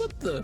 What the?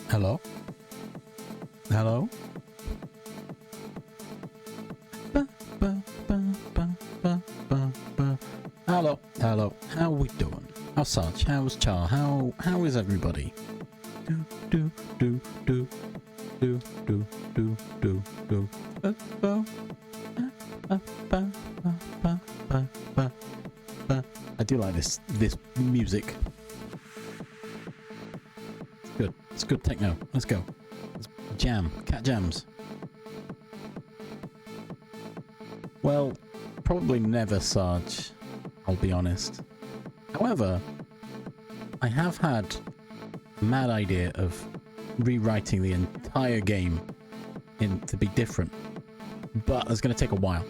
Hello? Hello? Hello, hello. How we doing? How's Sarge? How's Char? How is everybody? Do do do do do do do do do. Oh, I do like this music. It's good. It's good techno. Let's go. Let's jam. Cat jams. Well, probably never, Sarge. I'll be honest. However, I have had a mad idea of rewriting the entire game to be different, but it's going to take a while.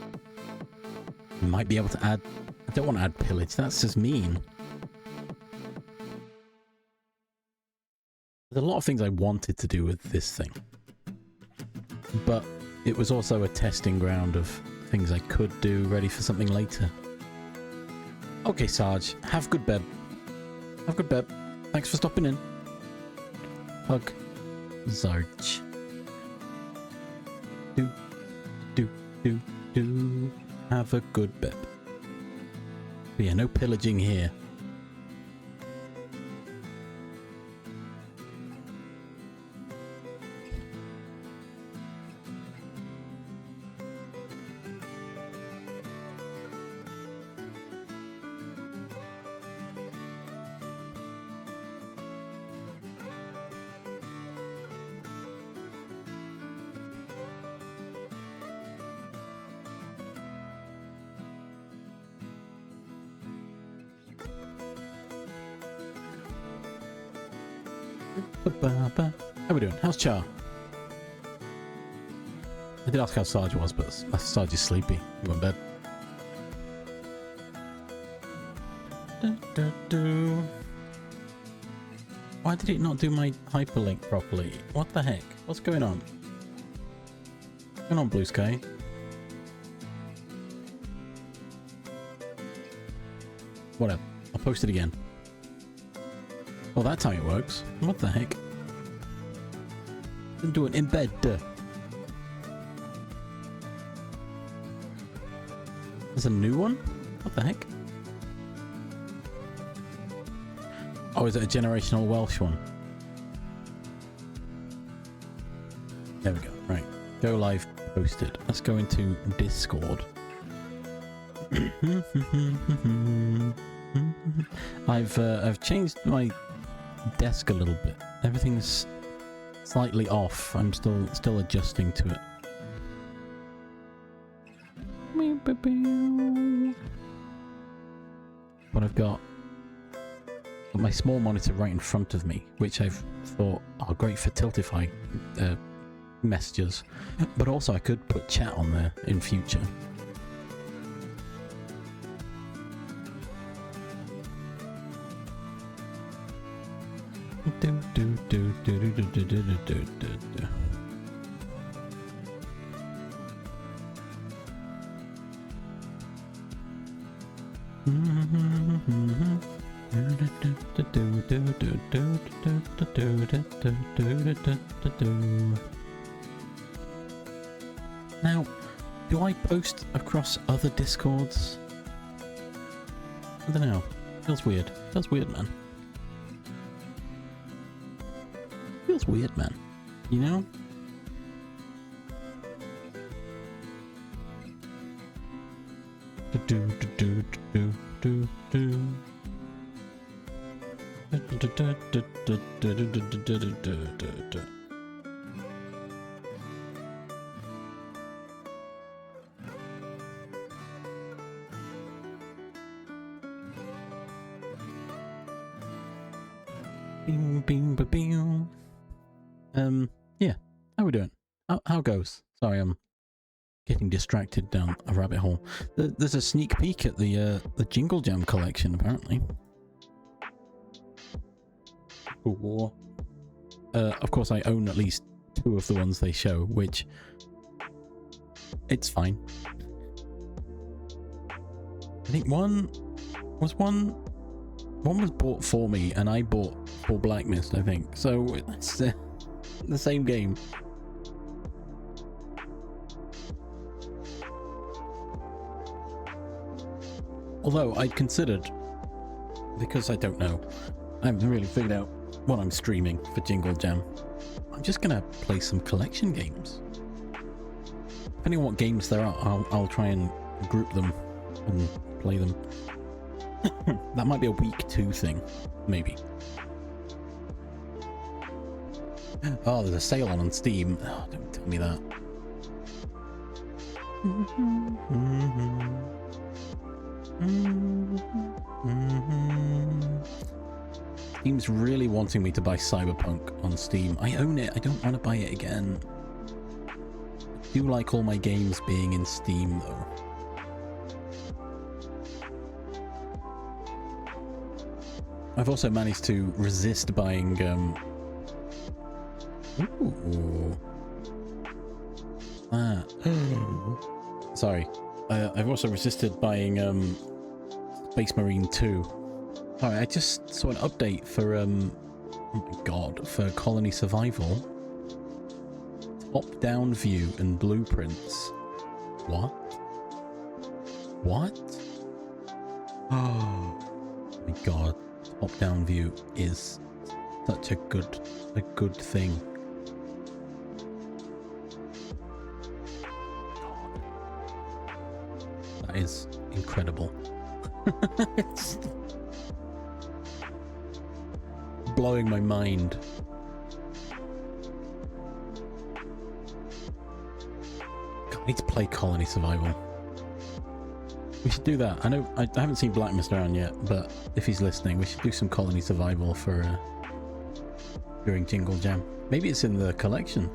Might be able to add... I don't want to add pillage, that's just mean. There's a lot of things I wanted to do with this thing, but it was also a testing ground of things I could do ready for something later. Okay, Sarge, have good bed. Have good bed. Thanks for stopping in. Hug. Sarge. Do. Have a good bed. But yeah, no pillaging here. How we doing? How's Char? I did ask how Sarge was, but Sarge is sleepy. He went to bed. Why did it not do my hyperlink properly? What the heck? What's going on? What's going on, Blue Sky? Whatever. I'll post it again. Well, that's how it works. What the heck? Didn't do it in bed. There's a new one? What the heck? Oh, is it a generational Welsh one? There we go. Right. Go live posted. Let's go into Discord. I've changed my desk a little bit. Everything's slightly off. I'm still adjusting to it. But I've got my small monitor right in front of me, which I've thought are great for Tiltify messages, but also I could put chat on there in future. Now, do I post across other Discords? I don't know. Feels weird. Feels weird, man. Feels weird, man. You know? Yeah. How we doing? How goes? Sorry, I'm getting distracted down a rabbit hole. There's a sneak peek at the Jingle Jam collection, apparently. Ooh. Of course, I own at least 2 of the ones they show, which it's fine. I think one was bought for me, and I bought for Black Mist, I think. So it's the same game. Although I'd considered, because I don't know, I haven't really figured out what I'm streaming for Jingle Jam. I'm just gonna play some collection games. depending on what games there are, I'll try and group them and play them. That might be a week 2 thing, maybe. Oh, there's a sale on Steam. Oh, don't tell me that. Steam's really wanting me to buy Cyberpunk on Steam. I own it. I don't want to buy it again. I do like all my games being in Steam, though. I've also managed to resist buying, ooh. Ah. Sorry. I've also resisted buying, Space Marine 2. Sorry, I just saw an update for, oh my god, for Colony Survival. Top-down view and blueprints. What? What? Oh my god. Top-down view is such a good thing. God. That is incredible. It's blowing my mind. God, I need to play Colony Survival. We should do that. I know I haven't seen Black Mist around yet, but if he's listening, we should do some Colony Survival for during Jingle Jam. Maybe it's in the collection.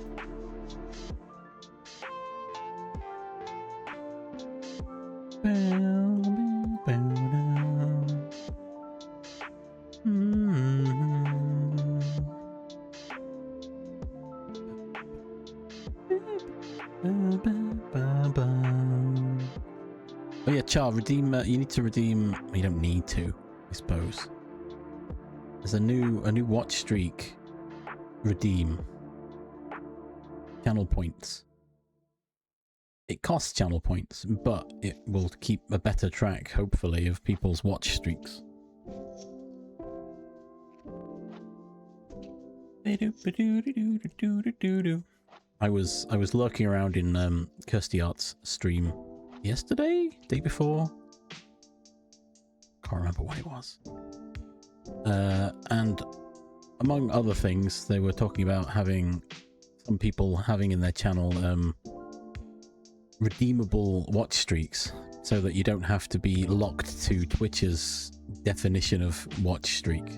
Oh yeah, Char, redeem. You need to redeem. You don't need to, I suppose. There's a new watch streak. Redeem. Channel points. It costs channel points, but it will keep a better track, hopefully, of people's watch streaks. I was lurking around in Kirsty Art's stream yesterday, day before. Can't remember what it was. And among other things, they were talking about some people having in their channel redeemable watch streaks, so that you don't have to be locked to Twitch's definition of watch streak.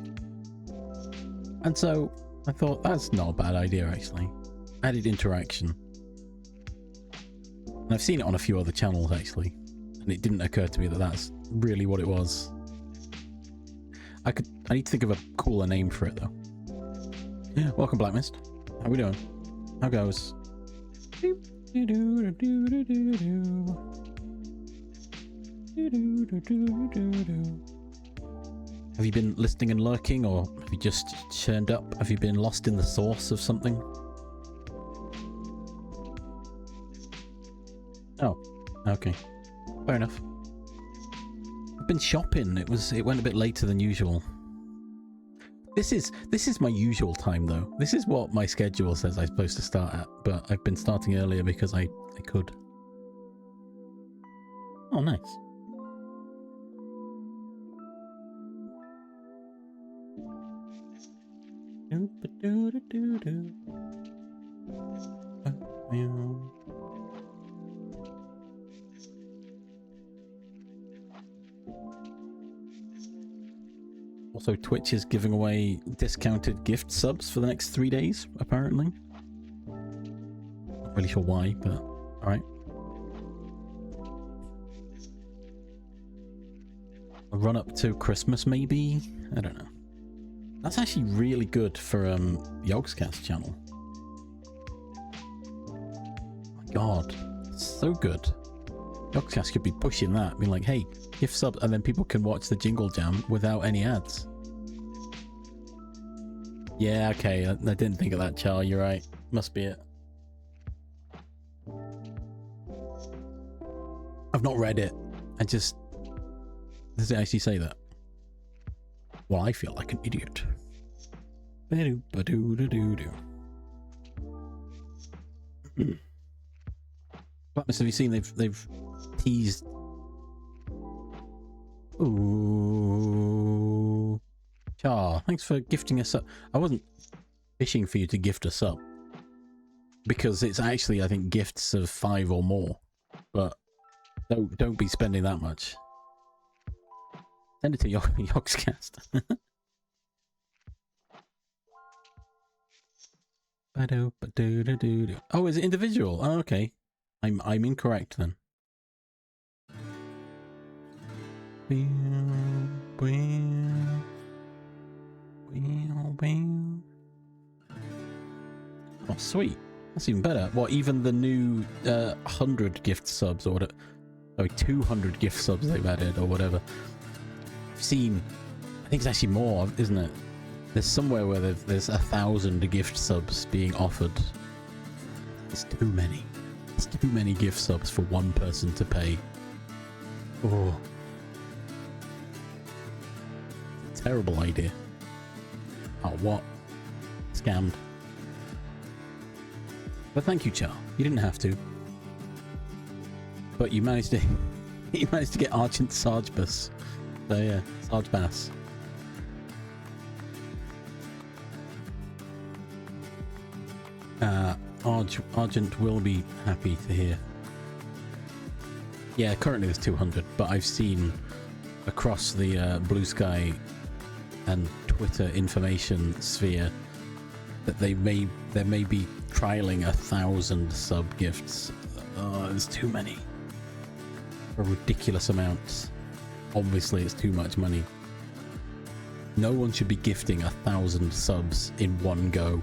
And so I thought that's not a bad idea, actually. Added interaction. And I've seen it on a few other channels, actually, and it didn't occur to me that that's really what it was. I need to think of a cooler name for it, though. Yeah, welcome, Black Mist. How we doing? How goes? Have you been listening and lurking, or have you just churned up? Have you been lost in the source of something? Oh, okay. Fair enough. I've been shopping. It went a bit later than usual. This is my usual time, though. This is what my schedule says I'm supposed to start at, but I've been starting earlier because I could. Oh, nice. Also, Twitch is giving away discounted gift subs for the next 3 days, apparently. Not really sure why, but alright. A run up to Christmas, maybe? I don't know. That's actually really good for Yogscast channel. Oh my god, it's so good. Yogscast could be pushing that, being like, hey, gift sub, and then people can watch the Jingle Jam without any ads. Yeah, okay, I didn't think of that, Char, you're right. Must be it. I've not read it. Does it actually say that? Well, I feel like an idiot. Blackness, have you seen they've teased? Ooh, Char, thanks for gifting us up. I wasn't fishing for you to gift us up because it's actually, I think, gifts of 5 or more. But don't be spending that much. Send it to Yogscast. Oh, is it individual? Oh, okay. I'm incorrect then. Oh, sweet. That's even better. What, even the new 100 gift subs or whatever? Sorry, 200 gift subs they've added or whatever. I've seen, I think it's actually more, isn't it? There's somewhere where there's 1,000 gift subs being offered. It's too many. It's too many gift subs for one person to pay. Oh. It's a terrible idea. Oh, what? Scammed. But thank you, Char. You didn't have to. But you managed to get Argent Sargebus. So yeah, Sargebass. Argent will be happy to hear. Yeah, currently there's 200, but I've seen across the Blue Sky and Twitter information sphere that there may be trialing 1,000 sub gifts. Oh, there's too many. For ridiculous amounts. Obviously, it's too much money. No one should be gifting 1,000 subs in one go.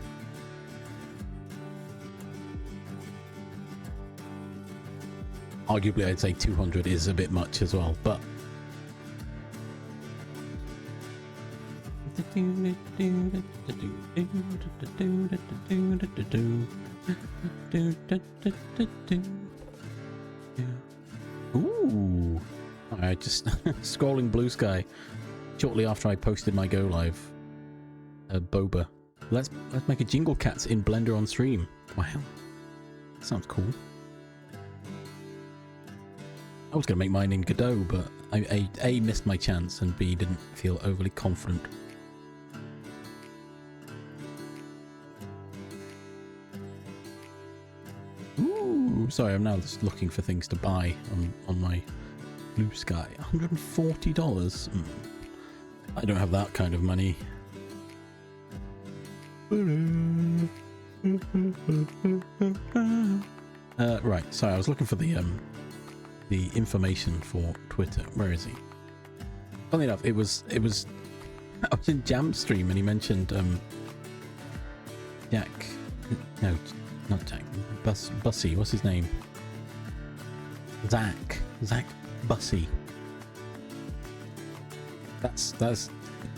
Arguably, I'd say 200 is a bit much as well, but... Ooh! I just scrolling Blue Sky shortly after I posted my go live. Boba. Let's make a Jingle Cats in Blender on stream. Wow. Sounds cool. I was going to make mine in Godot, but I A, missed my chance, and B, didn't feel overly confident. Ooh, sorry, I'm now just looking for things to buy on my Blue Sky. $140? I don't have that kind of money. Right, sorry, I was looking for the information for Twitter. Where is he? Funny enough, it was I was in Jam's stream and he mentioned Jack. No, not Jack. Bussy. What's his name? Zach Bussy. That's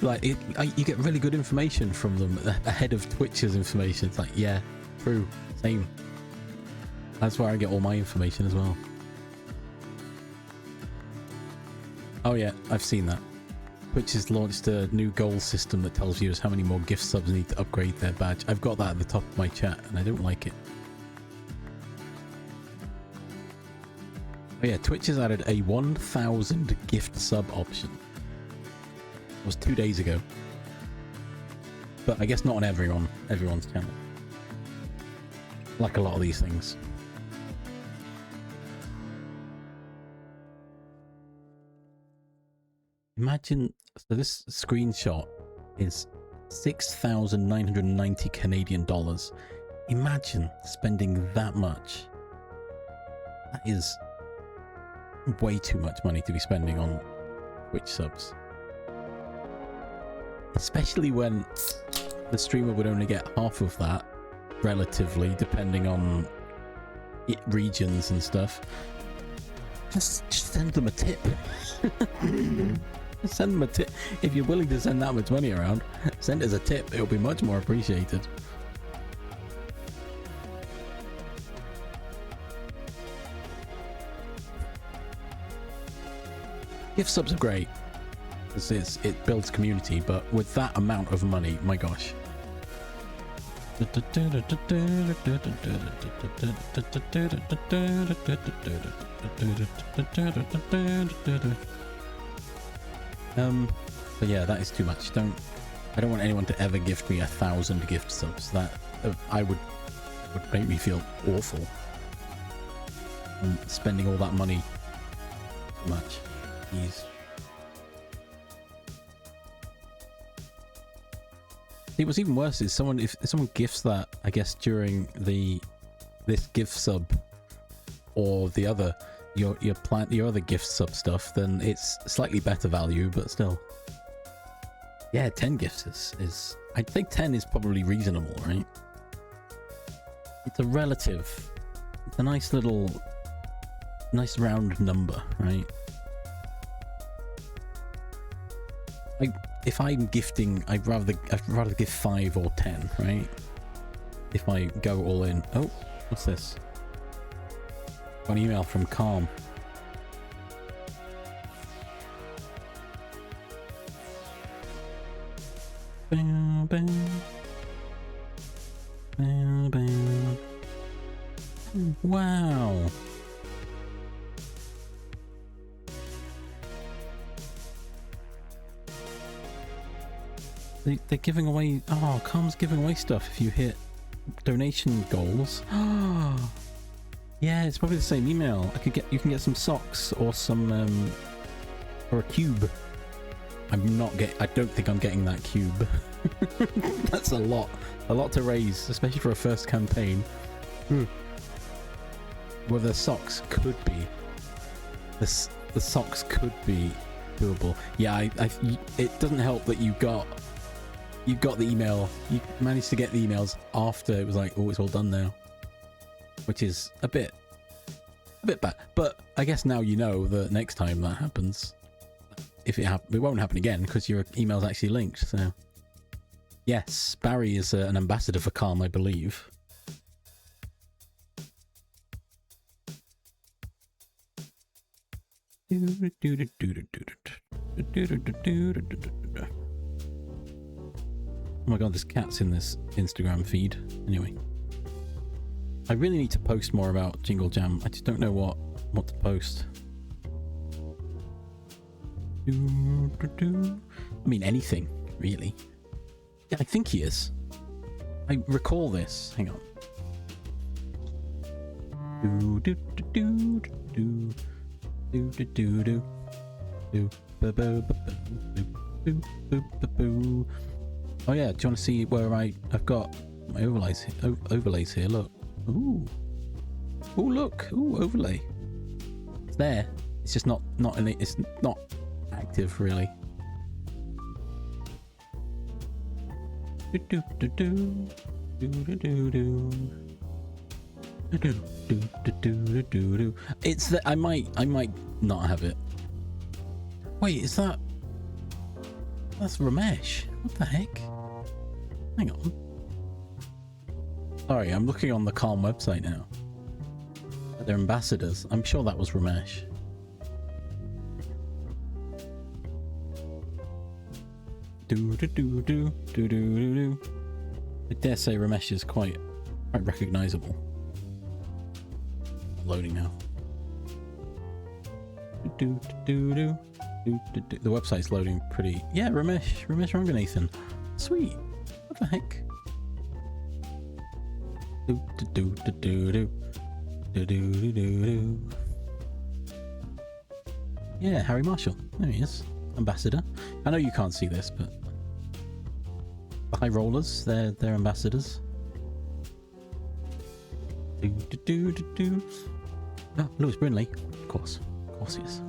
like you get really good information from them ahead of Twitch's information. It's like, yeah, true, same. That's where I get all my information as well. Oh yeah, I've seen that. Twitch has launched a new goal system that tells viewers how many more gift subs need to upgrade their badge. I've got that at the top of my chat and I don't like it. Oh yeah, Twitch has added a 1,000 gift sub option. It was 2 days ago. But I guess not on everyone's channel. Like a lot of these things. Imagine, so this screenshot is 6,990 Canadian dollars. Imagine spending that much. That is way too much money to be spending on Twitch subs. Especially when the streamer would only get half of that, relatively, depending on regions and stuff. Just send them a tip. Send them a tip. If you're willing to send that much money around, send it as a tip. It'll be much more appreciated. Gift subs are great. It builds community, but with that amount of money, my gosh. But yeah, that is too much. I don't want anyone to ever gift me 1,000 gift subs. That would make me feel awful. I'm spending all that money. Too much. Jeez. See, what's even worse is if someone gifts that, I guess during this gift sub or the other your other gift sub stuff, then it's slightly better value, but still. Yeah, 10 gifts is I'd say 10 is probably reasonable, right? It's a nice round number, right? If I'm gifting, I'd rather give 5 or 10, right? If I go all in. Oh, what's this? Got an email from Calm. Bam, bam. Bam, bam. Wow. They're giving away... Oh, Calm's giving away stuff if you hit donation goals. Oh, yeah, it's probably the same email. You can get some socks or some... or a cube. I don't think I'm getting that cube. That's a lot to raise, especially for a first campaign. Well, the socks could be. The socks could be doable. Yeah, it doesn't help that you got the email. You managed to get the emails after it was like, oh, it's all done now, which is a bit bad. But I guess now you know that next time that happens, if it won't happen again because your email's actually linked. So yes, Barry is an ambassador for Calm, I believe. Oh my god, this cat's in this Instagram feed. Anyway, I really need to post more about Jingle Jam. I just don't know what to post. I mean, anything, really. Yeah, I think he is. I recall this. Hang on. Oh yeah, do you want to see where I've got my overlays here? Look. Ooh, look. Ooh, overlay. It's there. It's just not it's not active really. It's that I might not have it. Wait, is that's Ramesh? What the heck? Hang on. Sorry, I'm looking on the Calm website now. They're ambassadors. I'm sure that was Ramesh. I dare say Ramesh is quite recognizable. Loading now. The website's loading pretty. Yeah, Ramesh Ranganathan. Sweet. What the heck? Yeah, Harry Marshall. There he is. Ambassador. I know you can't see this, but the High Rollers, they're ambassadors. Oh, Lewis Brinley. Of course he is.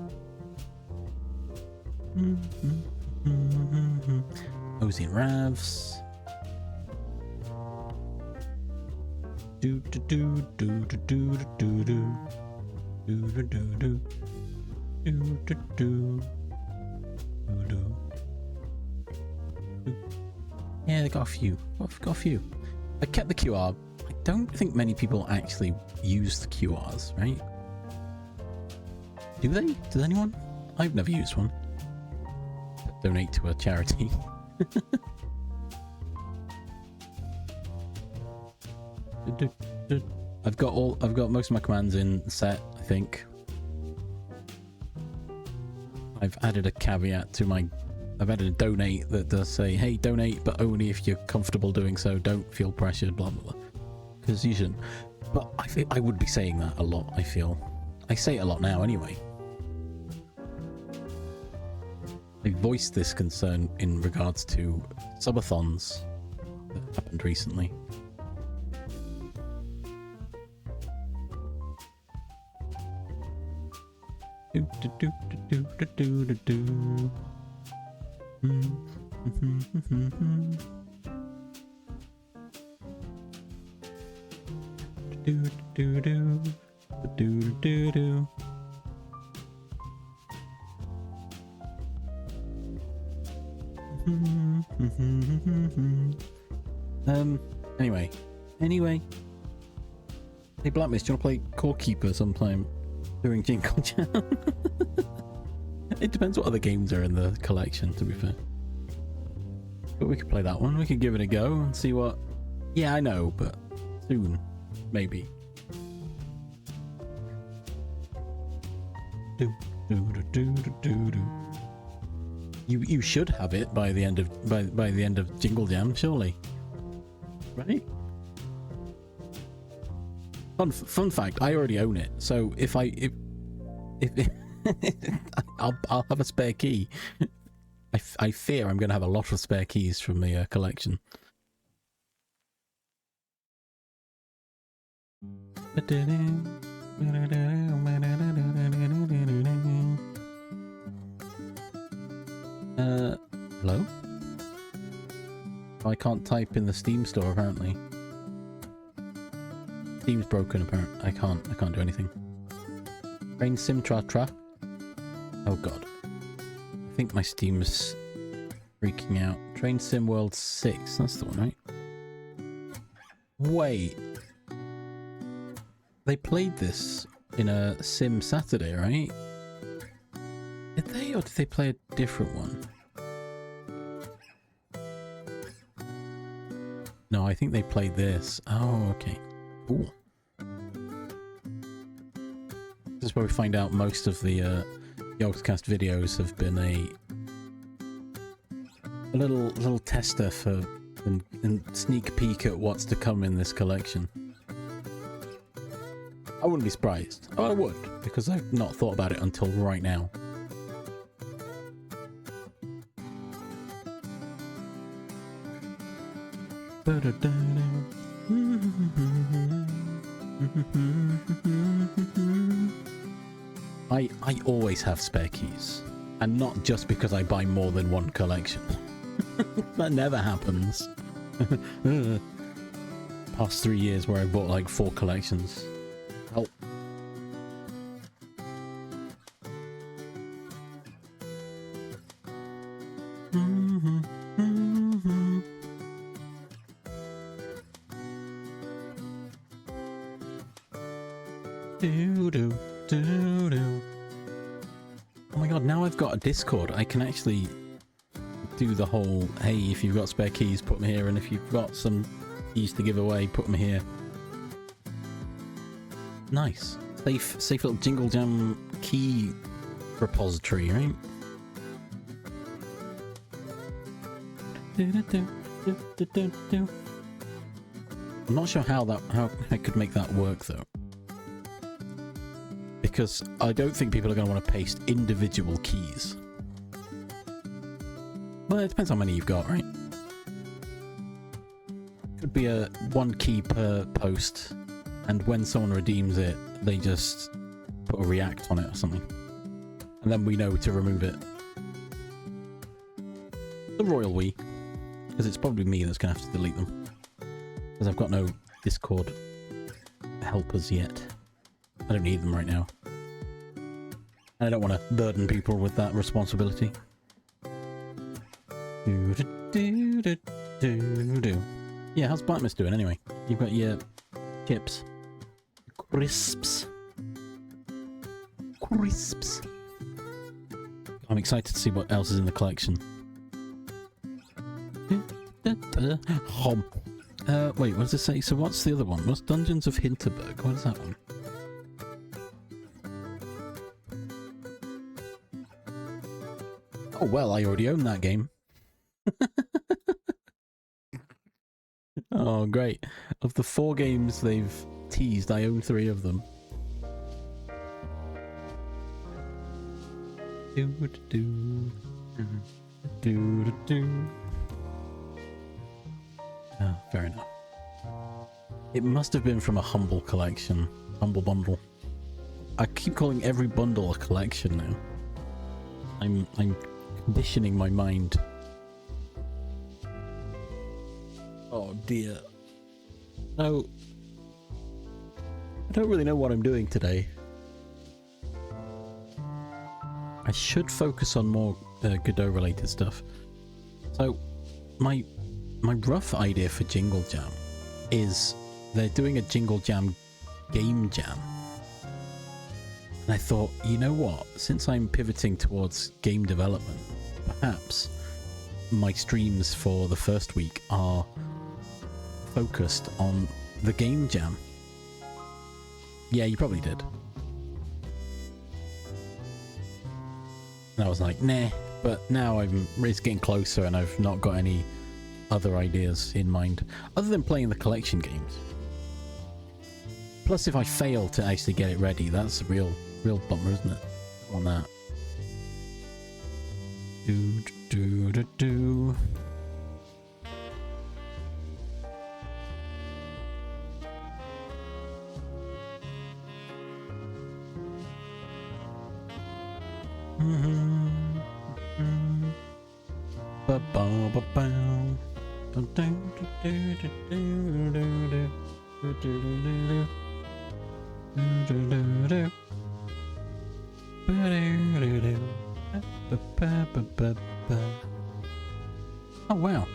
Ozzy and Ravs. Yeah, they got a few. Got a few. I kept the QR. I don't think many people actually use the QRs, right? Do they? Does anyone? I've never used one. Donate to a charity. I've got most of my commands in set, I think. I've added a caveat to my... I've added a donate that does say, hey, donate, but only if you're comfortable doing so. Don't feel pressured, blah, blah, blah. Because you shouldn't. But I would be saying that a lot, I feel. I say it a lot now, anyway. I voiced this concern in regards to subathons that happened recently. Do do do do do do do do. Do do do do do do. Anyway. Hey, Black Mist, do you want to play Core Keeper sometime during Jingle Jam? It depends what other games are in the collection, to be fair. But we could play that one. We could give it a go and see what... Yeah, I know, but soon. Maybe. You should have it by the end of by the end of Jingle Jam, surely. Right? Fun fact, I already own it, so if I'll have a spare key. I fear I'm going to have a lot of spare keys from the collection. Hello? I can't type in the Steam store apparently. Steam's broken apparently. I can't do anything. Train Sim Tra Tra. Oh god. I think my Steam's freaking out. Train Sim World 6. That's the one, right? Wait. They played this in a Sim Saturday, right? Did they, or did they play a different one? No, I think they played this. Oh, okay. Ooh. This is where we find out most of the Yogscast videos have been a little tester for and sneak peek at what's to come in this collection. I wouldn't be surprised. Oh, I would, because I've not thought about it until right now. I always have spare keys, and not just because I buy more than one collection. That never happens. Past 3 years where I bought like 4 collections. Help. Oh my god, now I've got a Discord. I can actually do the whole, hey, if you've got spare keys, put them here, and if you've got some keys to give away, put them here. Nice. Safe little Jingle Jam key repository, right? I'm not sure how I could make that work though. Because I don't think people are going to want to paste individual keys. Well, it depends how many you've got, right? Could be a 1 key per post, and when someone redeems it, they just put a react on it or something. And then we know to remove it. The royal we. Because it's probably me that's going to have to delete them. Because I've got no Discord helpers yet. I don't need them right now. And I don't want to burden people with that responsibility. Yeah, how's Black Mist doing anyway? You've got your chips. Crisps. Crisps. I'm excited to see what else is in the collection. Wait, what does it say? So what's the other one? What's Dungeons of Hinterberg? What is that one? Oh, well, I already own that game. Oh, great. Of the 4 games they've teased, I own 3 of them. Oh, fair enough. It must have been from a Humble collection. Humble bundle. I keep calling every bundle a collection now. I'm conditioning my mind. Oh dear. No. I don't really know what I'm doing today. I should focus on more Godot related stuff. So, my rough idea for Jingle Jam is they're doing a Jingle Jam game jam. And I thought, you know what? Since I'm pivoting towards game development, perhaps my streams for the first week are focused on the game jam. Yeah, you probably did. And I was like, nah, but now it's getting closer and I've not got any other ideas in mind other than playing the collection games. Plus, if I fail to actually get it ready, that's a real bummer, isn't it? On that. Do. Oh wow,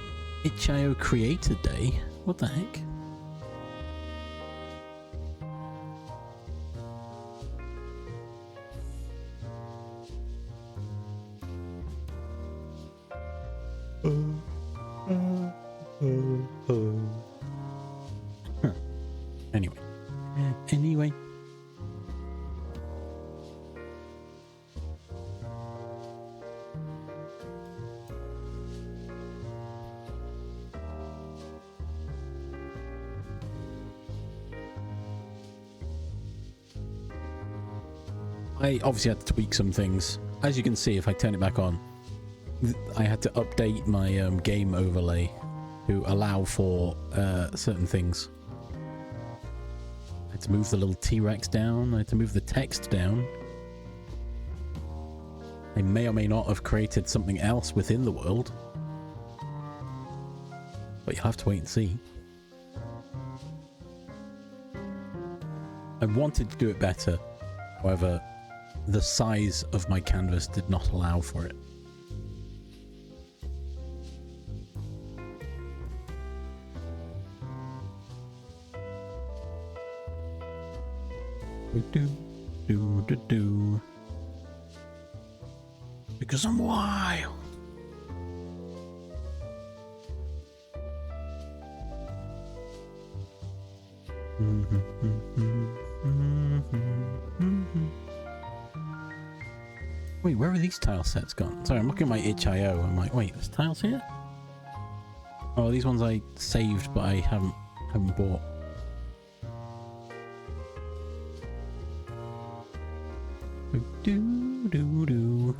itch.io Creator Day. What the heck? Huh. Anyway. I obviously had to tweak some things. As you can see, if I turn it back on, I had to update my game overlay to allow for certain things. I had to move the little T-Rex down. I had to move the text down. I may or may not have created something else within the world. But you'll have to wait and see. I wanted to do it better. However, the size of my canvas did not allow for it. Do. Because I'm wild. Wait, where are these tile sets gone? Sorry, I'm looking at my itch.io. I'm like, wait, there's tiles here? Oh, these ones I saved, but I haven't bought. Do. Do.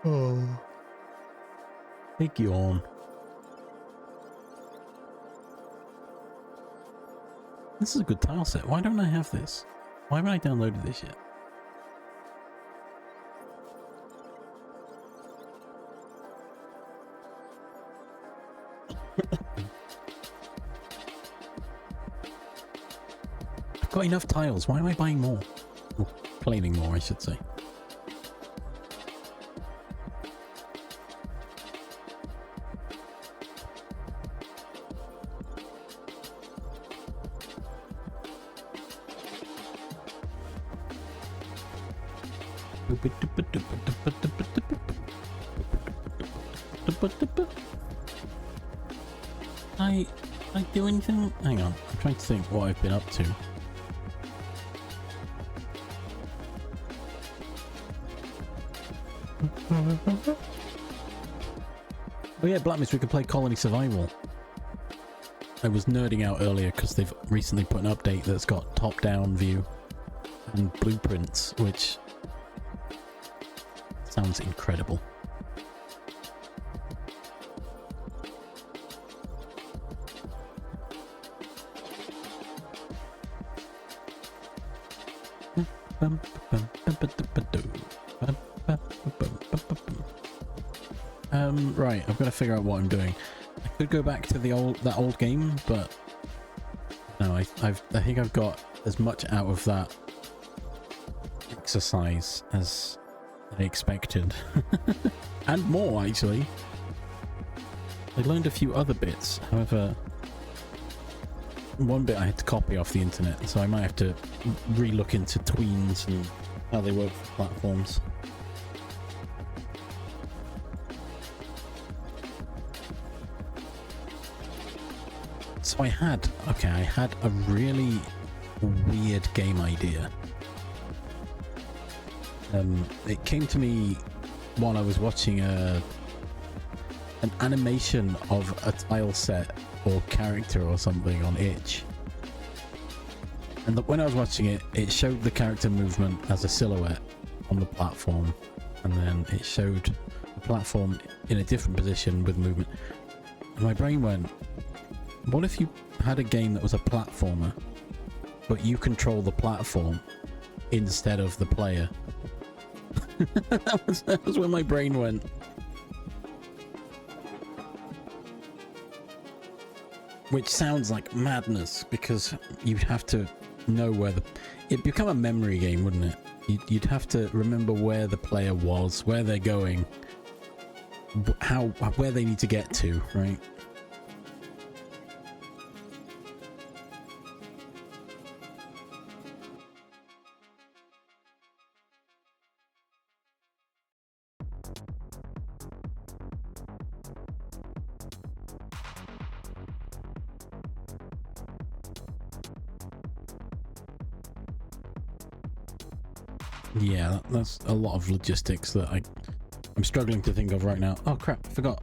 Oh, take you on. This is a good tile set. Why don't I have this? Why haven't I downloaded this yet? I've got enough tiles. Why am I buying more? Or planing more, I should say. I do anything? Hang on, I'm trying to think what I've been up to. Oh yeah, Black Mist, we can play Colony Survival. I was nerding out earlier because they've recently put an update that's got top-down view and blueprints, which sounds incredible. Right, I've got to figure out what I'm doing. I could go back to that old game, but no, I think I've got as much out of that exercise as I expected. And more, actually. I learned a few other bits, however, one bit I had to copy off the internet, so I might have to re-look into tweens and how they work for platforms. So I had a really weird game idea. It came to me while I was watching an animation of a tile set or character or something on Itch. And when I was watching it, it showed the character movement as a silhouette on the platform, and then it showed the platform in a different position with movement. And my brain went, what if you had a game that was a platformer, but you control the platform instead of the player? that was where my brain went. Which sounds like madness, because you'd have to know where it'd become a memory game, wouldn't it? You'd have to remember where the player was, where they're going, where they need to get to, right? Yeah, that's a lot of logistics that I'm struggling to think of right now. Oh crap, forgot.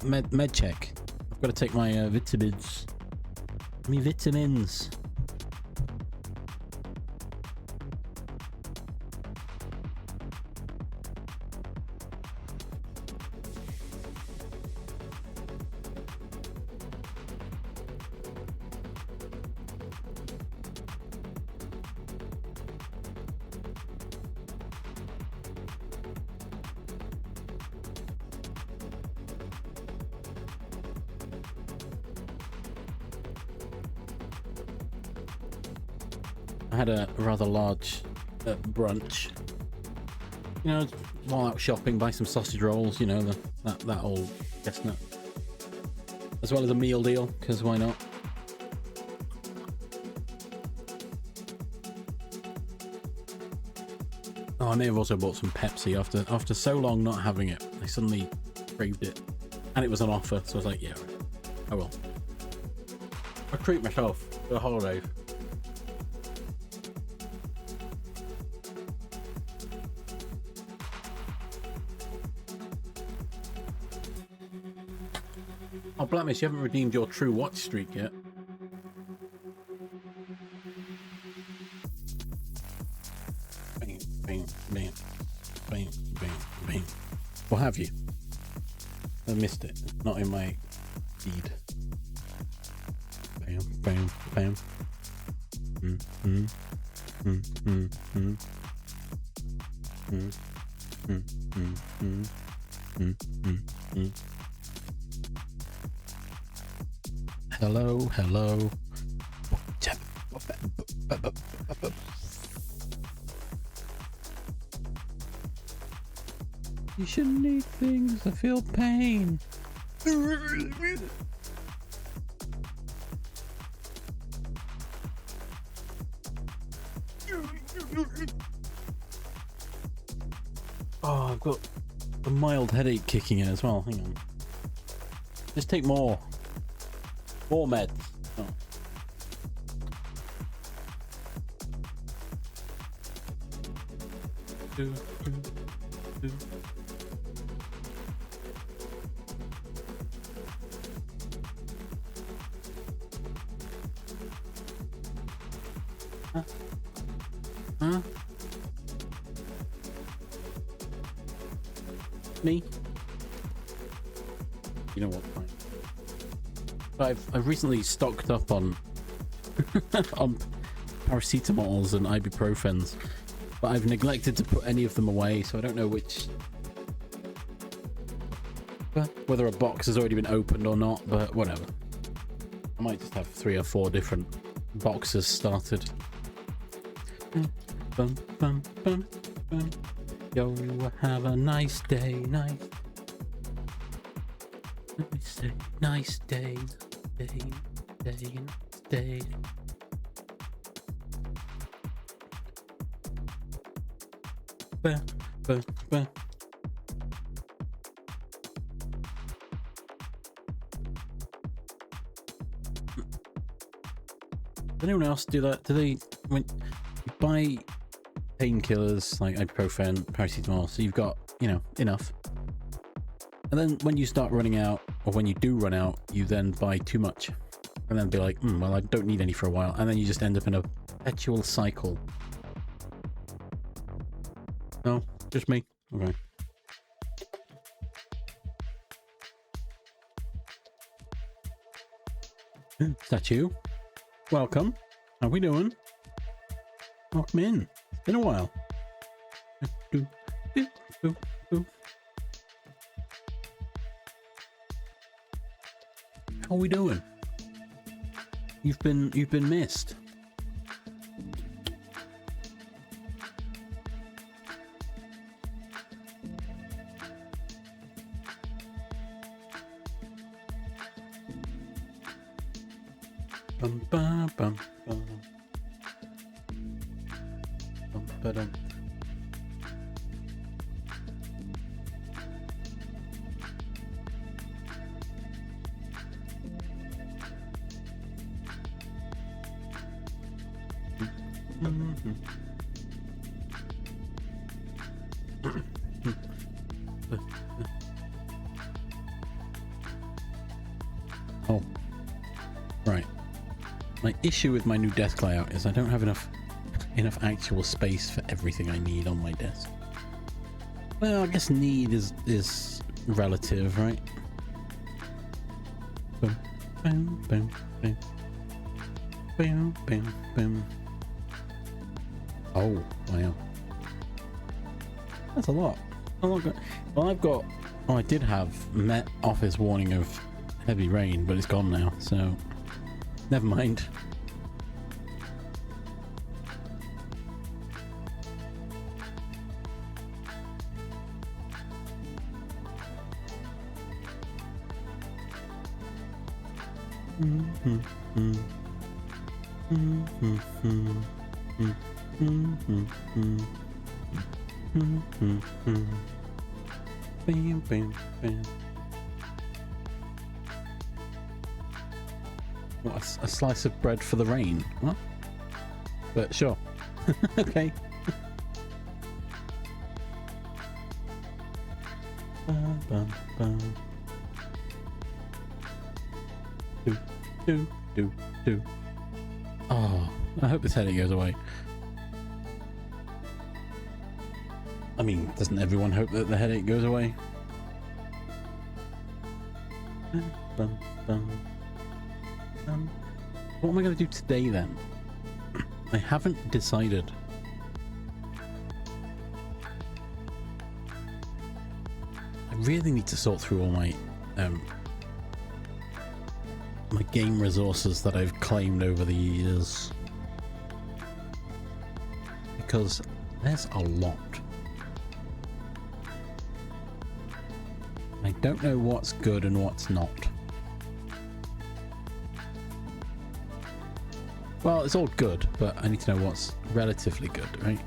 Med check. I've got to take my vitamins. Me vitamins. I had a rather large brunch. You know, while out shopping, buy some sausage rolls, you know, that old chestnut. As well as a meal deal, because why not? Oh, I may have also bought some Pepsi after so long not having it. I suddenly craved it. And it was on offer, so I was like, yeah, right. I will. I treat myself for the holidays. Oh, Black Mist, you haven't redeemed your true watch streak yet. Bang, bang, bang, bang, bang, bang. Or have you? I missed it. Not in my feed. Bam, bam, bam. Hello, hello. You shouldn't eat things that feel pain. Oh, I've got a mild headache kicking in as well. Hang on. Just take more. More meds. Oh. Huh? Me? You know what? Fine. I've recently stocked up on on paracetamols and ibuprofens, but I've neglected to put any of them away, so I don't know whether a box has already been opened or not, but whatever. I might just have 3 or 4 different boxes started. Bum, bum, bum, bum. Yo, have a nice day, nice day, nice day. Ba, ba, ba. Does anyone else do that? Do they, when you buy painkillers like ibuprofen, paracetamol, so you've got, you know, enough, and then when you start running out, or when you do run out, you then buy too much, and then be like, well, I don't need any for a while, and then you just end up in a perpetual cycle. No, just me. Okay. Is that you? Welcome. How we doing? Welcome in. It's been a while. How we doing? You've been missed. Bum, bum, bum, bum. Bum, ba-dum. Oh, right. My issue with my new desk layout is I don't have enough actual space for everything I need on my desk. Well, I guess need is relative, right? Boom, boom, boom, boom, boom, boom, boom. Oh, wow. That's a lot. Well, I did have Met Office warning of heavy rain, but it's gone now, so never mind. Bam, bam, bam. What, a slice of bread for the rain? What? But sure. Okay. Bum, bum, bum. Do. Oh, I hope this headache goes away. I mean, doesn't everyone hope that the headache goes away? Bum, bum, bum. What am I going to do today then? I haven't decided. I really need to sort through all my my game resources that I've claimed over the years, because there's a lot. I don't know what's good and what's not. Well, it's all good, but I need to know what's relatively good, right?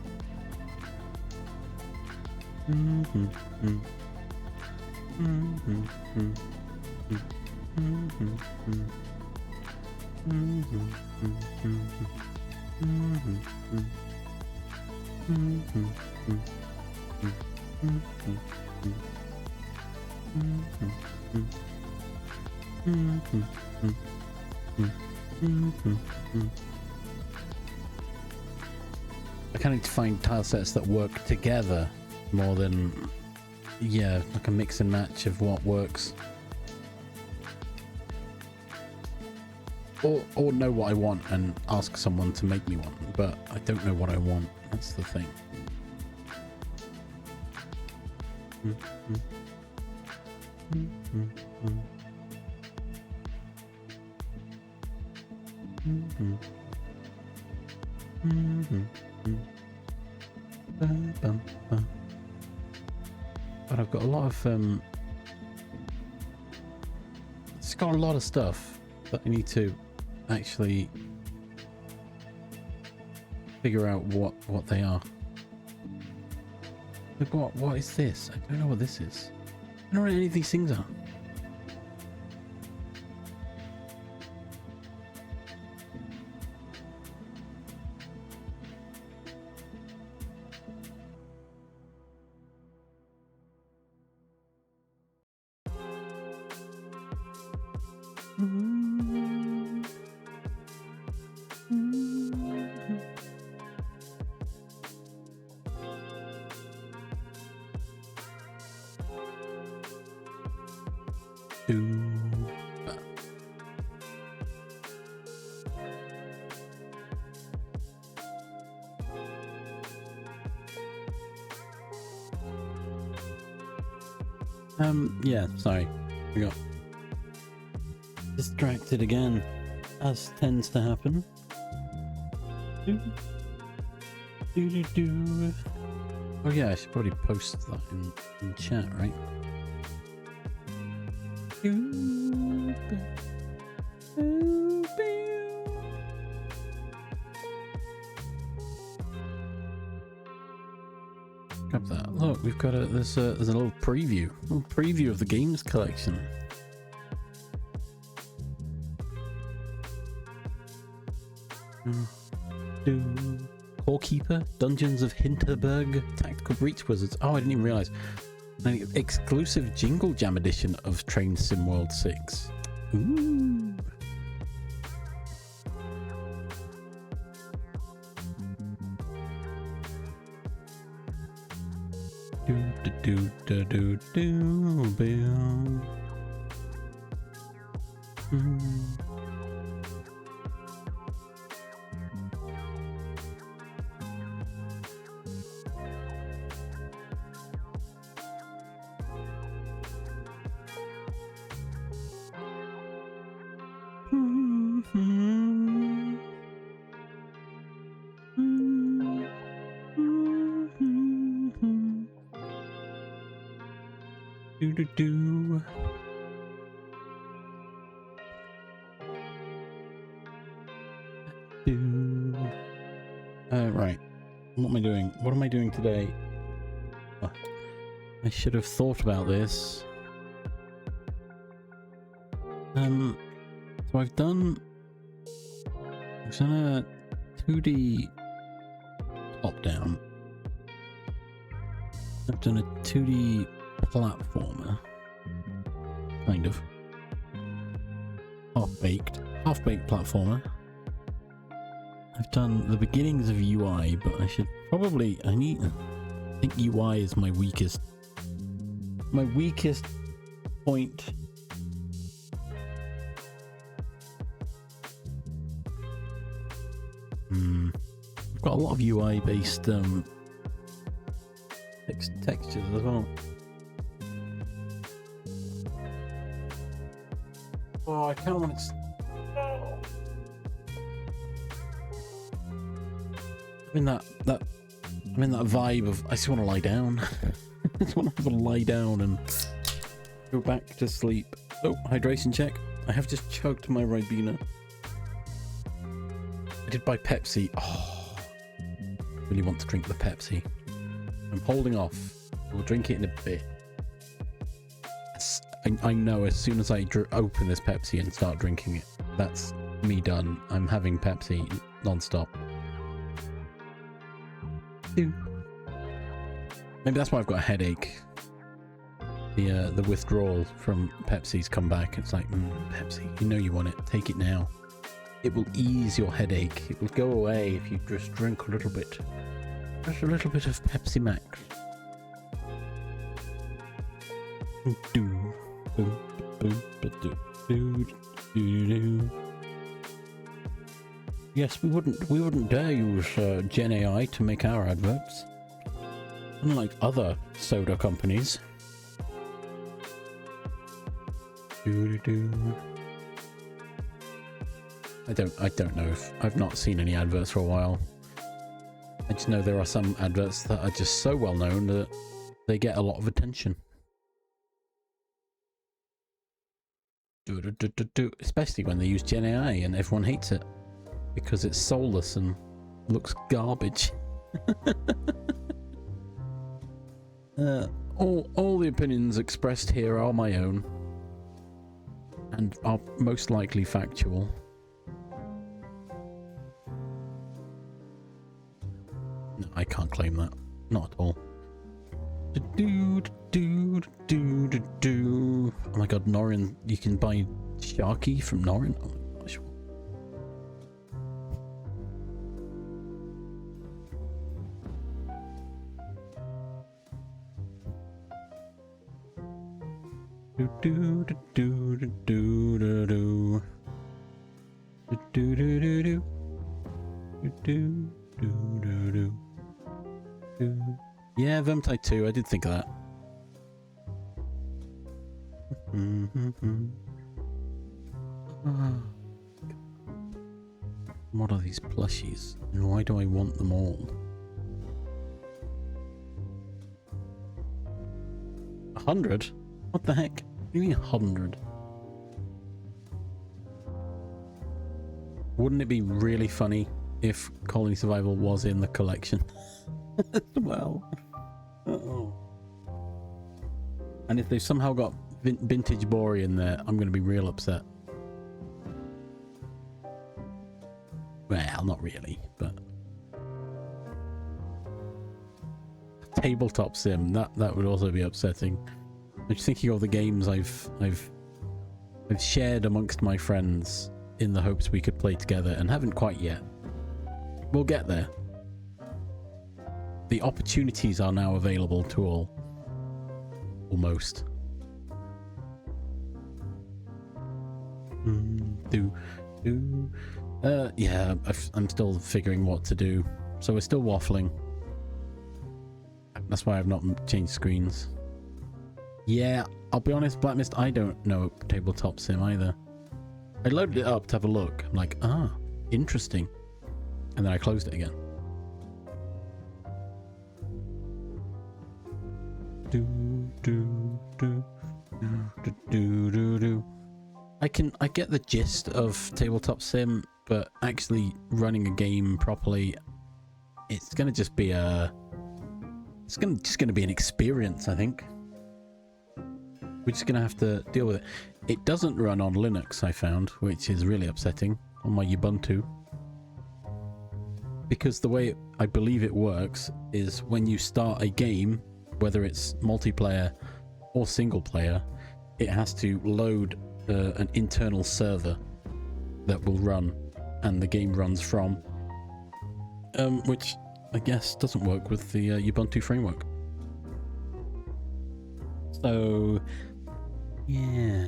I kind of need to find tile sets that work together more than, yeah, like a mix and match of what works. Or know what I want and ask someone to make me one, but I don't know what I want. That's the thing. But I've got a lot of it's got a lot of stuff that I need to actually figure out what they are. Look, what is this? I don't know what this is. I don't know what any of these things are. Yeah, sorry. We got distracted again, as tends to happen. Oh yeah, I should probably post that in chat, right? Grab that. Look, we've got there's a little preview of the games collection. Core-keeper, Dungeons of Hinterberg, Tactical Breach Wizards. Oh, I didn't even realize. An exclusive Jingle Jam edition of Train Sim World 6. Ooh. Right. What am I doing? What am I doing today? Oh, I should have thought about this. So I've done a 2D top down. I've done a 2D platformer, kind of half-baked platformer. I've done the beginnings of UI, but I think UI is my weakest point. got a lot of UI based textures as well. Oh, I kind of want to. I'm in that vibe of I just want to lie down. I just want to have a lie down and go back to sleep. Oh, hydration check. I have just chugged my Ribena. I did buy Pepsi. Oh, I really want to drink the Pepsi. I'm holding off. We'll drink it in a bit. I know as soon as I open this Pepsi and start drinking it, that's me done. I'm having Pepsi non-stop. Maybe that's why I've got a headache. The withdrawal from Pepsi's come back. It's like, Pepsi, you know you want it. Take it now. It will ease your headache. It will go away if you just drink a little bit. Just a little bit of Pepsi Max. Yes, we wouldn't dare use Gen AI to make our adverts. Unlike other soda companies. I don't know if I've not seen any adverts for a while. I just know there are some adverts that are just so well known that they get a lot of attention. Especially when they use Gen AI and everyone hates it because it's soulless and looks garbage. All the opinions expressed here are my own and are most likely factual. No, I can't claim that. Not at all. Oh my god, Norin, you can buy Sharky from Norin? Oh my gosh. Yeah, Vermintide 2, I did think of that. What are these plushies? And why do I want them all? 100? What the heck? What do you mean 100? Wouldn't it be really funny if Colony Survival was in the collection? Well. Uh-oh. And if they've somehow got Vintage Bori in there, I'm going to be real upset. Well, not really, but tabletop sim, that would also be upsetting. I'm just thinking of the games I've shared amongst my friends in the hopes we could play together and haven't quite yet. We'll get there. The opportunities are now available to all. Almost. Yeah, I'm still figuring what to do. So we're still waffling. That's why I've not changed screens. Yeah, I'll be honest, Black Mist, I don't know tabletop sim either. I loaded it up to have a look. I'm like, interesting. And then I closed it again. I get the gist of tabletop sim, but actually running a game properly, it's gonna just be an experience, I think. We're just gonna have to deal with it. It doesn't run on Linux, I found, which is really upsetting, on my Ubuntu. Because the way I believe it works is when you start a game, whether it's multiplayer or single player, it has to load an internal server that will run, and the game runs from, which I guess doesn't work with the Ubuntu framework. So, yeah.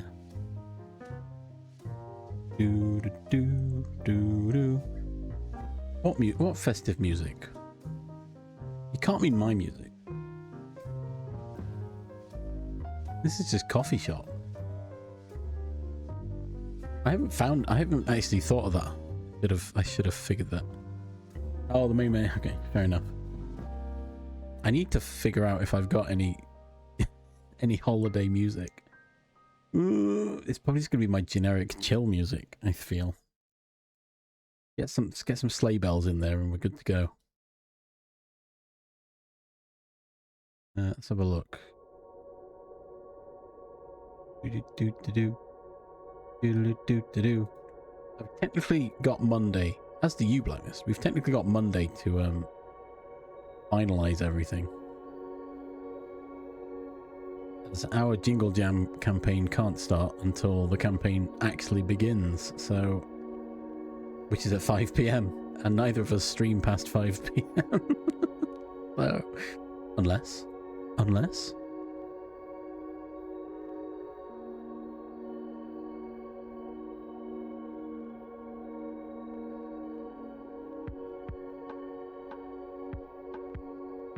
What festive music? You can't mean my music. This is just coffee shop. I haven't actually thought of that. I should have figured that. Oh, the main menu. Okay, fair enough. I need to figure out if I've got any holiday music. Ooh, it's probably just gonna be my generic chill music, I feel. Let's get some sleigh bells in there and we're good to go. Let's have a look. I've technically got Monday, as do you, Blacklist. We've technically got Monday to finalize everything. As our Jingle Jam campaign can't start until the campaign actually begins, so... Which is at 5 PM, and neither of us stream past 5 PM. So, unless...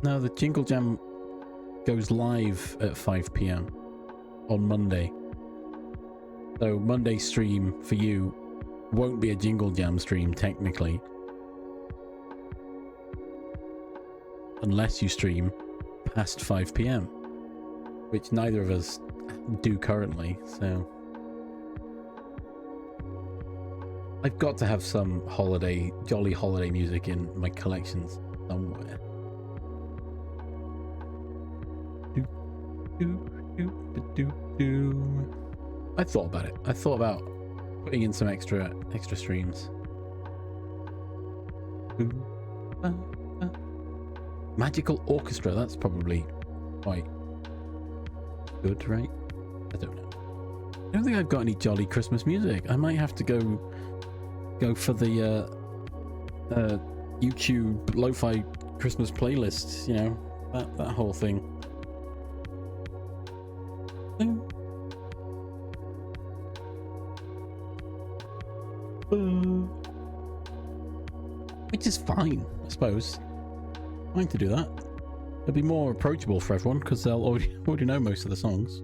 No, the Jingle Jam goes live at 5 PM on Monday. So Monday stream for you won't be a Jingle Jam stream technically. Unless you stream past 5 PM. Which neither of us do currently, so... I've got to have some jolly holiday music in my collections somewhere. I thought about it. I thought about putting in some extra streams. Magical Orchestra, that's probably quite good, right? I don't know. I don't think I've got any jolly Christmas music. I might have to go for the YouTube lo-fi Christmas playlists, you know, that whole thing. Which is fine, I suppose. Fine to do that. It'll be more approachable for everyone because they'll already know most of the songs.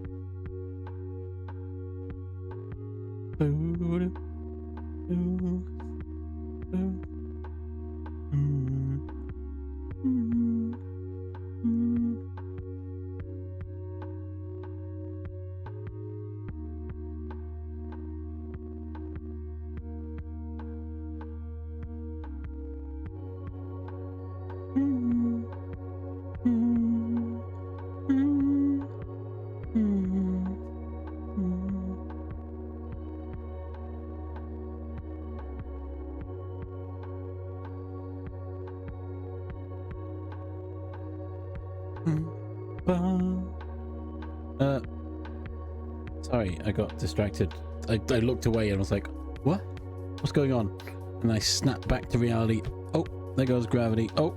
Sorry, I got distracted. I looked away and was like, what? What's going on? And I snapped back to reality. Oh, there goes gravity. Oh.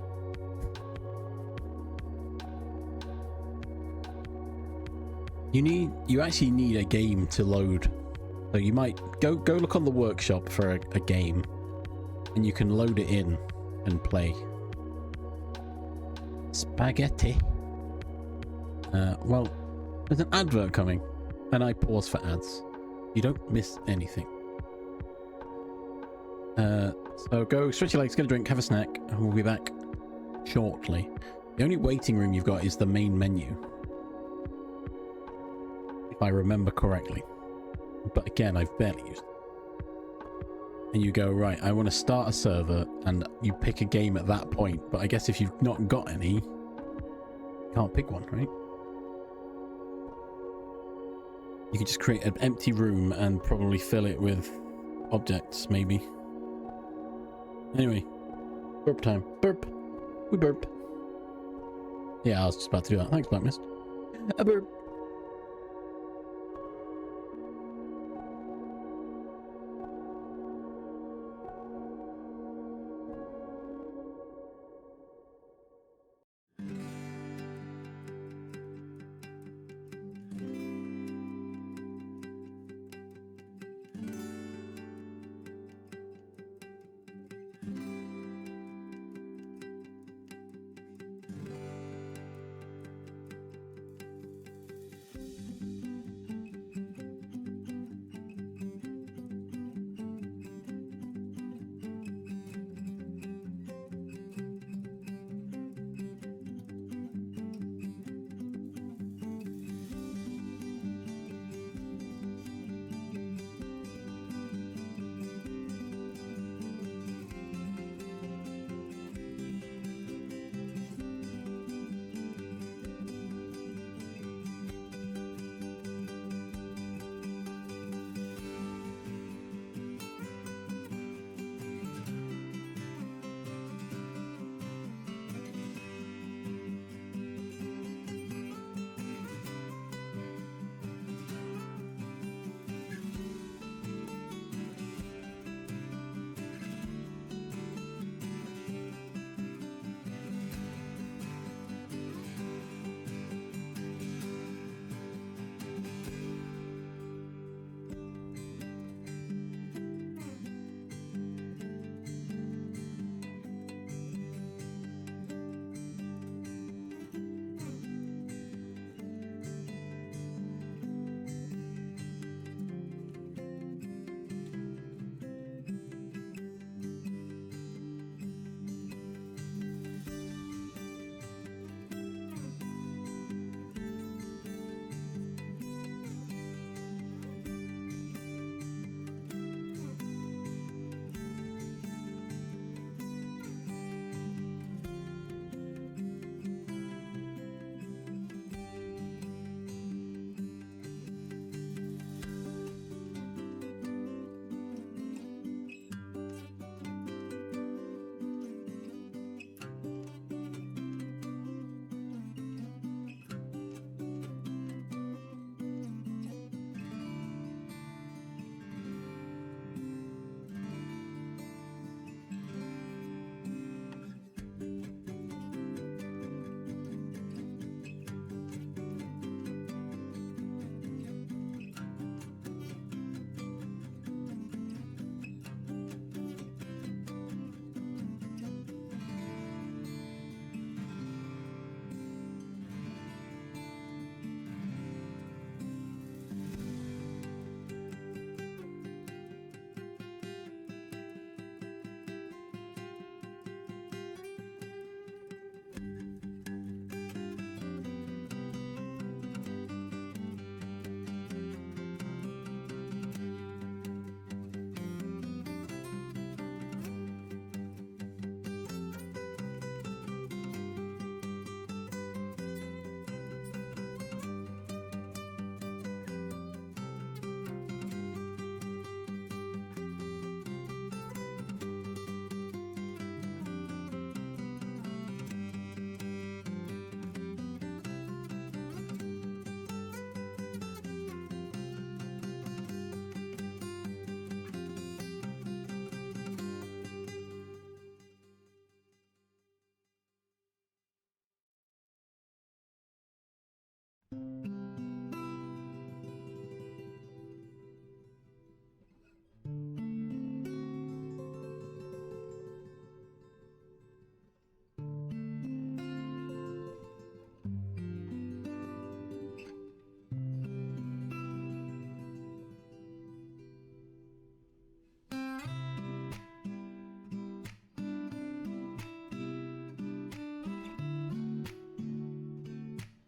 You actually need a game to load. So you might go look on the workshop for a game and you can load it in and play. Spaghetti. Well, there's an advert coming and I pause for ads. You don't miss anything. So go stretch your legs, get a drink, have a snack, and we'll be back shortly. The only waiting room you've got is the main menu, if I remember correctly. But again, I've barely used it. And you go, right, I want to start a server, and you pick a game at that point. But I guess if you've not got any, you can't pick one, right? You can just create an empty room and probably fill it with objects, maybe. Anyway, burp time. Burp. We burp. Yeah, I was just about to do that. Thanks, Black Mist. A burp.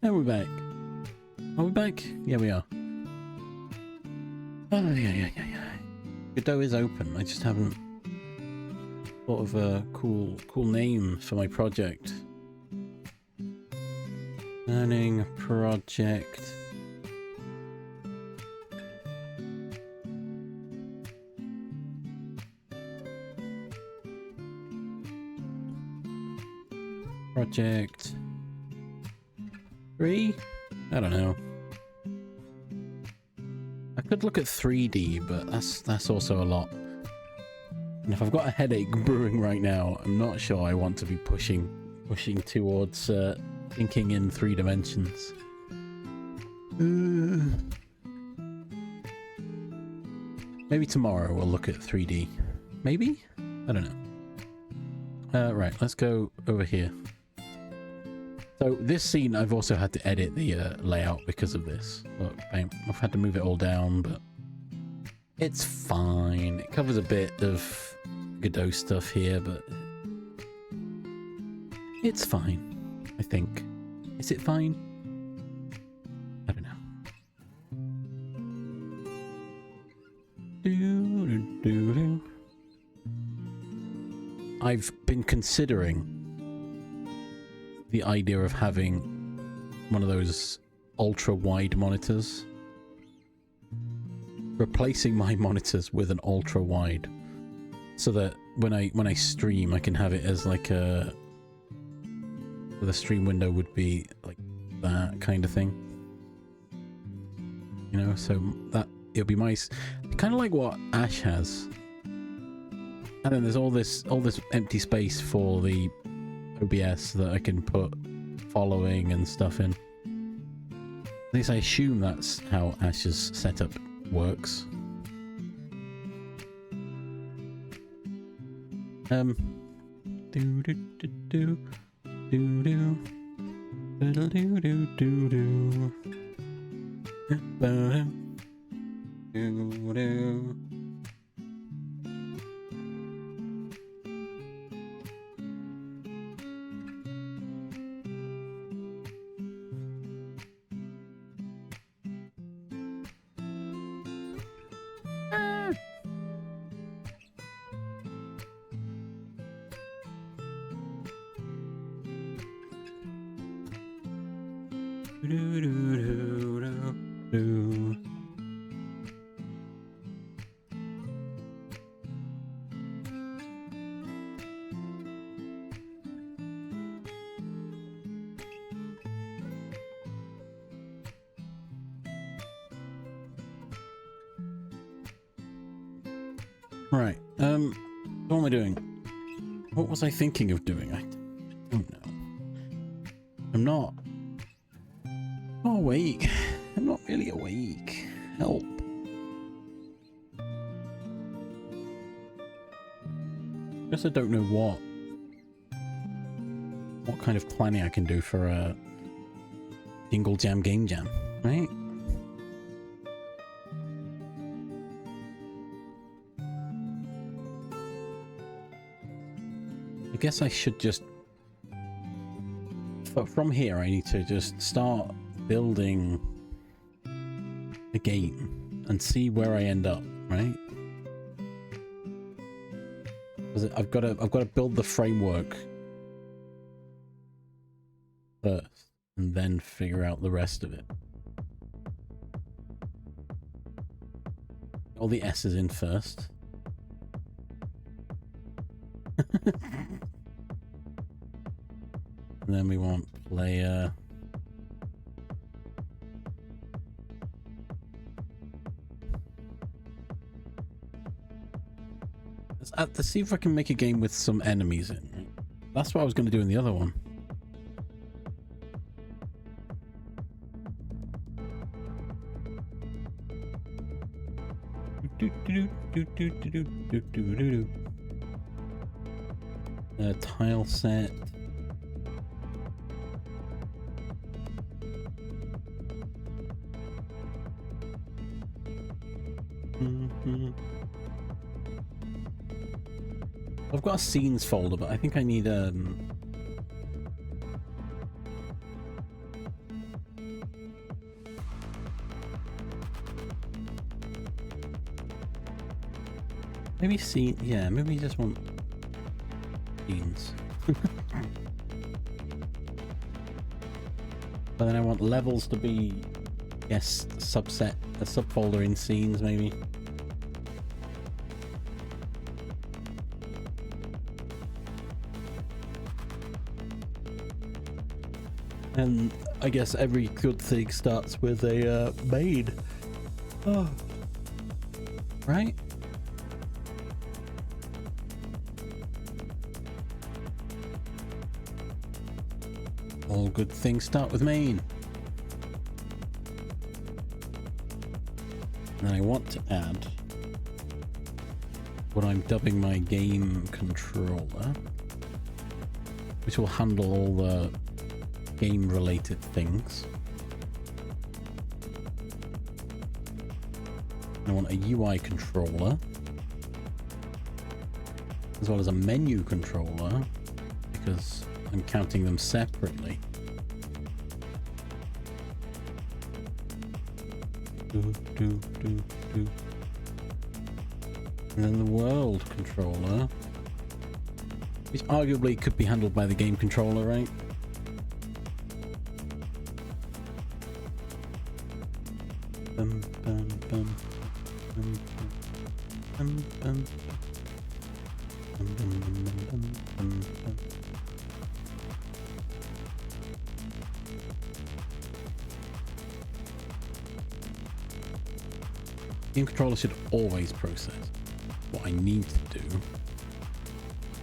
And we're back. Are we back? Yeah, we are. Oh, yeah. Godot is open. I just haven't thought of a cool name for my project. Learning project. Project 3? I don't know. I could look at 3D, but that's also a lot. And if I've got a headache brewing right now, I'm not sure I want to be pushing towards thinking in 3 dimensions. Maybe tomorrow we'll look at 3D. Maybe? I don't know. Right, let's go over here. So this scene, I've also had to edit the layout because of this. Look, I've had to move it all down, but it's fine. It covers a bit of Godot stuff here, but it's fine, I think. Is it fine? I don't know. I've been considering the idea of having one of those ultra-wide monitors, replacing my monitors with an ultra-wide, so that when I stream, I can have it as like the stream window would be like that kind of thing, you know. So that it'll be nice, kind of like what Ash has. And then there's all this empty space for the OBS that I can put following and stuff in. At least I assume that's how Ash's setup works. Right, what am I doing? What was I thinking of doing? I don't know. I'm not awake. I'm not really awake. Help. Guess I don't know what kind of planning I can do for a Dingle Jam Game Jam, right? I guess I should just... From here, I need to just start building the game and see where I end up, right? Because I've got to build the framework first, and then figure out the rest of it. All the S's in first. And then we want player. Let's see if I can make a game with some enemies in. That's what I was going to do in the other one. Tile set. I've got a scenes folder, but I think I need Maybe scene. Yeah, maybe you just want scenes. But then I want levels to be, yes, subset, a subfolder in scenes, maybe. And I guess every good thing starts with a main. Oh. Right? All good things start with main. And I want to add what I'm dubbing my game controller, which will handle all the game related things. I want a UI controller as well as a menu controller because I'm counting them separately. And then the world controller, which arguably could be handled by the game controller, right? Game controller should always process what I need to do,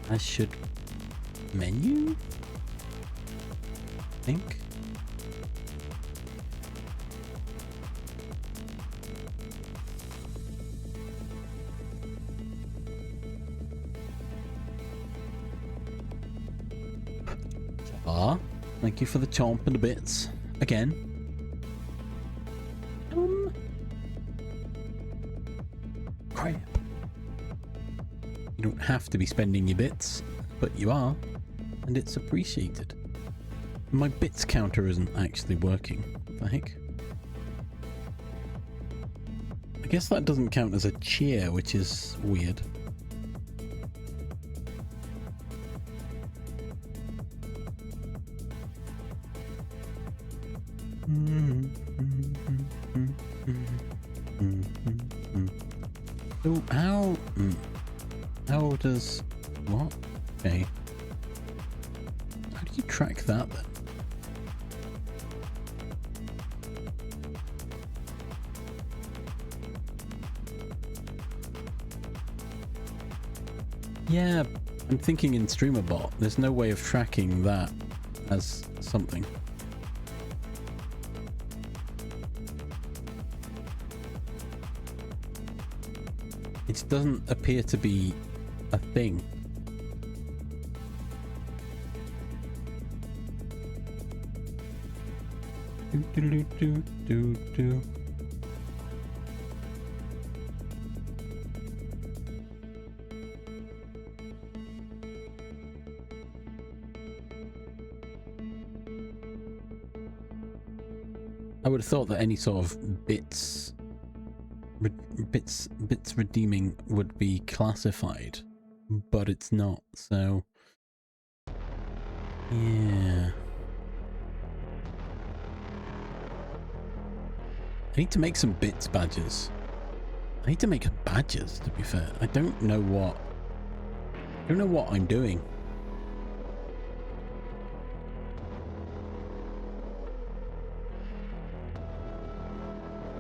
as should menu, I think. Thank you for the chomp and the bits again. Crap. You don't have to be spending your bits, but you are, and it's appreciated. My bits counter isn't actually working. What the heck? I guess that doesn't count as a cheer, which is weird. So how does what? Okay. How do you track that then? Yeah, I'm thinking in StreamerBot. There's no way of tracking that as something. It doesn't appear to be a thing. I would have thought that any sort of bits redeeming would be classified, but it's not, so yeah. I need to make some bits badges. I need to make badges, to be fair. I don't know what I'm doing.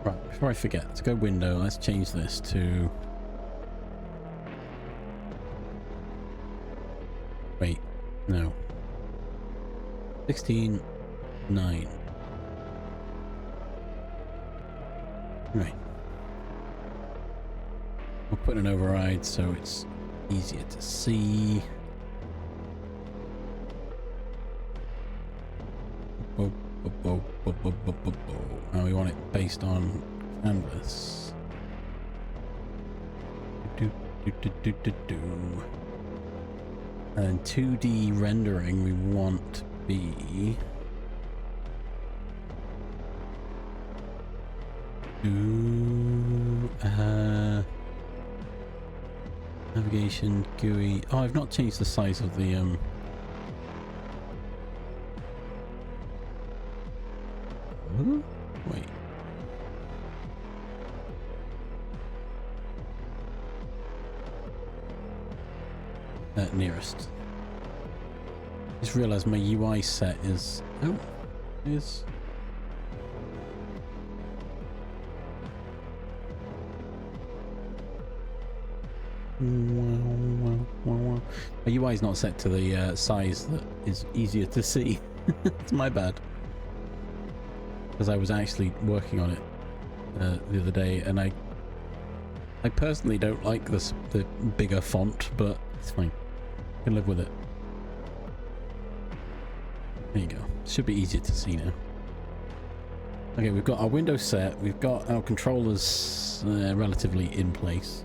Right, before I forget, let's go window. Let's change this to... Wait, no. 16:9. Right. We'll put an override so it's easier to see. Now we want it based on canvas. And 2D rendering we want to be Navigation, GUI. Oh, I've not changed the size of the Ooh, wait. Nearest. Just realized my UI set is is my UI is not set to the size that is easier to see. It's my bad, because I was actually working on it the other day, and I personally don't like the bigger font, but it's fine. I can live with it. There you go. Should be easier to see now. Okay, we've got our window set. We've got our controllers relatively in place.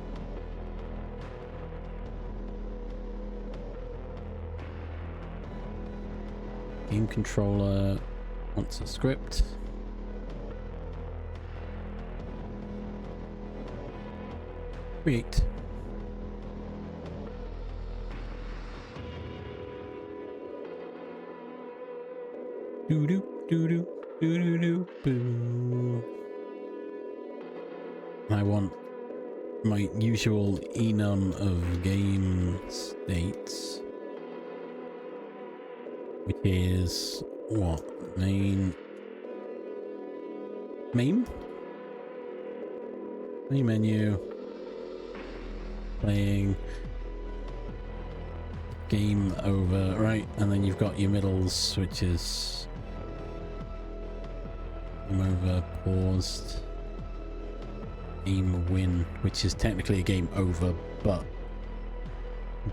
Game controller wants a script. Create. Doo doo doo doo doo doo doo boo. I want my usual enum of game states, which is what? Main menu, playing, game over, right? And then you've got your middles, which is game over, paused, game win, which is technically a game over, but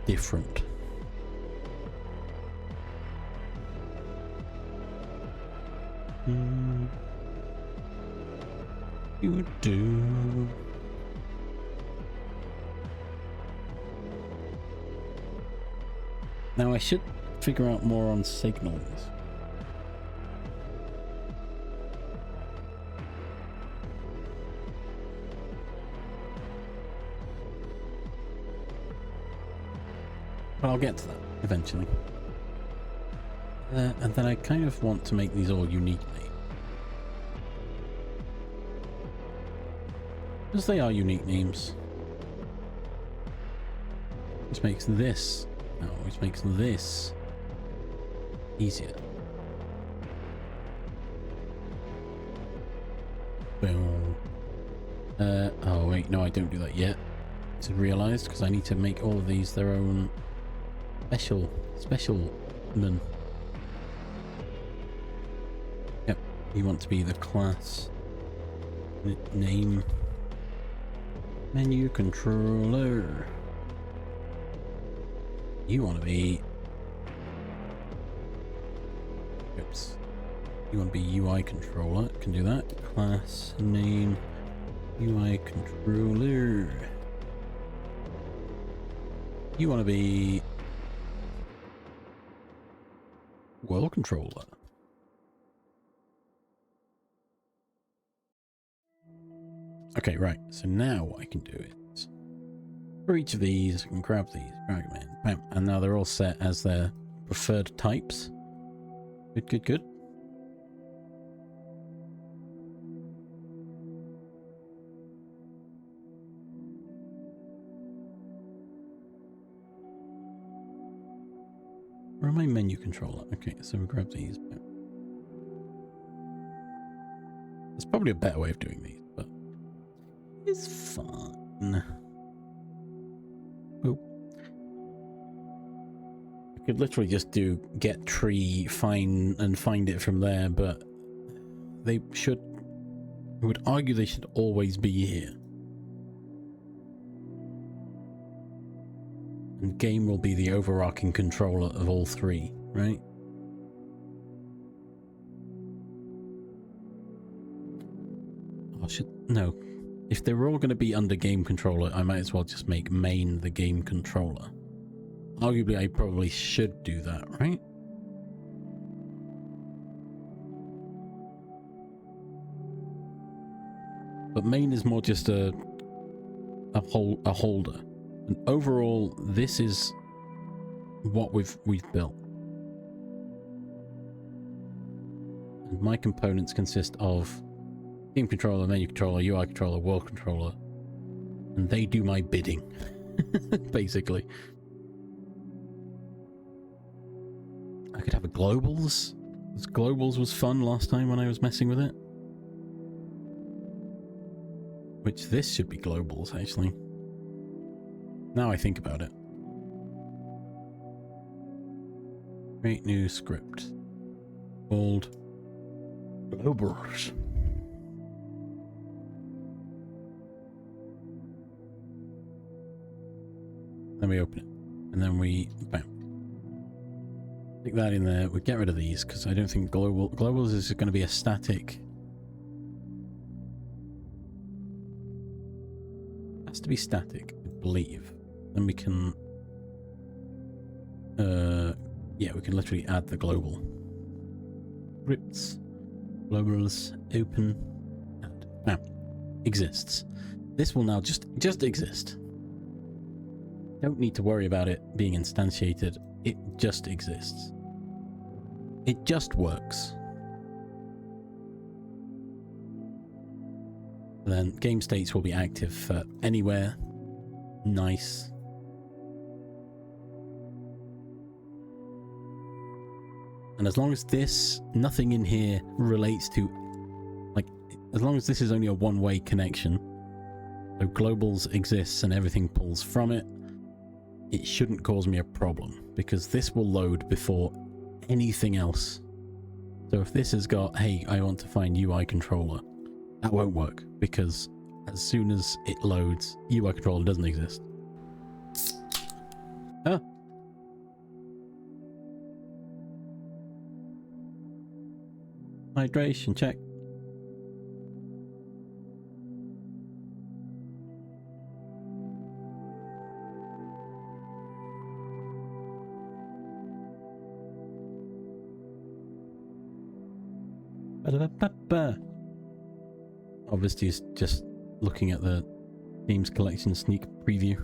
different. You do. Now I should figure out more on signals. But I'll get to that eventually. And then I kind of want to make these all unique names. Because they are unique names. Which makes this... No, which makes this easier. Boom. Oh wait, no, I don't do that yet. I realized, because I need to make all of these their own specialmen. Yep, you want to be the class name menu controller. You want to be... Oops. You want to be UI controller. Can do that. Class name UI controller. You want to be world controller. Okay, right. So now I can do it. For each of these, I can grab these, drag them in, bam, and now they're all set as their preferred types. Good, good, good. Where am I? Menu controller. Okay, so we grab these. Bam. There's probably a better way of doing these, but it's fun. Oh. I could literally just do get tree, find it from there, but they should... I would argue they should always be here. And game will be the overarching controller of all three, right? I should... No. If they were all going to be under game controller, I might as well just make main the game controller. Arguably, I probably should do that, right? But main is more just a holder. And overall, this is what we've built. And my components consist of game controller, menu controller, UI controller, world controller, and they do my bidding, basically. I could have a globals. This globals was fun last time when I was messing with it. Which this should be globals, actually. Now I think about it. Create new script. Called globals. Then we open it. And then we bam. Stick that in there. We get rid of these because I don't think globals is going to be a static. Has to be static, I believe. Then we can yeah, we can literally add the global. Scripts, globals, open, add. Now, exists. This will now just exist. Don't need to worry about it being instantiated. It just exists. It just works. Then game states will be active for anywhere. Nice. And as long as this, nothing in here relates to, like, as long as this is only a one-way connection, so globals exists and everything pulls from it, it shouldn't cause me a problem, because this will load before anything else. So if this has got, hey, I want to find UI controller, that won't work, because as soon as it loads, UI controller doesn't exist. Ah. Hydration check. Ba-da-ba-ba-ba. Obviously, it's just looking at the Games Collection sneak preview.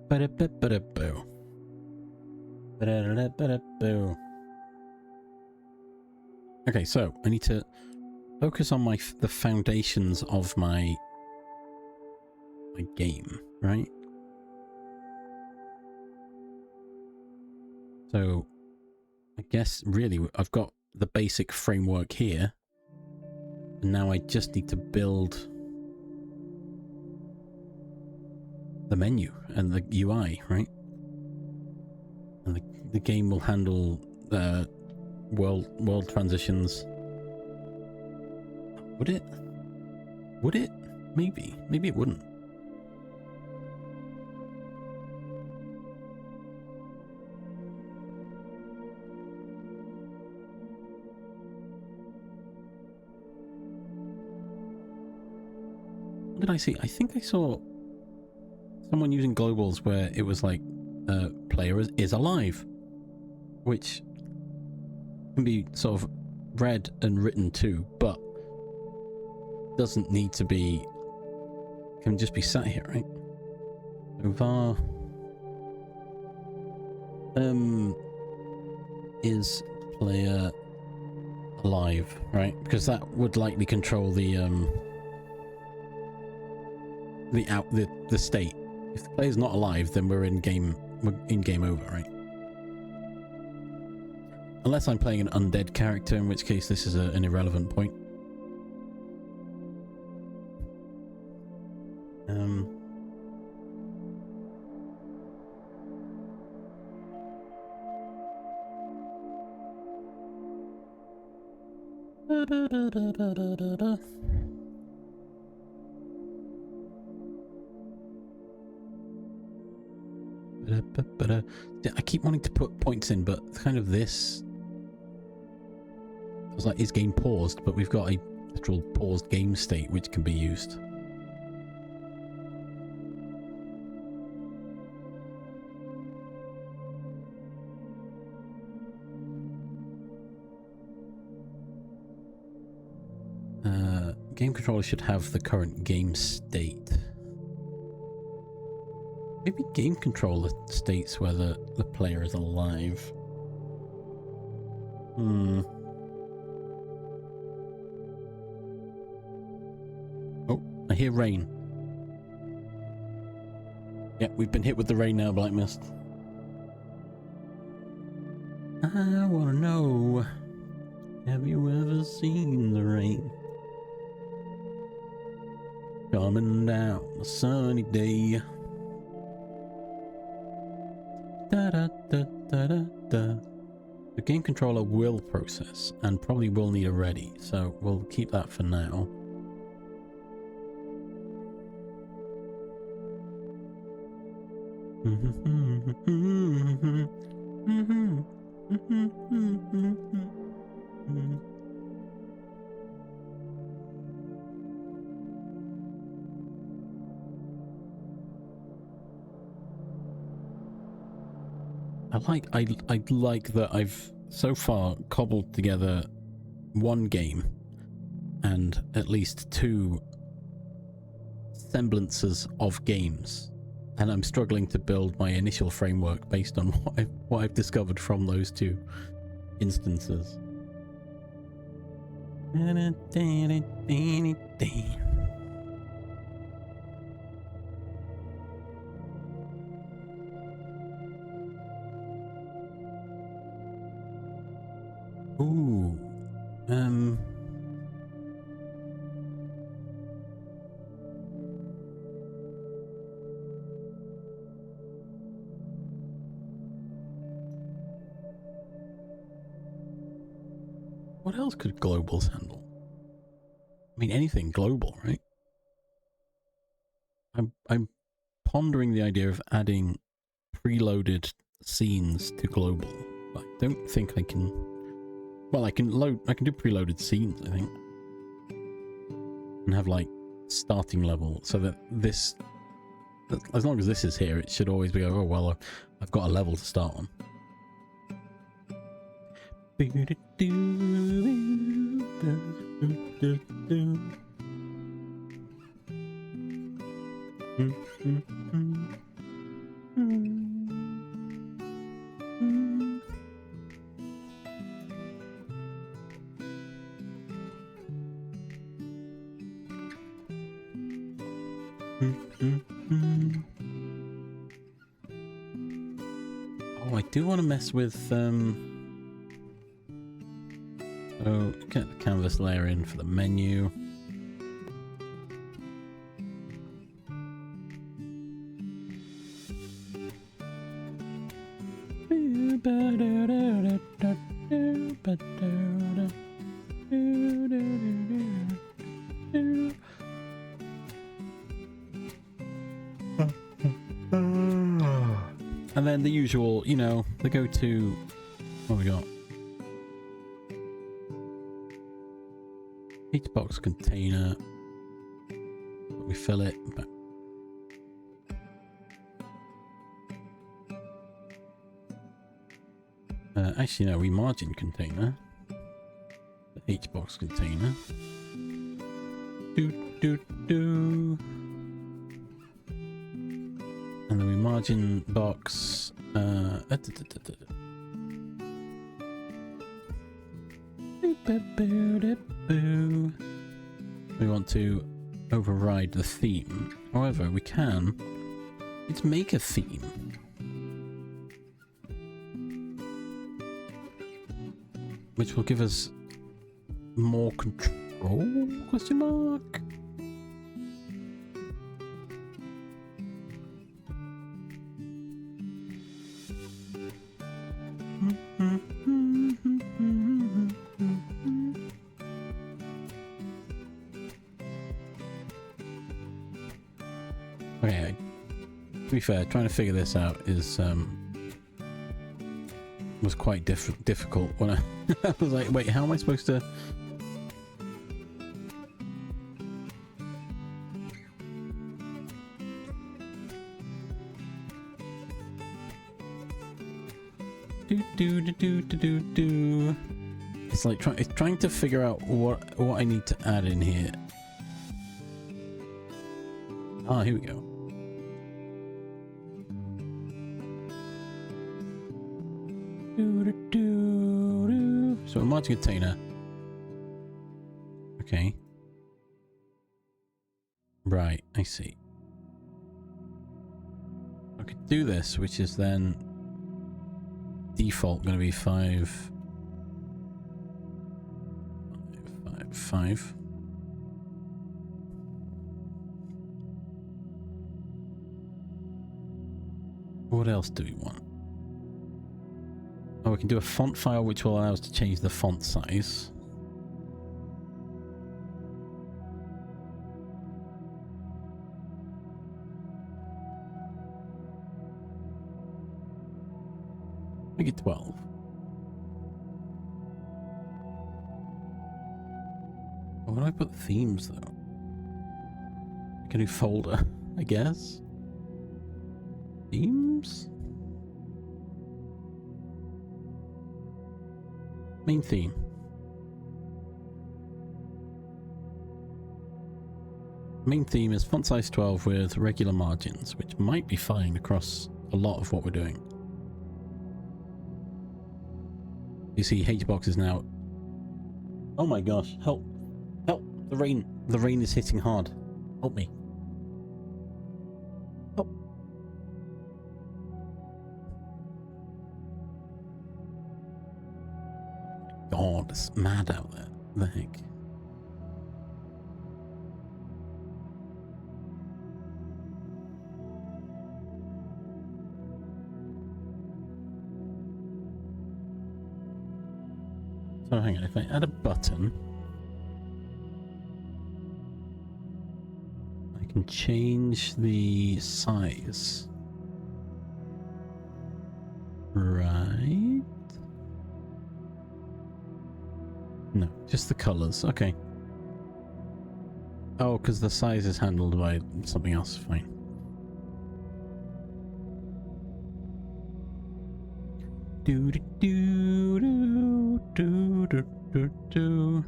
Ba-da-ba-ba-da-boo. Ba-da-da-da-ba-da-boo. Okay, so I need to focus on the foundations of my game, right? So I guess really I've got the basic framework here, and now I just need to build the menu and the UI, right? And the game will handle world transitions. Would it? Would it? Maybe. Maybe it wouldn't. What did I see? I think I saw someone using globals where it was like player is alive, which can be sort of read and written too, but doesn't need to be, can just be sat here, right? So var is player alive, right? Because that would likely control the state. If the player's not alive, then we're in game over, right? Unless I'm playing an undead character, in which case this is an irrelevant point. I keep wanting to put points in, but kind of this, I was like, is game paused? But we've got a literal paused game state which can be used. game controller should have the current game state. Maybe game controller states whether the player is alive. Oh, I hear rain. Yep, we've been hit with the rain now, Black Mist. I wanna know, have you ever seen the rain coming down a sunny day? Da da da da da da. The game controller will process and probably will need a ready, so we'll keep that for now. I like that I've so far cobbled together one game and at least two semblances of games, and I'm struggling to build my initial framework based on what I've discovered from those two instances. Ooh, what else could globals handle? I mean, anything global, right? I'm pondering the idea of adding preloaded scenes to global. But I don't think I can. Well, I can do preloaded scenes, I think, and have like starting level, so that this, as long as this is here, it should always be, oh well, I've got a level to start on. Oh, I do want to mess with oh, get the canvas layer in for the menu. And then the usual, you know, the go-to, what we got? Heatbox container. We fill it, but actually no, we margin container. The Hbox container. And then we margin box. We want to override the theme. However, we can. Let's make a theme. Which will give us more control? Question mark. Okay, to be fair, trying to figure this out is was quite difficult when I was like, wait, how am I supposed to? It's like trying to figure out what I need to add in here Ah, here we go. So a mod container. Okay. Right, I see. I could do this, which is then default going to be 5. 5. What else do we want? Oh, we can do a font file which will allow us to change the font size. Make it 12. Where do I put themes though? I can do folder, I guess. Themes? Main theme. Main theme is font size 12 with regular margins, which might be fine across a lot of what we're doing. You see HBox is now... Oh my gosh, help! Help! The rain! The rain is hitting hard. Help me. Help. God, it's mad out there. What the heck? So hang on, if I add a button, I can change the size. Right? No, just the colors. Okay. Oh, because the size is handled by something else. Fine. Do do do do do do do do.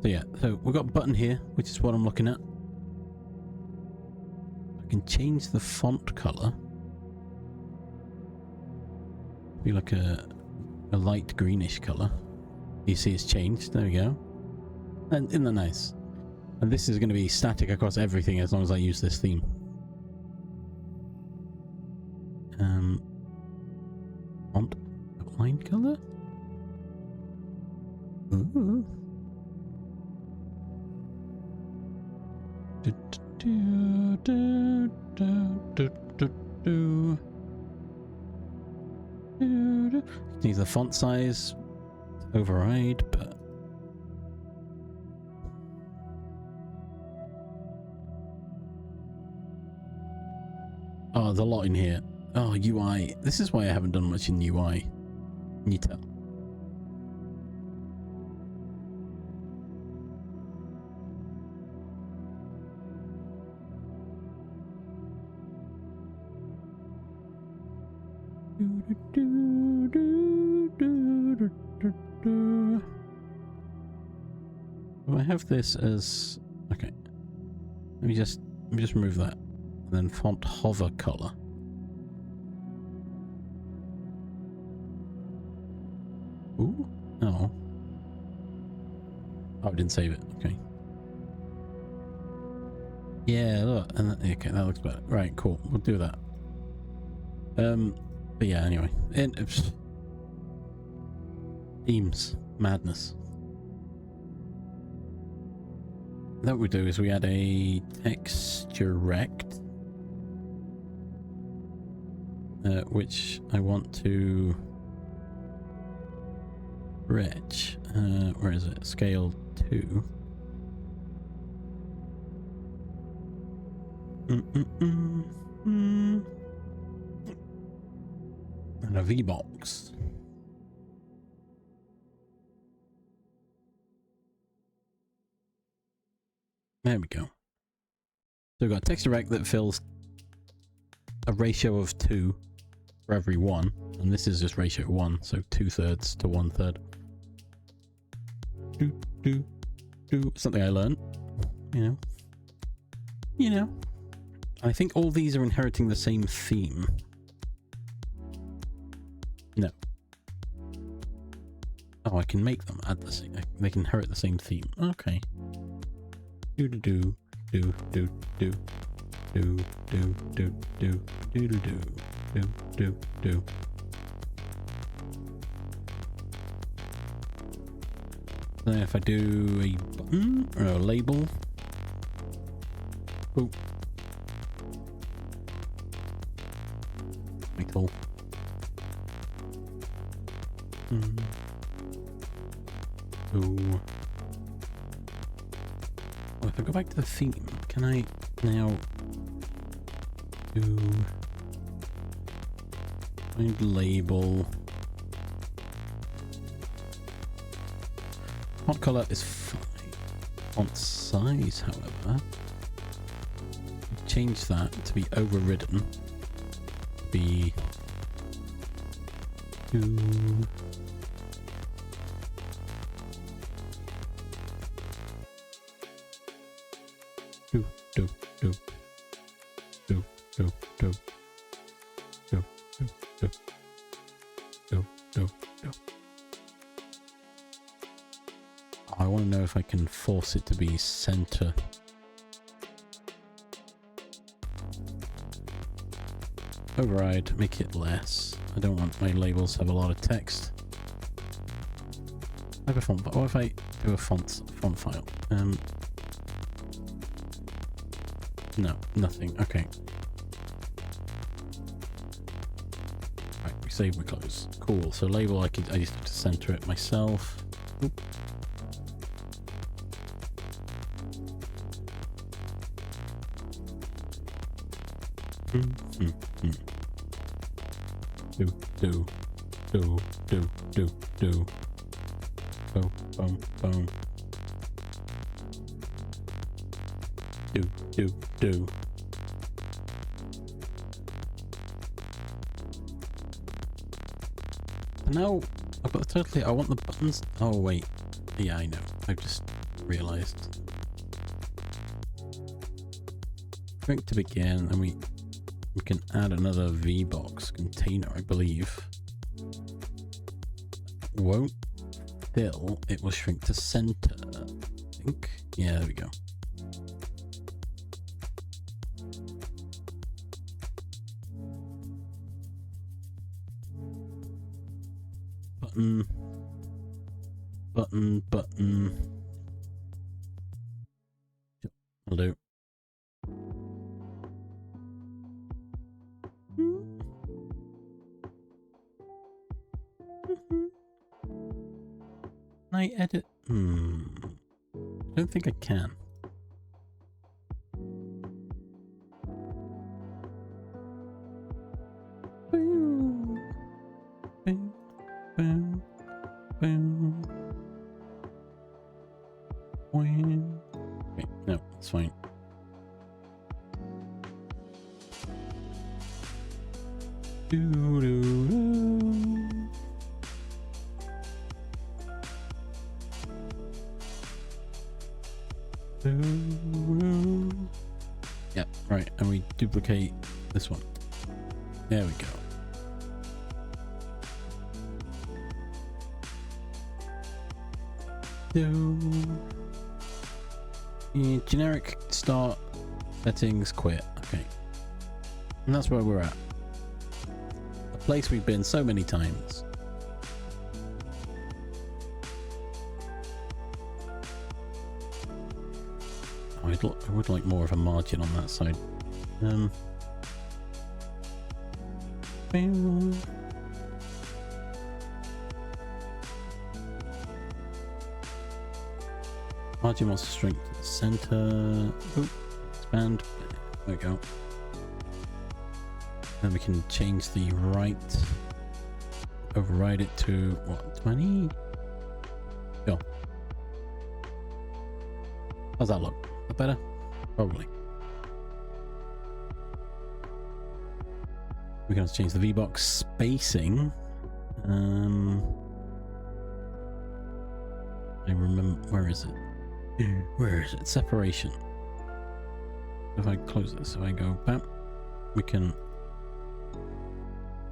So yeah, so we've got a button here, which is what I'm looking at. I can change the font color. Be like a light greenish color. You see it's changed. There we go. And isn't that nice? And this is going to be static across everything as long as I use this theme. Font outline color. Ooh. Do, do, do, do, do, do, do. Change the font size to override, but oh, there's a lot in here. Oh, UI. This is why I haven't done much in UI. Can you tell? I have this as okay. Let me just remove that. And then font hover color. Ooh. Oh. Oh, I didn't save it. Okay. Yeah, look. And that, okay, that looks better. Right, cool. We'll do that. But yeah, anyway. Themes. Madness. That we do is we add a texture rect, which I want to stretch. Where is it? Scale 2. And a V-box. There we go. So we've got a texture rect that fills a ratio of 2 for every 1, and this is just ratio 1, so 2/3 to 1/3. Something I learned, you know. I think all these are inheriting the same theme. No. Oh, I can make them add the same. They can inherit the same theme. Okay. Do do do do do do do do do do do do do do do. Then if I do a button or a label. Oh. Cool. Oh. Oh, if I go back to the theme, can I now do find label? Font color is fine. Font size, however, change that to be overridden. Be to I want to know if I can force it to be center. Override, make it less. I don't want my labels to have a lot of text. Type a font, but what if I do a font file? No, nothing. Okay. Right, we save, we close. Cool. So label, I just have to center it myself. Oop. Do. Boom. Do. Now I've got totally. I want the buttons. Oh wait, yeah, I know. I've just realized. Shrink to begin, and we can add another VBox container, I believe. Won't fill. It will shrink to center. I think. Yeah, there we go. Button. I'll do. Can I edit? I don't think I can. Wait, no, it's fine. Yeah, right, and we duplicate this one. There we go. Generic start settings quit. Okay, and that's where we're at. A place we've been so many times. Oh, I would like more of a margin on that side. Margin wants to shrink to the center. Oop, expand. There we go. Then we can change the right. Override it to what? 20? Go. How's that look? That better? Probably. We can also change the VBox spacing. I remember. Where is it? Where is it? Separation. If I close this, if I go back, we can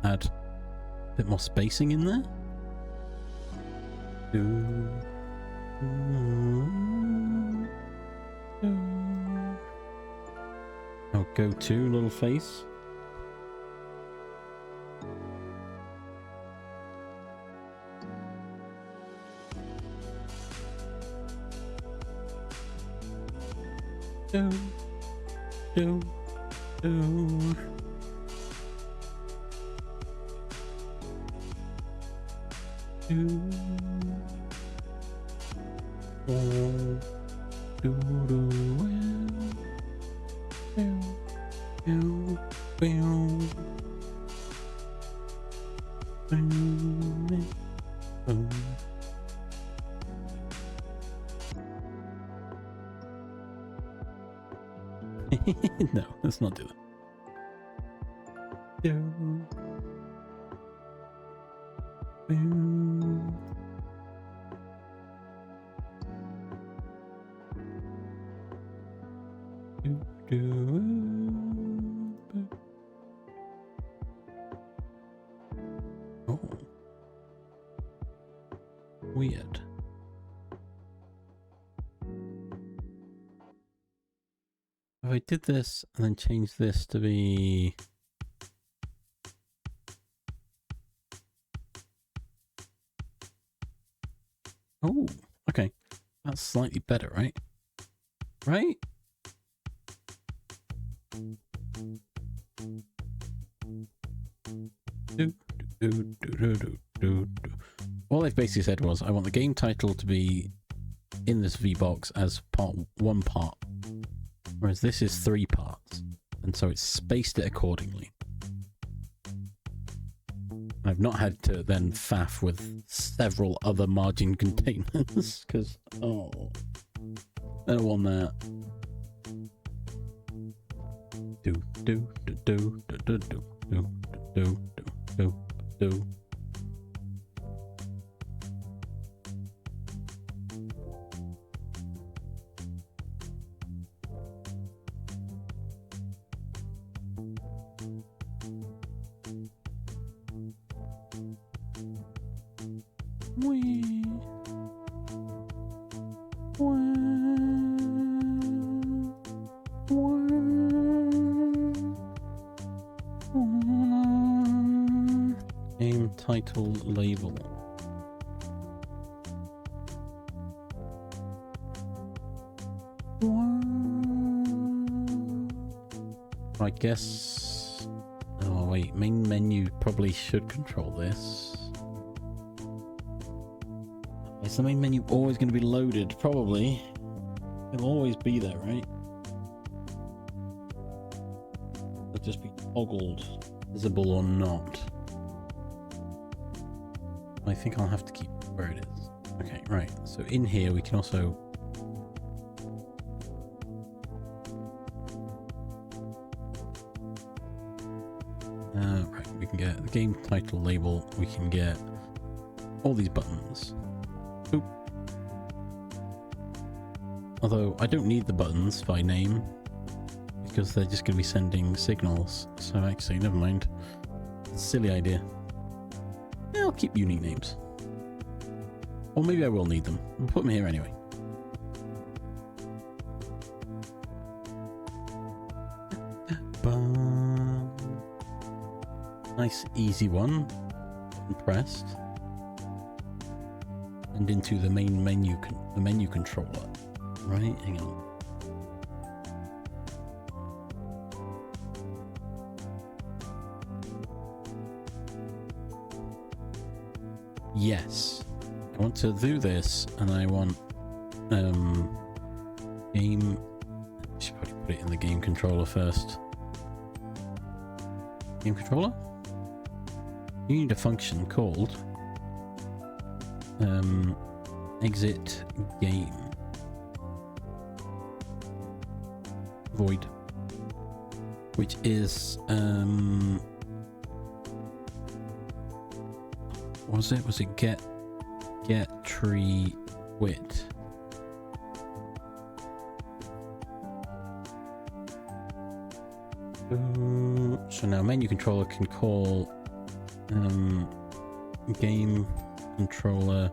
add a bit more spacing in there. I'll go to little face. Do, do, do. Do, do, do, no, let's not do that. Oh, weird. If I did this and then change this to be... Oh, okay. That's slightly better, right? Right? All they've basically said was, I want the game title to be in this VBox as one part, whereas this is 3 parts, and so it's spaced it accordingly. I've not had to then faff with several other margin containers because I don't want that. Do do do do do do do do do do do. Game title label. I guess... Oh wait, main menu probably should control this. Is the main menu always going to be loaded? Probably. It'll always be there, right? It'll just be toggled, visible or not. I think I'll have to keep it where it is. Okay, right. So in here we can also... right, we can get the game title label. We can get all these buttons. Boop. Although I don't need the buttons by name because they're just going to be sending signals. So actually, never mind. Silly idea. Yeah, I'll keep unique names. Or maybe I will need them. I'll put them here anyway. Nice easy one. Pressed. And into the main menu, the menu controller. Right, hang on. Yes, I want to do this, and I want game. I should probably put it in the game controller first. Game controller. You need a function called exit game void, which is was it get tree width? So now menu controller can call game controller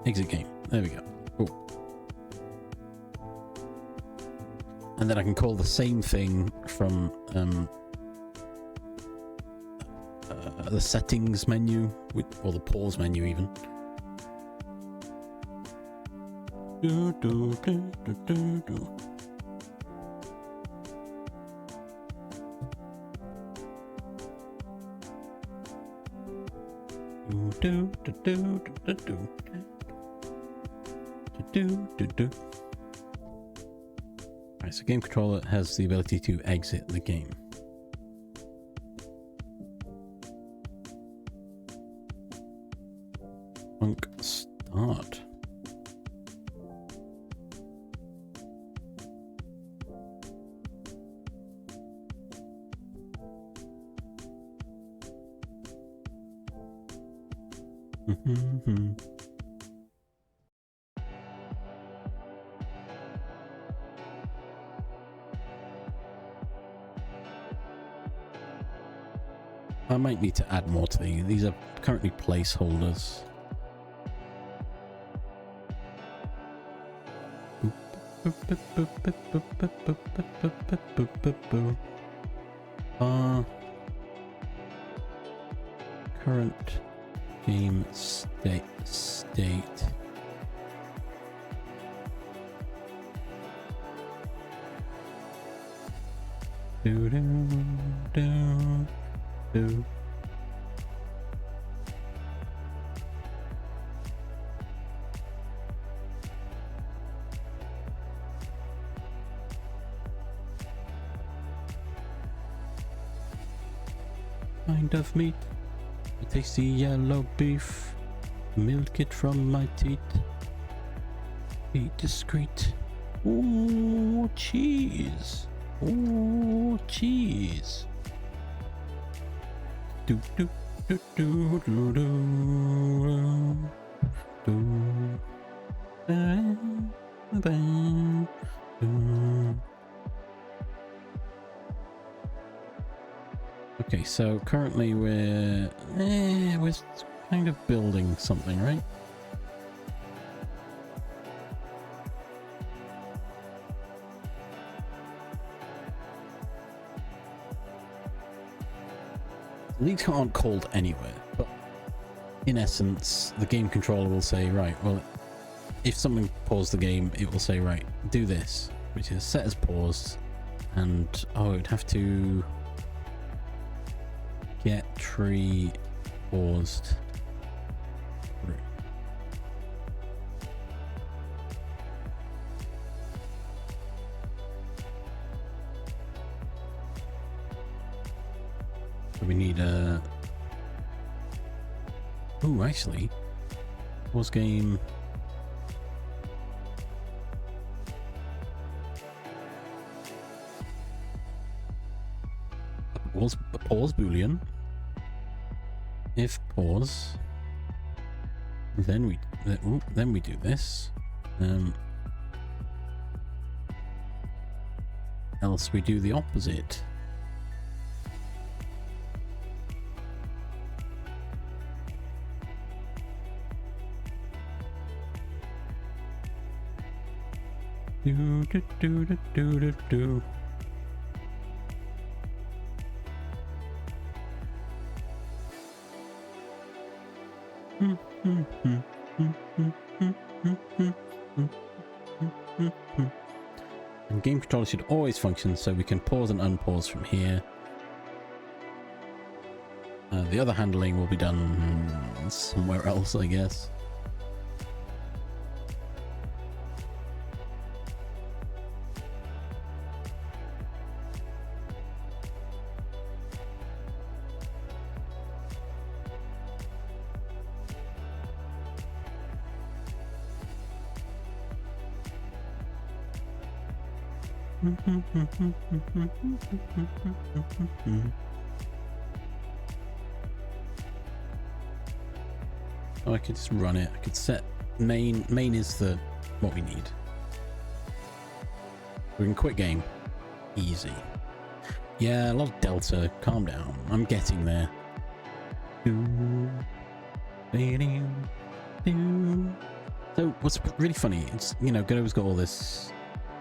exit game. There we go. Cool. And then I can call the same thing from the settings menu, or the pause menu even. Do, do, do, do, do, do. Do, do, do, do, do, do. Do, do, do. Alright, so game controller has the ability to exit the game. Funk start. I might need to add more to these. These are currently placeholders. Current game state. Do do do do. Kind of meat, a tasty yellow beef, milk it from my teeth, be discreet. Ooh, cheese. Ooh, cheese. Do do do do do do do do. Okay, so currently we're kind of building something, right? These aren't called anywhere, but in essence, the game controller will say, right, well, if someone paused the game, it will say, right, do this, which is set as paused, and, oh, it'd have to get tree paused through. So we need a... Oh, actually, pause game. Pause boolean. If pause, then we do this. Else we do the opposite. Do do do do do do do. And game controller should always function, so we can pause and unpause from here. The other handling will be done somewhere else, I guess. Oh, I could just run it. I could set main is the what we need. We can quit game. Easy. Yeah, a lot of delta. Calm down. I'm getting there. So what's really funny, it's, you know, Godot's got all this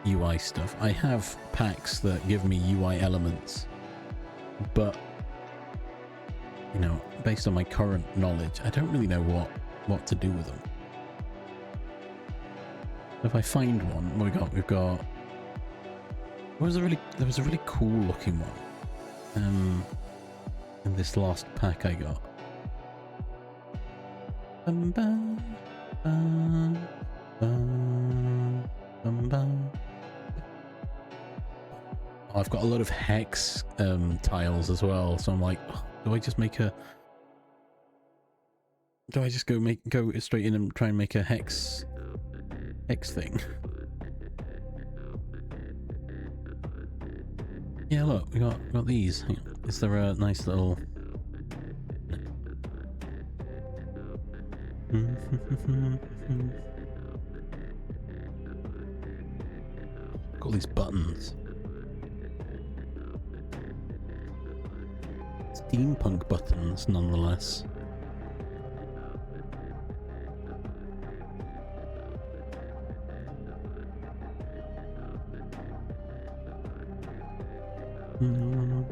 UI stuff. I have packs that give me UI elements, but, you know, based on my current knowledge, I don't really know what to do with them. If I find one, what we got? We've got... There was a really cool looking one. In this last pack I got. Oh, I've got a lot of hex tiles as well, so I'm like, oh, do I just make a... Do I just go straight in and try and make a hex thing? Yeah, look, we got these. Hang on. Is there a nice little... Got all these buttons. Steampunk buttons, nonetheless. And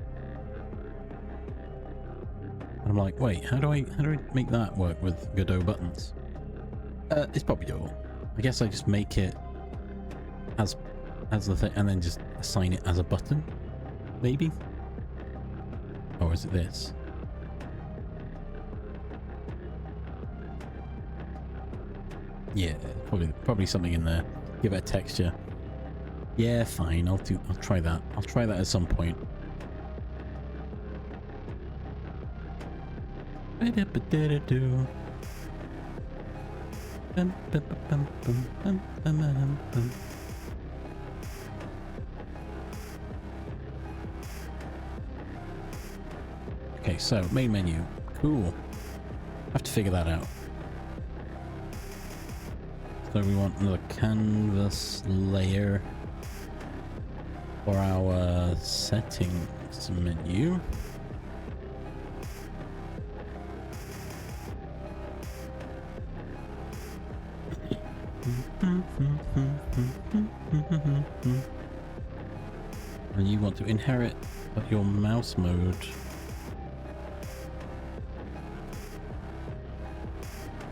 I'm like, wait, how do I make that work with Godot buttons? It's probably doable. I guess I just make it as the thing, and then just assign it as a button, maybe. Or is it this? Yeah, probably something in there. Give it a texture. Yeah, fine. I'll try that. I'll try that at some point. Okay, so main menu. Cool. Have to figure that out. So we want another canvas layer for our settings menu. And you want to inherit your mouse mode.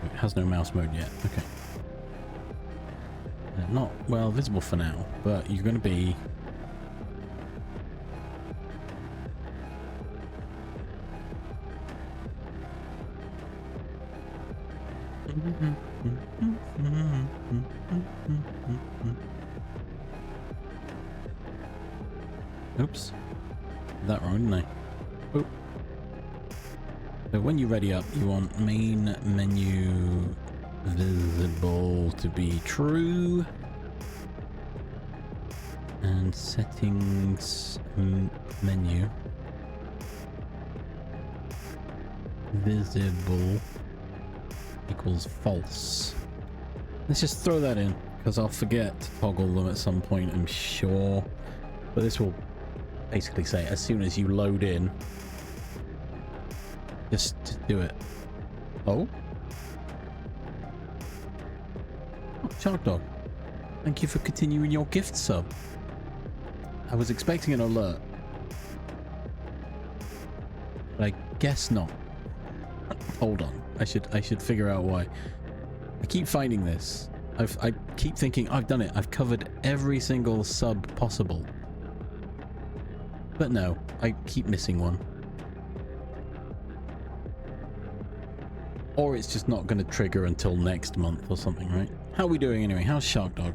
It has no mouse mode yet. Okay. Not well visible for now, but you're going to be oops, did that wrong, didn't I? Oh. So when you ready up, you want main menu visible to be true, and settings menu visible equals false. Let's just throw that in, because I'll forget to toggle them at some point, I'm sure. But this will basically say as soon as you load in, just do it. Oh, Shark Dog, thank you for continuing your gift sub. I was expecting an alert, but I guess not. Hold on, I should figure out why. I keep finding this. I keep thinking I've done it. I've covered every single sub possible, but no, I keep missing one. Or it's just not going to trigger until next month or something, right? How are we doing anyway? How's Shark Dog?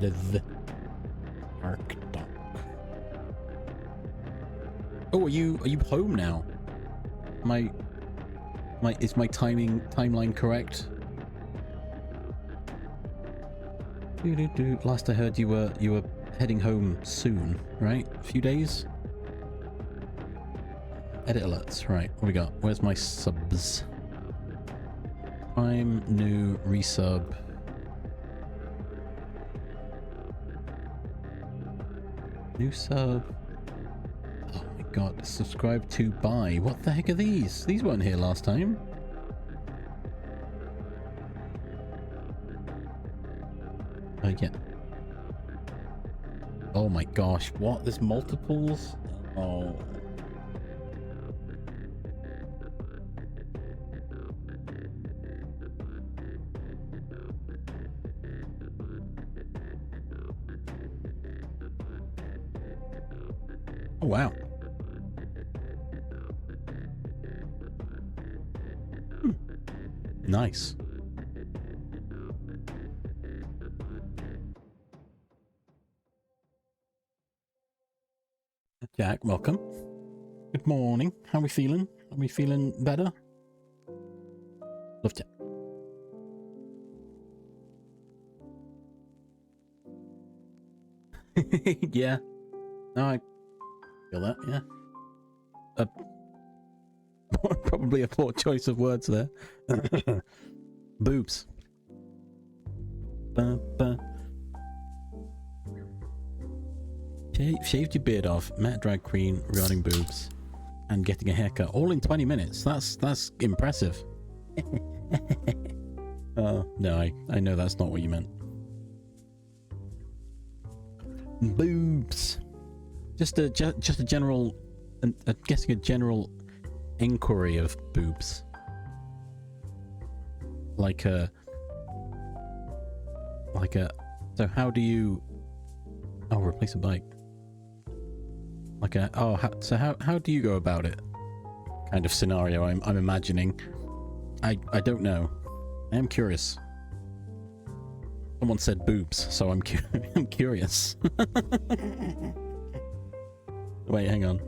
The Shark Dog. Oh, are you home now? Is my timeline correct? Last I heard you were heading home soon, right? A few days? Edit alerts, right, what we got? Where's my subs? Prime, new, resub. New sub. Oh my god, subscribe to buy. What the heck are these? These weren't here last time. Yeah. Oh my gosh, what? There's multiples? Oh. Oh, wow. Nice. Jack, welcome. Good morning. How are we feeling? Are we feeling better? Love Jack. Yeah. No, I feel that, yeah. Probably a poor choice of words there. Boobs. Shaved your beard off, met a drag queen regarding boobs, and getting a haircut all in 20 minutes. That's impressive. Oh, no, I know that's not what you meant. Boobs. Just a general, I'm guessing a general inquiry of boobs. Like a, so how do you, oh, replace a bike. Like a, oh, so how do you go about it? Kind of scenario I'm imagining. I don't know. I am curious. Someone said boobs, so I'm I'm curious. Wait, hang on.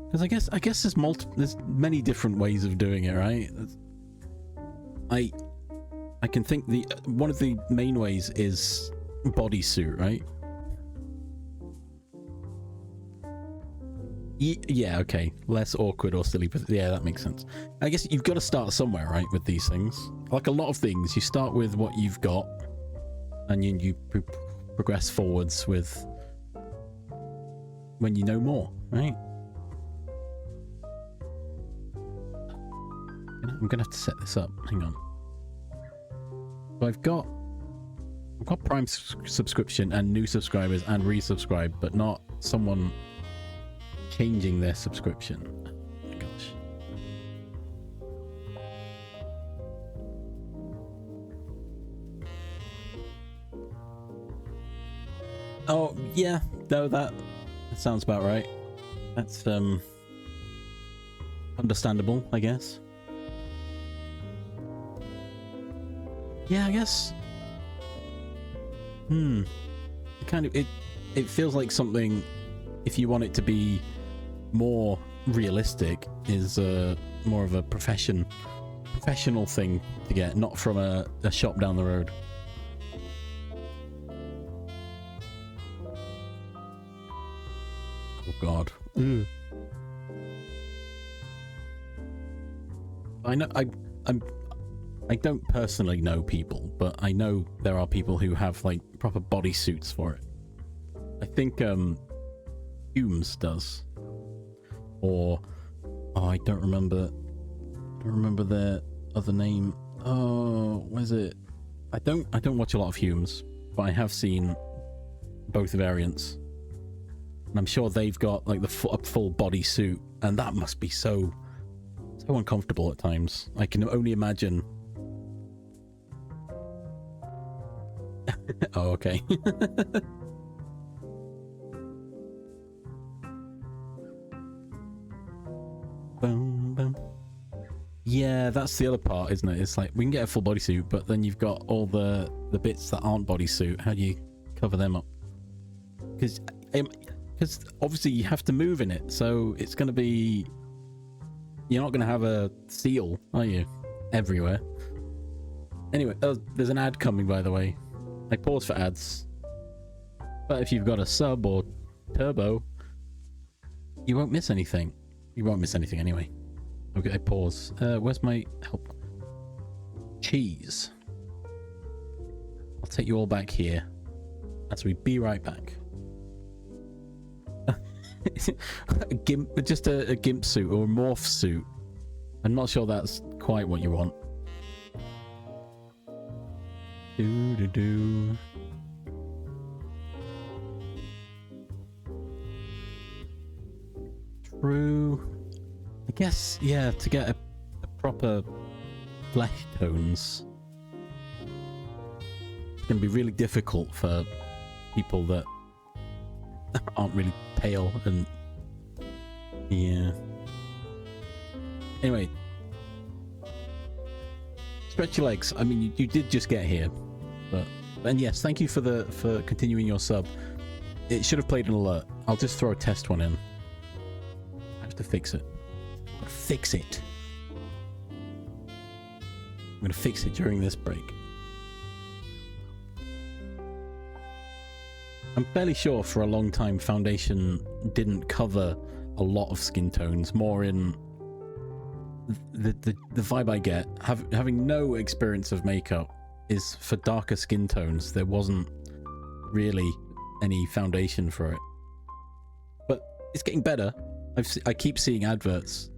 Because I guess there's many different ways of doing it, right? I can think one of the main ways is bodysuit, right? Yeah, okay. Less awkward or silly, but yeah, that makes sense. I guess you've got to start somewhere, right, with these things. Like a lot of things, you start with what you've got, and you progress forwards with when you know more, right? I'm gonna have to set this up. Hang on. So I've got Prime subscription and new subscribers and resubscribe, but not someone changing their subscription. Oh my gosh. Oh yeah, no, that sounds about right. That's understandable, I guess. Yeah, I guess. Kind of, it feels like something, if you want it to be more realistic, is more of a professional thing to get, not from a shop down the road. Oh god. I know I don't personally know people, but I know there are people who have like proper bodysuits for it. I think Humes does. Or oh, I don't remember their other name. Oh, what is it? I don't watch a lot of Humes, but I have seen both variants. And I'm sure they've got like a full bodysuit, and that must be so uncomfortable at times. I can only imagine. Oh, okay. Boom, boom. Yeah, that's the other part, isn't it? It's like we can get a full bodysuit, but then you've got all the bits that aren't bodysuit. How do you cover them up? Because obviously you have to move in it, so it's going to be. You're not going to have a seal, are you? Everywhere. Anyway, there's an ad coming, by the way. I pause for ads. But if you've got a sub or turbo, you won't miss anything. You won't miss anything anyway. Okay, I pause. Where's my help? Cheese. I'll take you all back here. as we be right back. A gimp, just a gimp suit or a morph suit. I'm not sure that's quite what you want. Do. True. I guess, yeah, to get a proper flesh tones, it's going to be really difficult for people that aren't really pale and... yeah. Anyway. Stretch your legs. I mean, you did just get here. But... and yes, thank you for continuing your sub. It should have played an alert. I'll just throw a test one in. I have to fix it. Fix it. I'm going to fix it during this break. I'm fairly sure for a long time foundation didn't cover a lot of skin tones, more in the vibe I get, having no experience of makeup, is for darker skin tones. There wasn't really any foundation for it. But it's getting better. I keep seeing adverts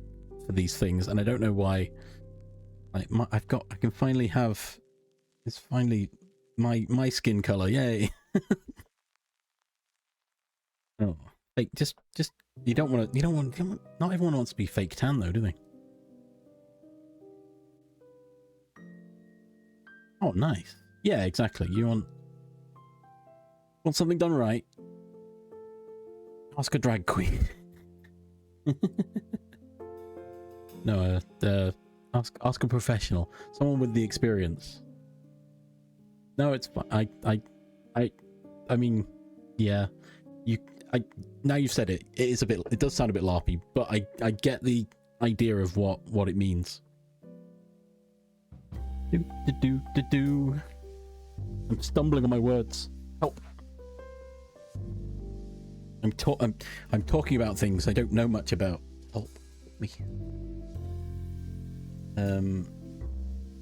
for these things, and I don't know why. Like I can finally have, it's finally my skin color. Yay. Oh, like just you don't want, not everyone wants to be fake tan though, do they? Oh, nice. Yeah, exactly. You want something done right. Ask a drag queen. No, ask a professional, someone with the experience. No, it's fine. I mean, yeah. Now you've said it. It does sound a bit LARPy, but I get the idea of what it means. Do. I'm stumbling on my words. Help. I'm talking about things I don't know much about. Help me.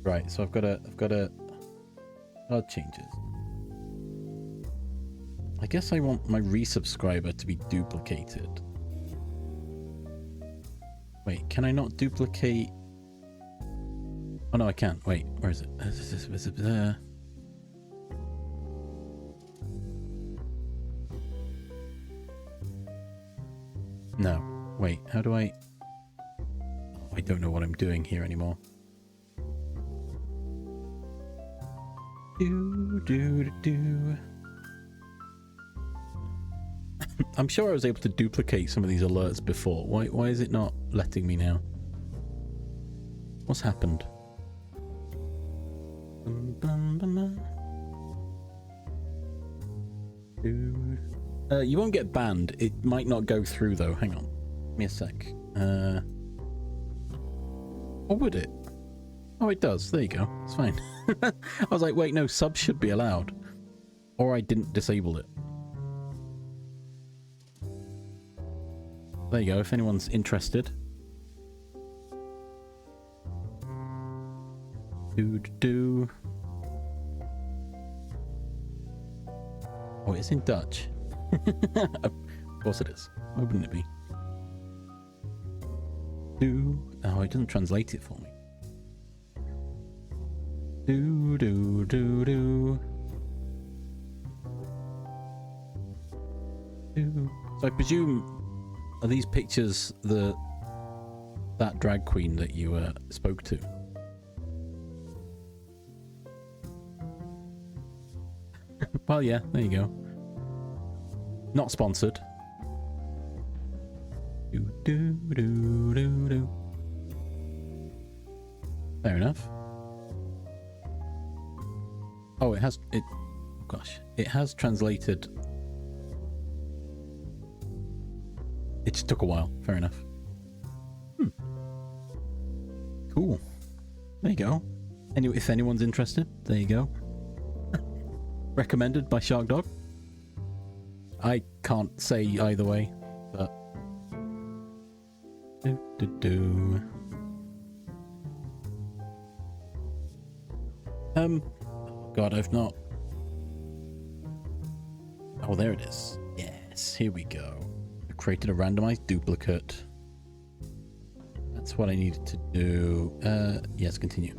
Right. So I've got a card changes. I guess I want my resubscriber to be duplicated. Wait, can I not duplicate? Oh no, I can't. Wait, where is it? Is it there? No. Wait, how do I... Oh, I don't know what I'm doing here anymore. Do. I'm sure I was able to duplicate some of these alerts before. Why is it not letting me now? What's happened? You won't get banned. It might not go through though. Hang on. Give me a sec. Or would it? Oh, it does. There you go. It's fine. I was like, wait, no, subs should be allowed. Or I didn't disable it. There you go, if anyone's interested. Do. Oh, it's in Dutch. Of course it is. Why wouldn't it be? Do. Oh, it doesn't translate it for me. Do. So I presume, are these pictures that drag queen that you spoke to? Well, yeah, there you go. Not sponsored. Do. Fair enough. Oh, it has... Gosh. It has translated... It just took a while. Fair enough. Cool. There you go. Anyway, if anyone's interested, there you go. Recommended by Shark Dog. I can't say either way, but... Do. God, I've not... Oh, there it is. Yes, here we go. I created a randomized duplicate. That's what I needed to do. Yes, continue.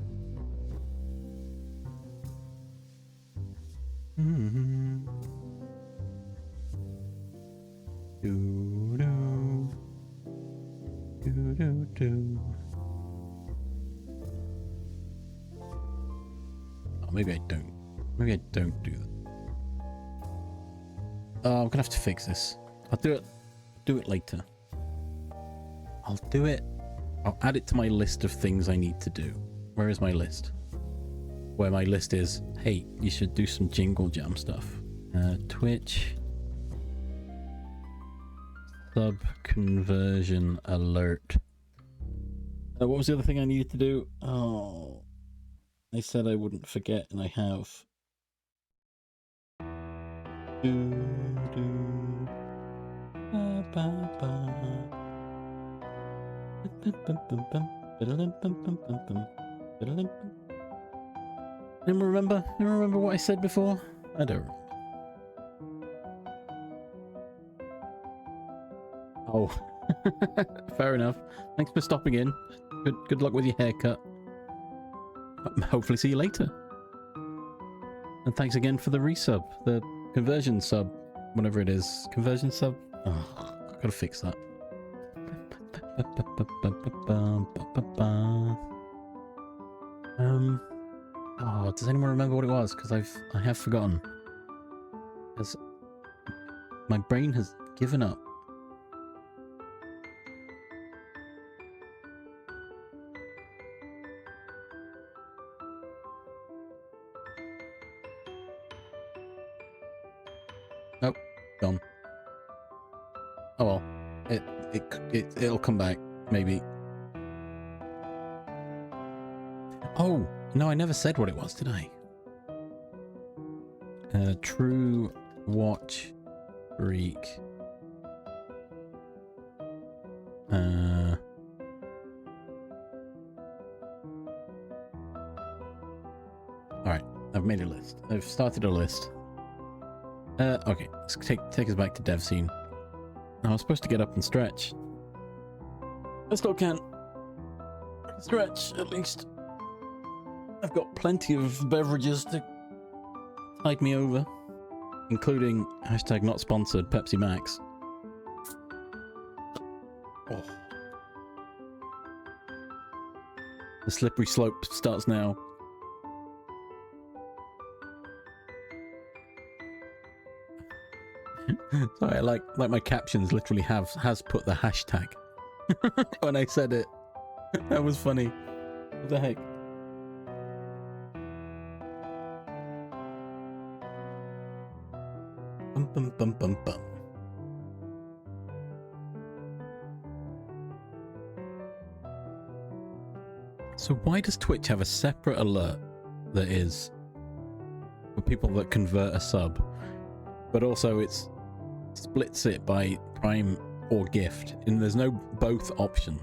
Oh, maybe I don't. Maybe I don't do that. Oh, I'm gonna have to fix this. I'll do it later. I'll do it. I'll add it to my list of things I need to do. Where is my list? Where my list is, hey, you should do some Jingle Jam stuff. Twitch. Sub conversion alert. What was the other thing I needed to do? Oh, I said I wouldn't forget, and I have. Anyone remember what I said before? I don't remember. Oh, fair enough. Thanks for stopping in. Good luck with your haircut. Hopefully see you later. And thanks again for the resub, the conversion sub, whatever it is. Conversion sub? Oh, I gotta fix that. Oh, does anyone remember what it was? Because I have forgotten. As my brain has given up. Nope, gone. Oh well, it'll come back maybe. Oh no, I never said what it was, did I? True watch freak. Alright, I've made a list. I've started a list. Okay, let's take us back to dev scene. I was supposed to get up and stretch. I still can't stretch, at least. I've got plenty of beverages to tide me over, including hashtag not sponsored Pepsi Max. Oh. The slippery slope starts now. Sorry, like my captions literally has put the hashtag when I said it. That was funny. What the heck? Bum bum bum bum bum. So why does Twitch have a separate alert that is for people that convert a sub, but also it splits it by Prime or Gift, and there's no both option?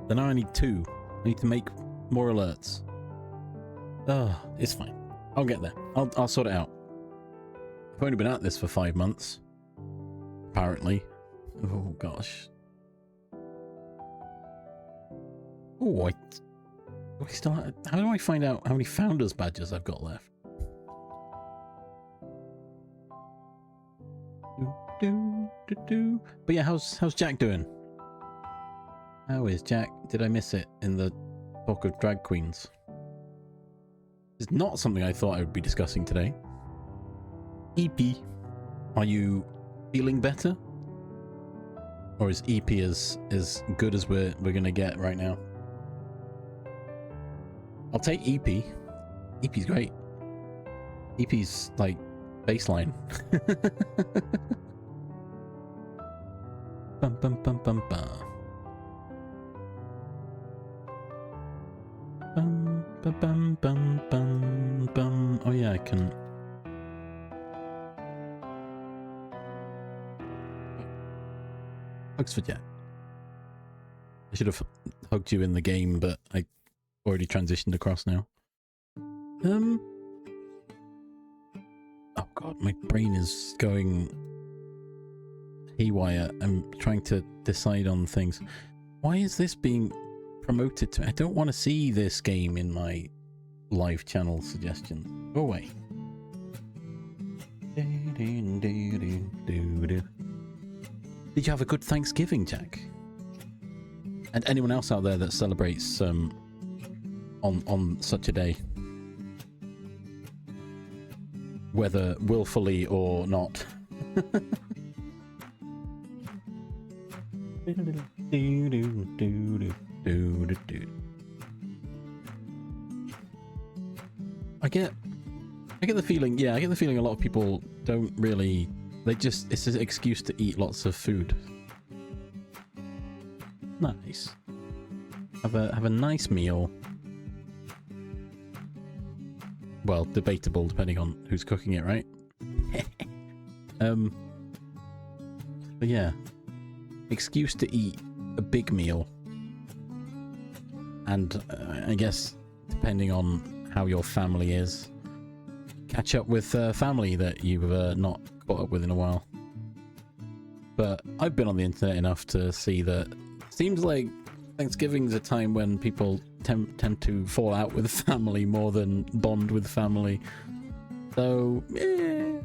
Then I need two. I need to make more alerts. It's fine. I'll get there. I'll sort it out. I've only been at this for 5 months, apparently. Oh gosh. Oh, I still. How do I find out how many founders badges I've got left? But yeah, how's Jack doing? How is Jack? Did I miss it in the talk of drag queens? It's not something I thought I would be discussing today. EP, are you feeling better? Or is EP as good as we're gonna get right now? I'll take EP. EP's great. EP's like baseline. Bum bum bum bum bum. Bum bum bum bum bum bum. Oh yeah, I can. Hugs for Jack. I should have hugged you in the game, but I already transitioned across now. Oh, God, my brain is going haywire. I'm trying to decide on things. Why is this being promoted to me? I don't want to see this game in my live channel suggestions. Go away. Did you have a good Thanksgiving, Jack? And anyone else out there that celebrates on such a day, whether willfully or not. I get the feeling, yeah, I get the feeling a lot of people don't really, it's an excuse to eat lots of food. Nice. Have a nice meal. Well, debatable depending on who's cooking it, right? But yeah, excuse to eat a big meal, and I guess depending on how your family is, catch up with family that you've not caught up with in a while. But I've been on the internet enough to see that it seems like Thanksgiving's a time when people tend to fall out with family more than bond with family. So, yeah.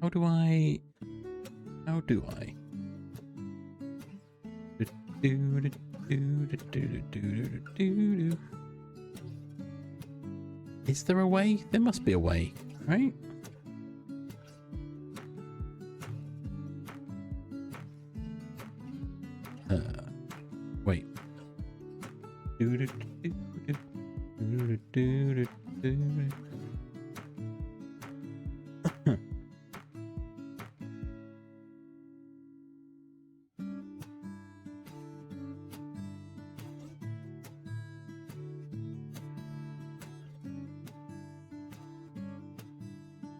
How do I? Is there a way? There must be a way, right? Wait.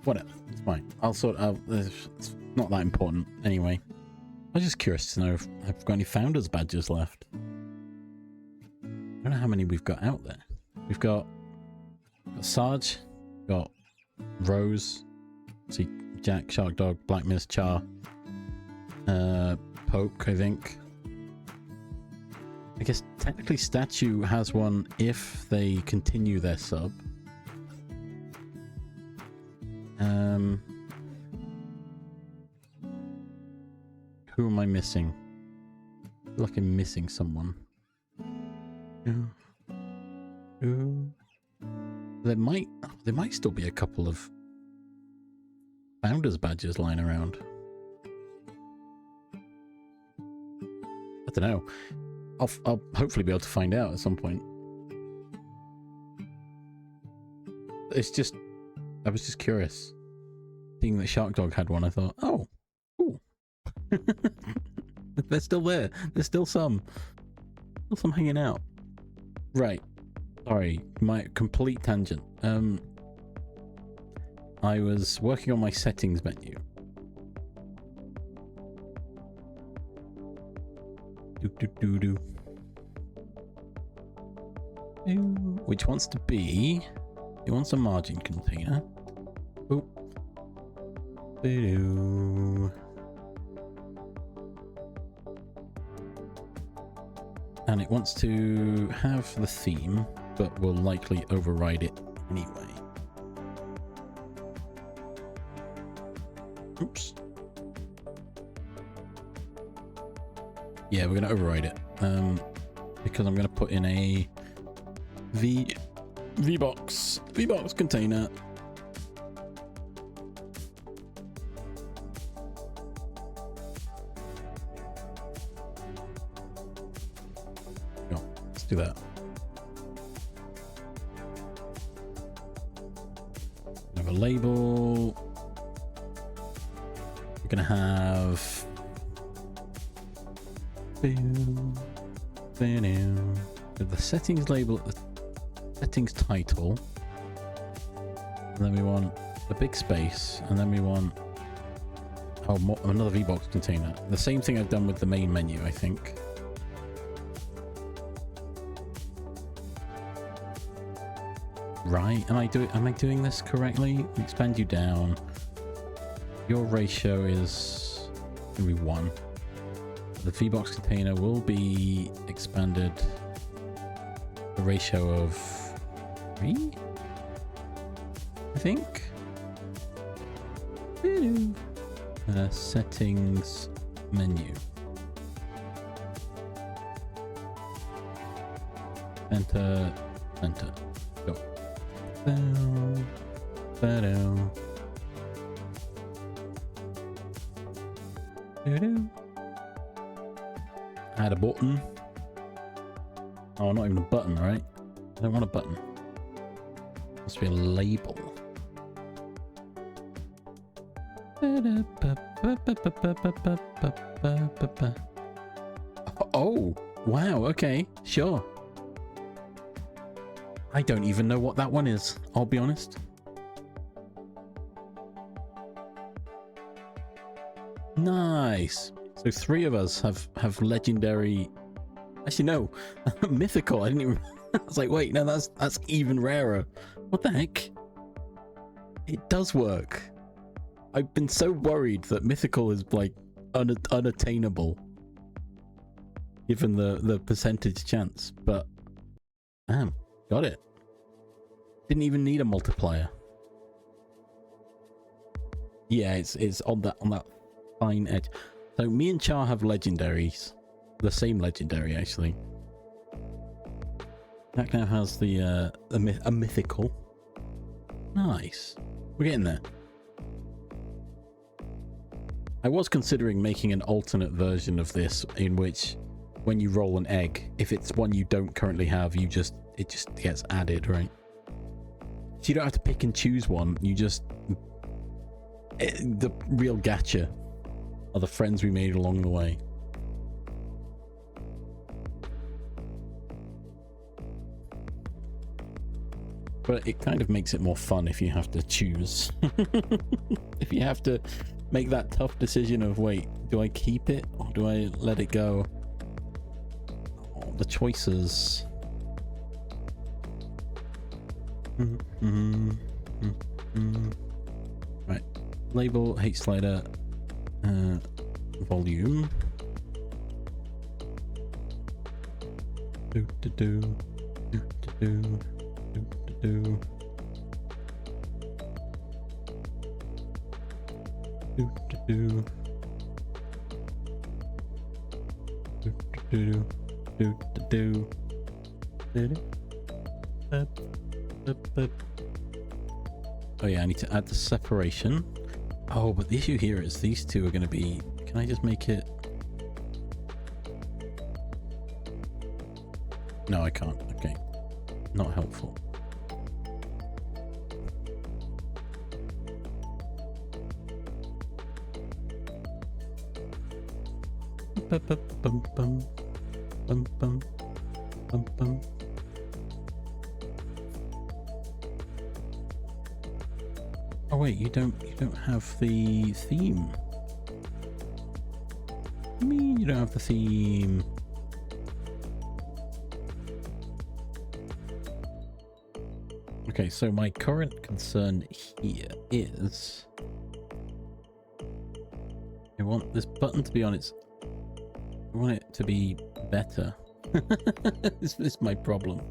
Whatever, it's fine. I'll sort out. It's not that important anyway. I was just curious to know if I've got any founders badges left. I don't know how many we've got out there. We've got Sarge, got Rose, see Jack, Shark Dog, Black Mist, Char, Poke, I think. I guess technically Statue has one if they continue their sub. Who am I missing? I feel like I'm missing someone. There might still be a couple of founders badges lying around. I don't know. I'll hopefully be able to find out at some point. It's just, I was just curious. Seeing that Shark Dog had one, I thought, oh, cool. They're still there. There's still some hanging out. Right. Sorry, my complete tangent. I was working on my settings menu. Which wants to be, it wants a margin container. Oh. And it wants to have the theme, but will likely override it anyway. Oops. Yeah, we're going to override it. Because I'm going to put in a VBox container. Do that. Have a label. We're gonna have the settings label, the settings title, and then we want a big space, and then we want another VBox container. The same thing I've done with the main menu, I think. right? Am I doing this correctly? Expand you down. Your ratio is gonna be 1. The V-box container will be expanded a ratio of 3, I think. Settings menu. Enter. Go. Down. Down. Add a button. Oh, not even a button, right? I don't want a button. Must be a label. Oh, wow, okay, sure. I don't even know what that one is, I'll be honest. Nice. So 3 of us have legendary. Actually, no, mythical. I didn't even. I was like, wait, no, that's even rarer. What the heck? It does work. I've been so worried that mythical is like unattainable, given the percentage chance. But damn, got it. Didn't even need a multiplier. Yeah, it's on that fine edge. So me and Char have legendaries, the same legendary actually. That now has the a mythical. Nice, we're getting there. I was considering making an alternate version of this in which, when you roll an egg, if it's one you don't currently have, it just gets added, right? So you don't have to pick and choose one. You just the real gacha are the friends we made along the way. But it kind of makes it more fun if you have to choose. If you have to make that tough decision of, wait, do I keep it or do I let it go? Oh, the choices. Right, label, H slider, volume. Oh yeah, I need to add the separation. Oh, but the issue here is these two are going to be... Can I just make it... No, I can't. Okay. Not helpful. Bum, bum, bum, bum, bum, bum. Oh wait, you don't have the theme. What do you mean you don't have the theme? Okay, so my current concern here is I want this button to be on its... I want it to be better. This is my problem.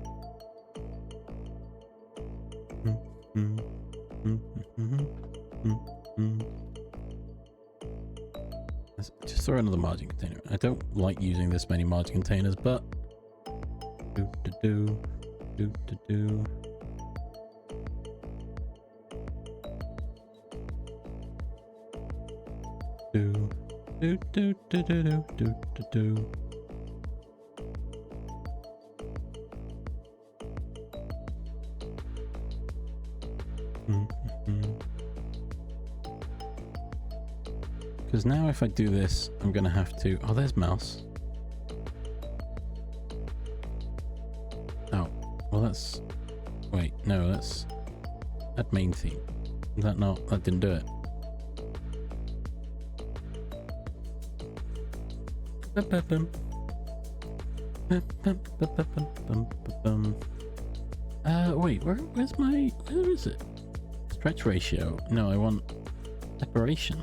Let's just throw another margin container. I don't like using this many margin containers, but do. Because now if I do this, I'm gonna have to... Oh, there's mouse. Oh, well that's... Wait, no, that's... Add main theme. Is that not... That didn't do it. Wait, where is it? Stretch ratio. No, I want separation.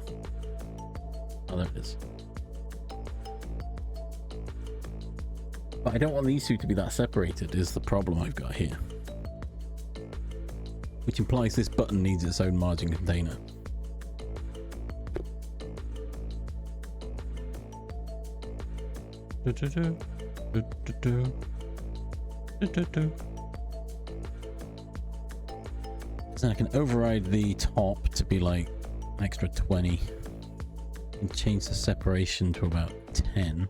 Oh, there it is. But I don't want these two to be that separated, is the problem I've got here. Which implies this button needs its own margin container. So I can override the top to be like an extra 20 and change the separation to about 10.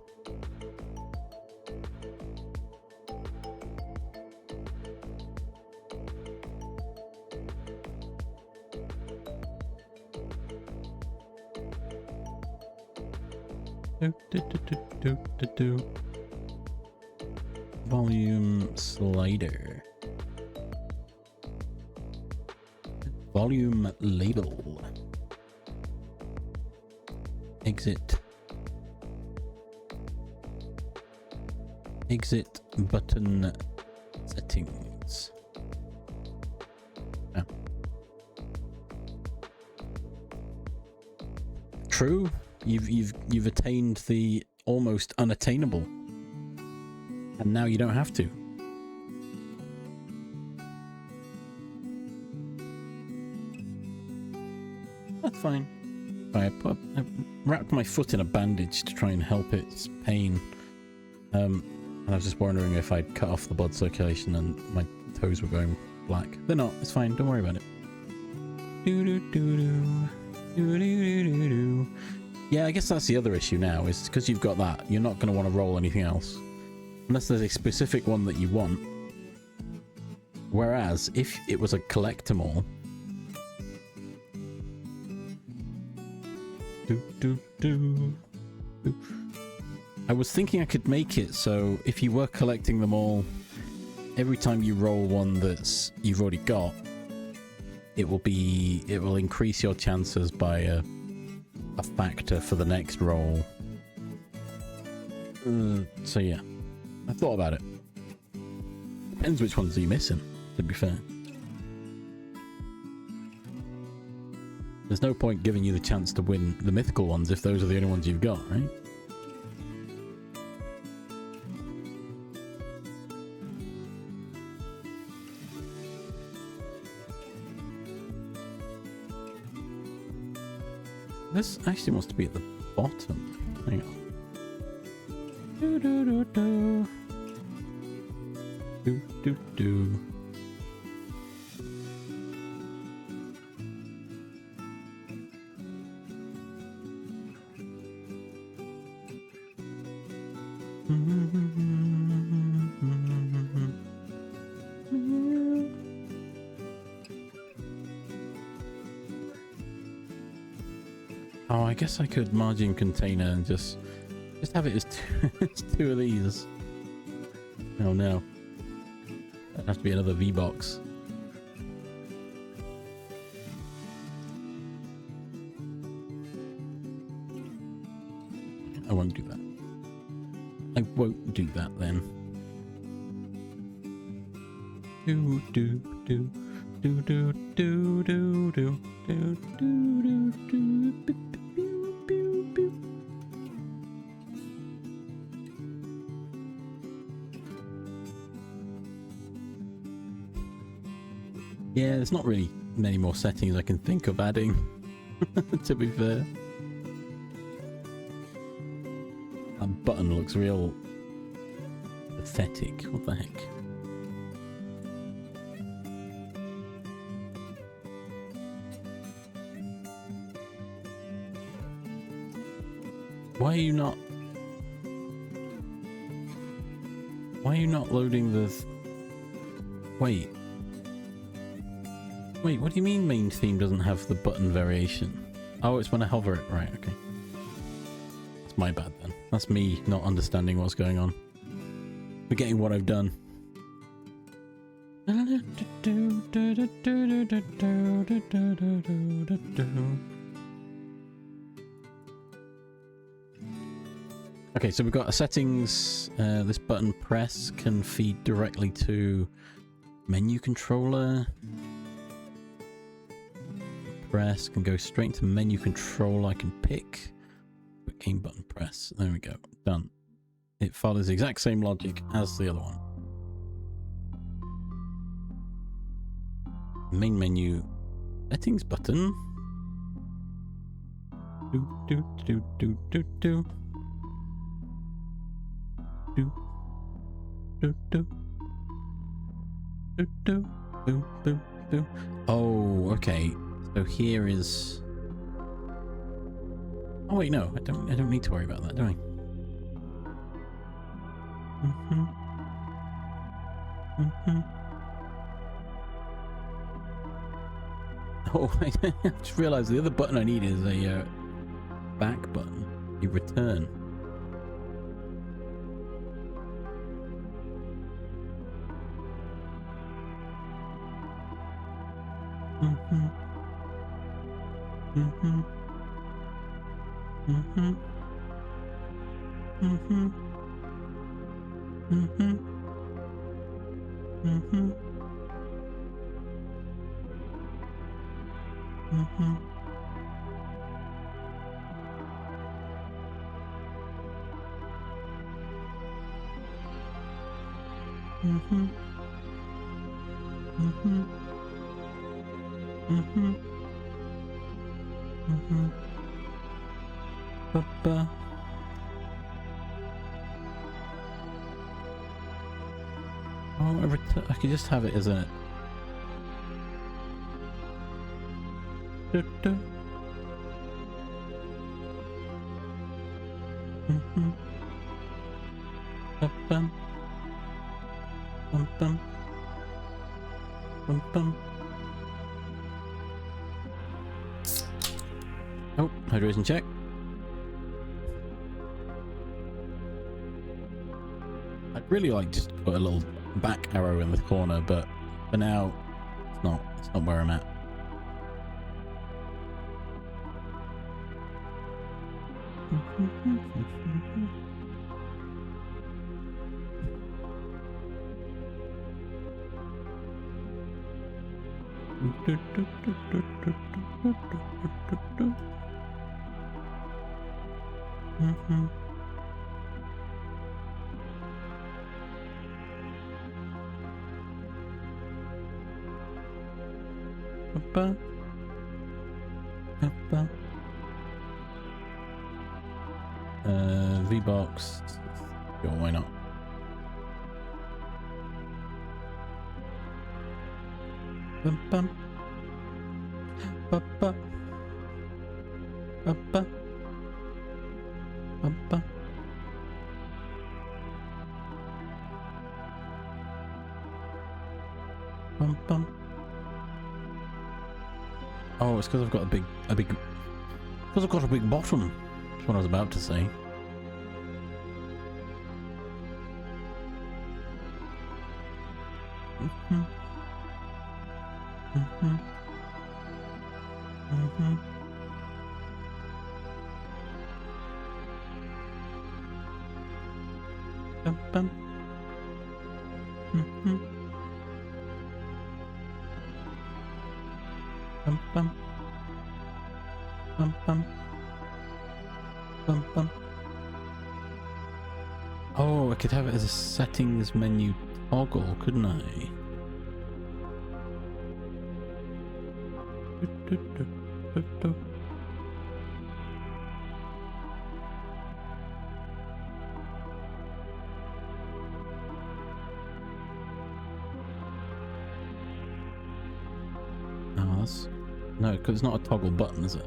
Volume slider. Volume label. Exit. Exit button settings. Oh. True. You've attained the almost unattainable. And now you don't have to. That's fine. I wrapped my foot in a bandage to try and help its pain. And I was just wondering if I'd cut off the blood circulation and my toes were going black. They're not. It's fine. Don't worry about it. Yeah, I guess that's the other issue now, is because you've got that, you're not going to want to roll anything else. Unless there's a specific one that you want. Whereas, if it was a collect them all... I was thinking I could make it so if you were collecting them all, every time you roll one that's you've already got, it will increase your chances by a factor for the next roll. So yeah, I thought about it. Depends which ones are you missing, to be fair. There's no point giving you the chance to win the mythical ones if those are the only ones you've got, right? This actually wants to be at the bottom. Hang on. Do do do do. Do do do. Oh, I guess I could margin container and just have it as two of these. Oh no. That'd have to be another V-box. I won't do that. I won't do that then. Do do do do do do do do do do do do. Yeah, there's not really many more settings I can think of adding, to be fair. That button looks real pathetic. What the heck? Why are you not loading the... Wait, what do you mean main theme doesn't have the button variation? Oh, it's when I hover it. Right, okay. That's my bad then. That's me not understanding what's going on. Forgetting what I've done. Okay, so we've got a settings. This button press can feed directly to Menu controller. Press can go straight to menu control. I can pick. Game button press. There we go. Done. It follows the exact same logic as the other one. Main menu. Settings button. Do do do do do do. Do do do do do do do do. Oh, okay. So here is. Oh wait, no, I don't need to worry about that, do I? Oh, I just realised the other button I need is a back button. A return. Oh, I could just have it as a. Oh, hydration check. I'd really like just to put a little back arrow in the corner, but for now, it's not where I'm at. V-box. Sure, why not? Bum bum. Ba ba. Ba ba. Ba ba. Bum bum. Oh, it's because I've got because I've got a big bottom. That's what I was about to say. Oh, I could have it as a settings menu toggle, couldn't I? Oh, that's... No, because it's not a toggle button, is it?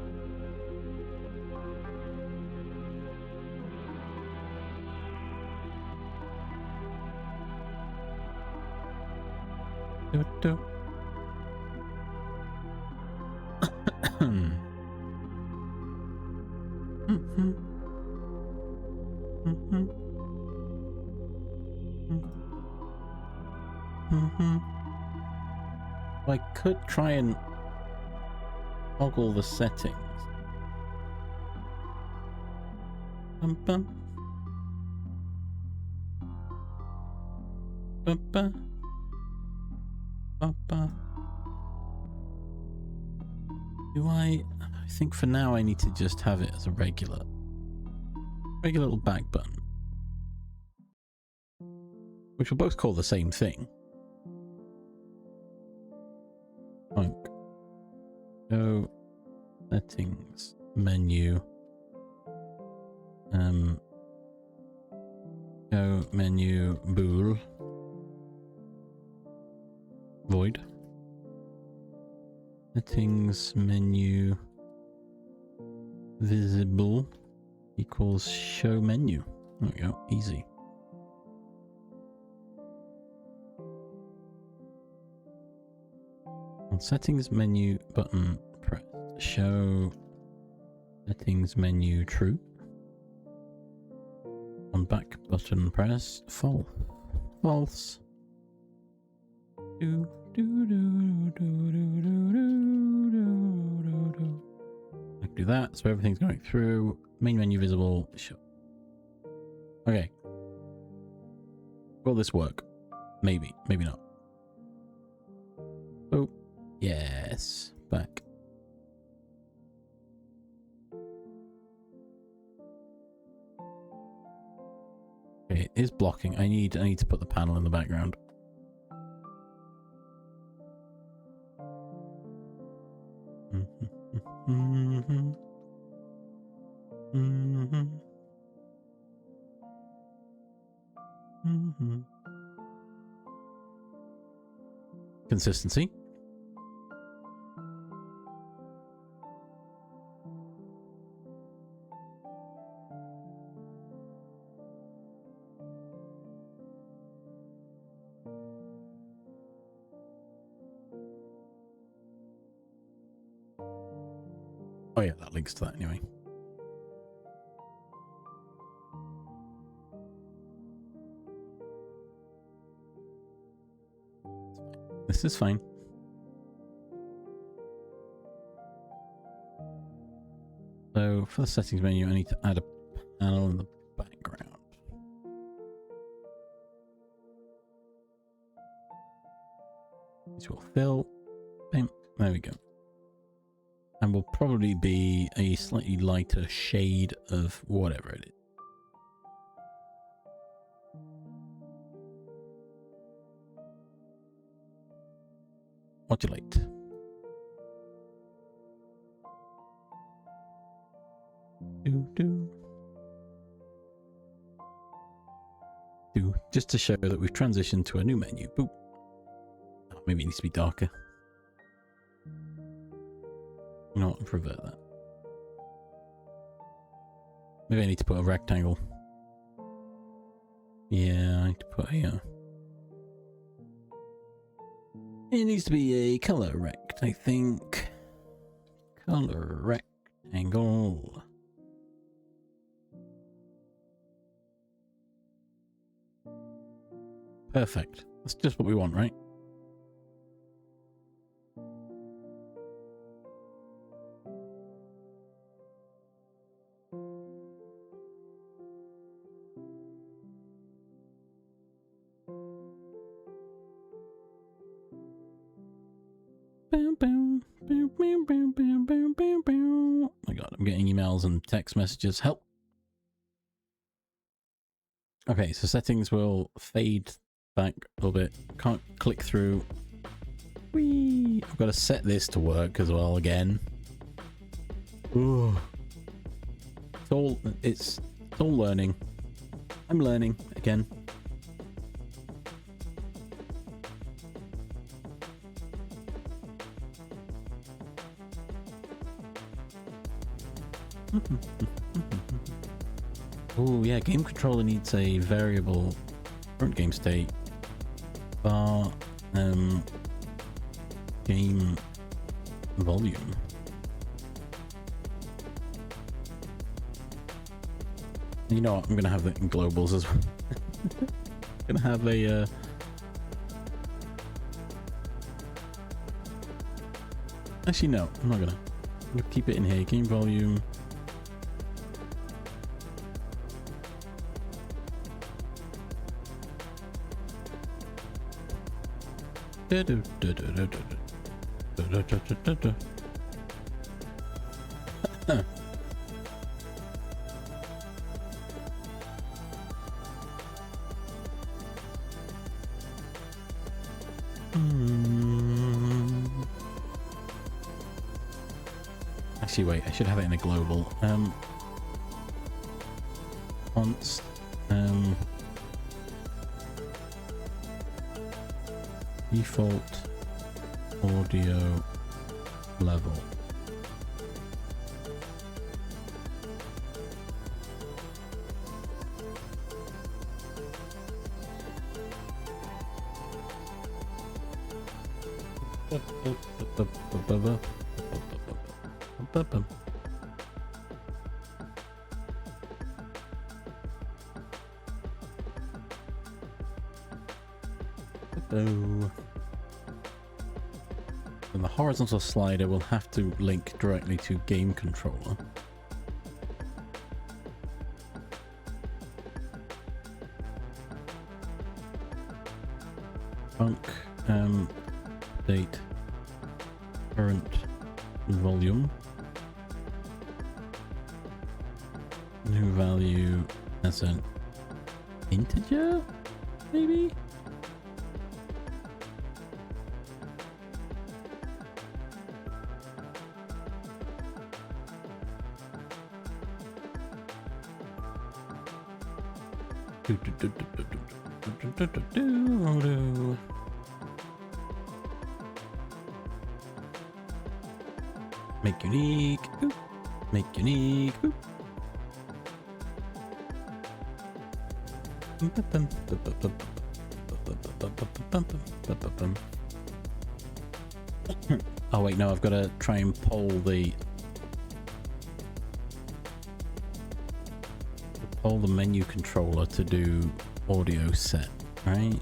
I could try and toggle the settings. Bum bum. Bum bum. Do I think for now I need to just have it as a regular little back button, which we'll both call the same thing. Go settings menu. Go menu bool void settings menu visible equals show menu. There we go, easy. On settings menu button press show settings menu true. On back button press false. Do that, so everything's going through. Main menu visible. Sure. Okay. Will this work? Maybe, maybe not. Oh, yes. Back. Okay, it is blocking. I need to put the panel in the background. Consistency. Oh yeah, that links to that anyway. This is fine. So for the settings menu, I need to add a panel in the background. This will fill. Bam. There we go. And will probably be a slightly lighter shade of whatever it is. Modulate. Do just to show that we've transitioned to a new menu. Boop. Oh, maybe it needs to be darker. You know what? Revert that. Maybe I need to put a rectangle. Yeah, I need to put a. It needs to be a color rect, I think. Color rectangle. Perfect. That's just what we want, right? Oh my god, I'm getting emails and text messages. Help. Okay, so settings will fade back a little bit. Can't click through. Whee! I've got to set this to work as well again. Ooh. It's all learning. I'm learning again. Oh yeah, game controller needs a variable current game state bar game volume. You know what? I'm gonna have that in globals as well. Gonna have a actually no, I'm not gonna. I'm gonna keep it in here. Game volume. Actually, wait, I should have it in a global. Const, default audio level. And the horizontal slider will have to link directly to game controller. Funk, date, current volume, new value as an integer, maybe? Make unique. Boop. Make unique. Boop. Oh wait, no, I've got to try and poll the menu controller to do audio set, right?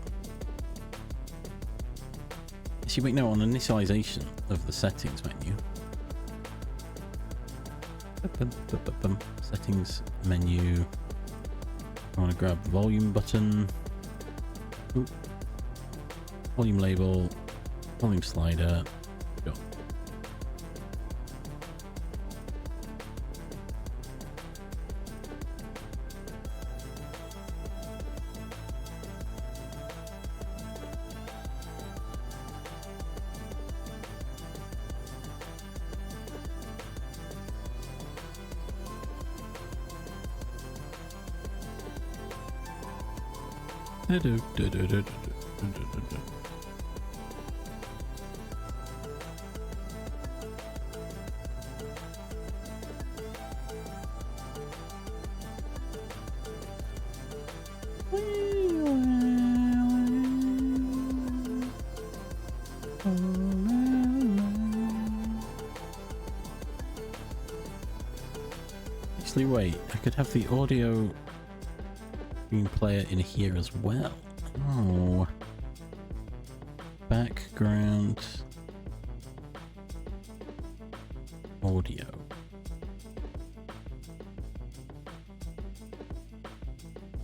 Actually, wait, no, on initialization of the settings menu. Settings menu. I want to grab volume button. Ooh. Volume label. Volume slider. Go. Actually, wait, I could have the audio screen player in here as well. Oh. Background audio.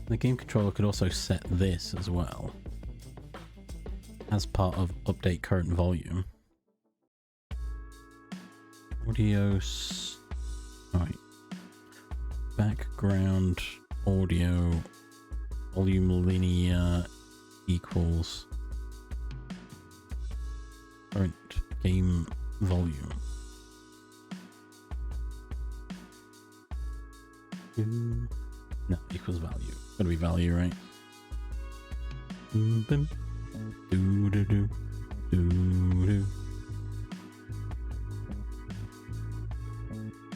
The game controller could also set this as well as part of update current volume. Audio. Right. Background audio volume linear equals current game volume. No, equals value. Gotta be value, right? Oh,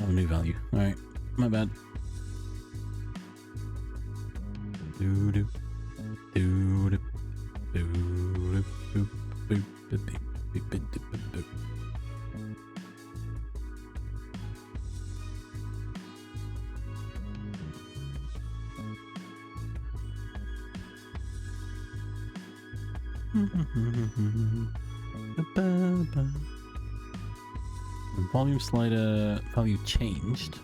new value. Alright, my bad. The volume slider value changed.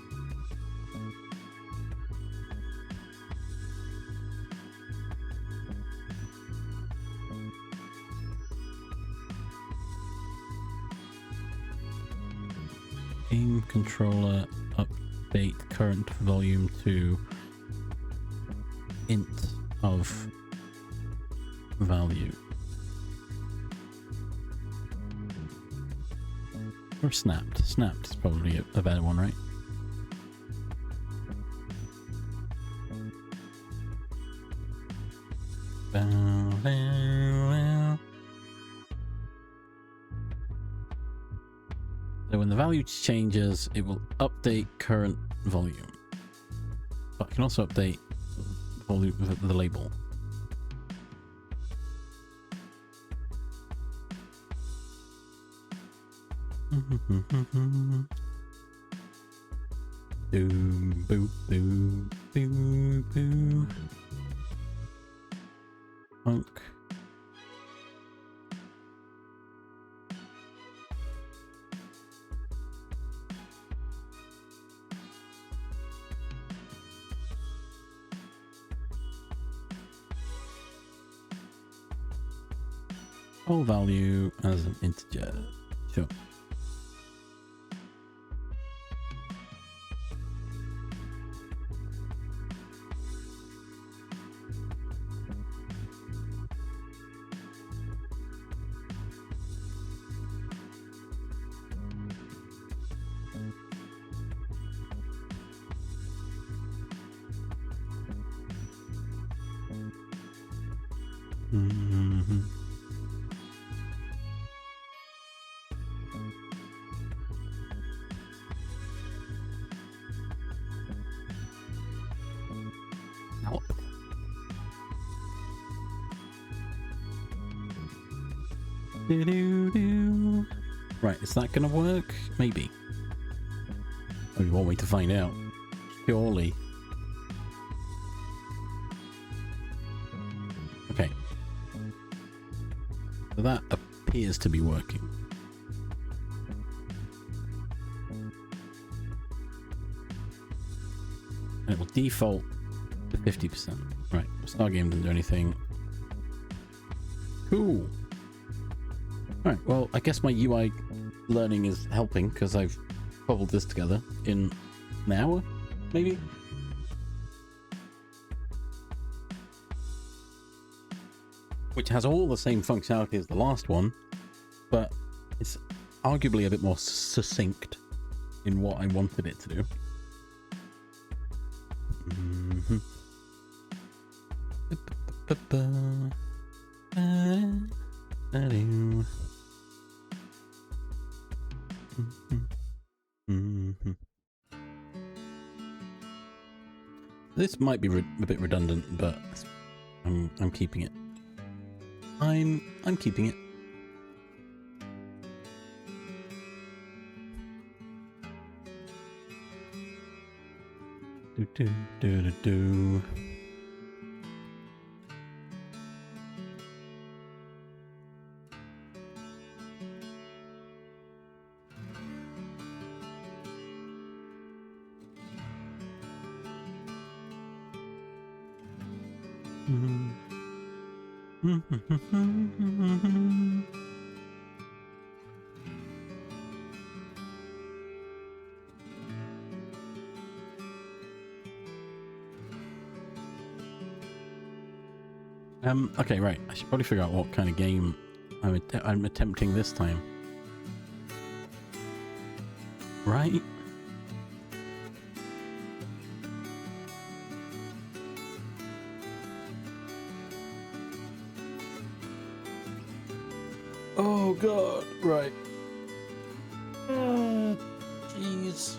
game controller update current volume to int of value. Or snapped. Snapped is probably a better one, right? So when the value changes, it will update current volume. But it can also update volume, the label. Boom, boom, boom, boom, boom. Punk. Whole value as an integer. Sure. Right, is that gonna work? Maybe. Oh, you want me to find out? Surely. Okay. So that appears to be working. And it will default to 50%. Right, Stargame didn't do anything. Cool. Alright, well, I guess my UI learning is helping because I've cobbled this together in an hour, maybe? Which has all the same functionality as the last one, but it's arguably a bit more succinct in what I wanted it to do. This might be a bit redundant, but I'm keeping it. I'm keeping it. Do do do do do. Okay, right. I should probably figure out what kind of game I'm attempting this time. Right? Oh god, right. Jeez.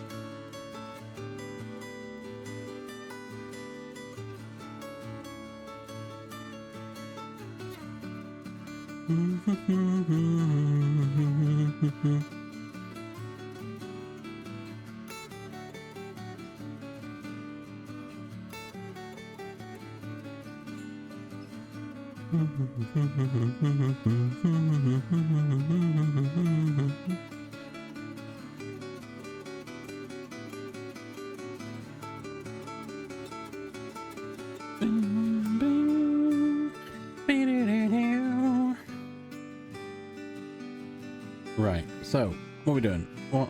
Right, so what are we doing? What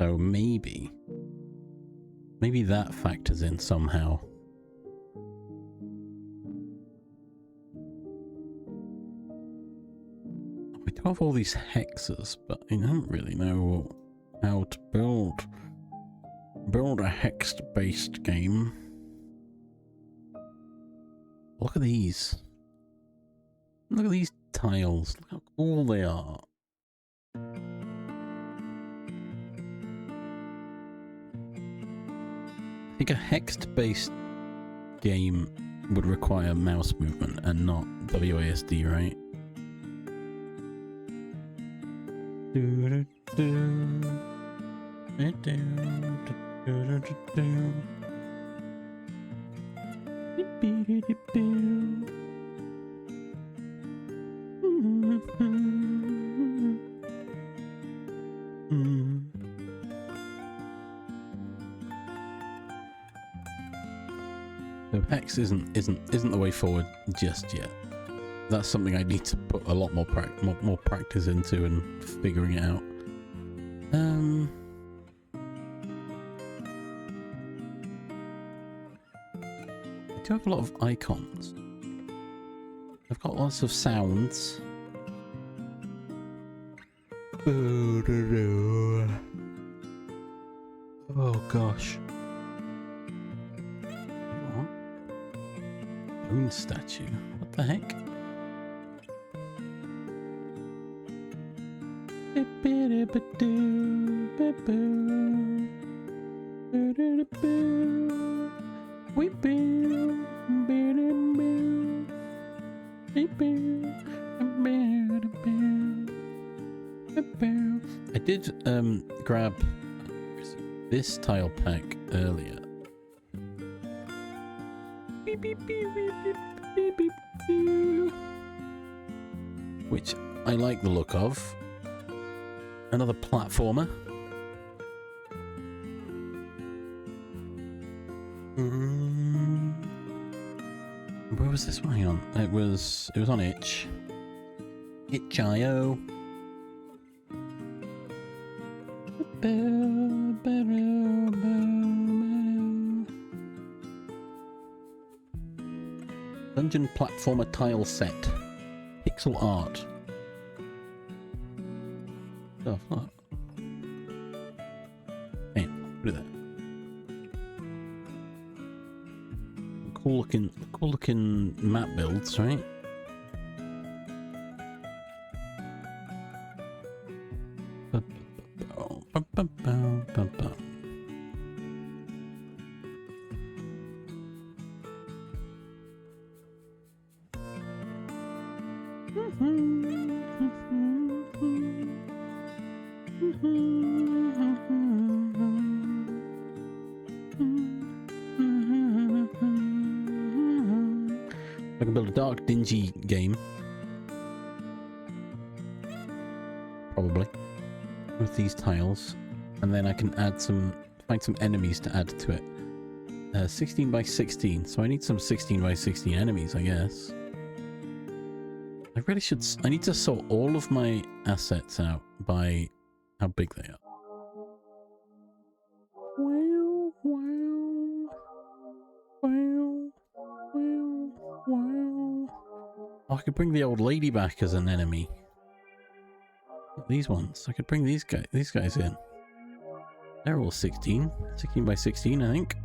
So maybe that factors in somehow. We do have all these hexes, but I don't really know how to build a hex-based game. Look at these. Look at these tiles. Look how cool they are. I think a hexed-based game would require mouse movement and not WASD, right? So hex isn't the way forward just yet. That's something I need to put a lot more practice into and figuring it out. I do have a lot of icons. I've got lots of sounds. Oh gosh. What? Moon statue. What the heck? I did grab this tile pack earlier. Which I like the look of. Another platformer. Where was this one? Hang on. It was on itch. Itch.io. Dungeon platformer tile set. Pixel art. Oh, look. Hey, look at that. Cool looking map builds, right? I can build a dark, dingy game. Probably. With these tiles. And then I can add find some enemies to add to it. 16 by 16. So I need some 16 by 16 enemies, I guess. I really should... I need to sort all of my assets out by how big they are. Oh, I could bring the old lady back as an enemy. These ones. I could bring these guys in. They're all 16 by 16, I think.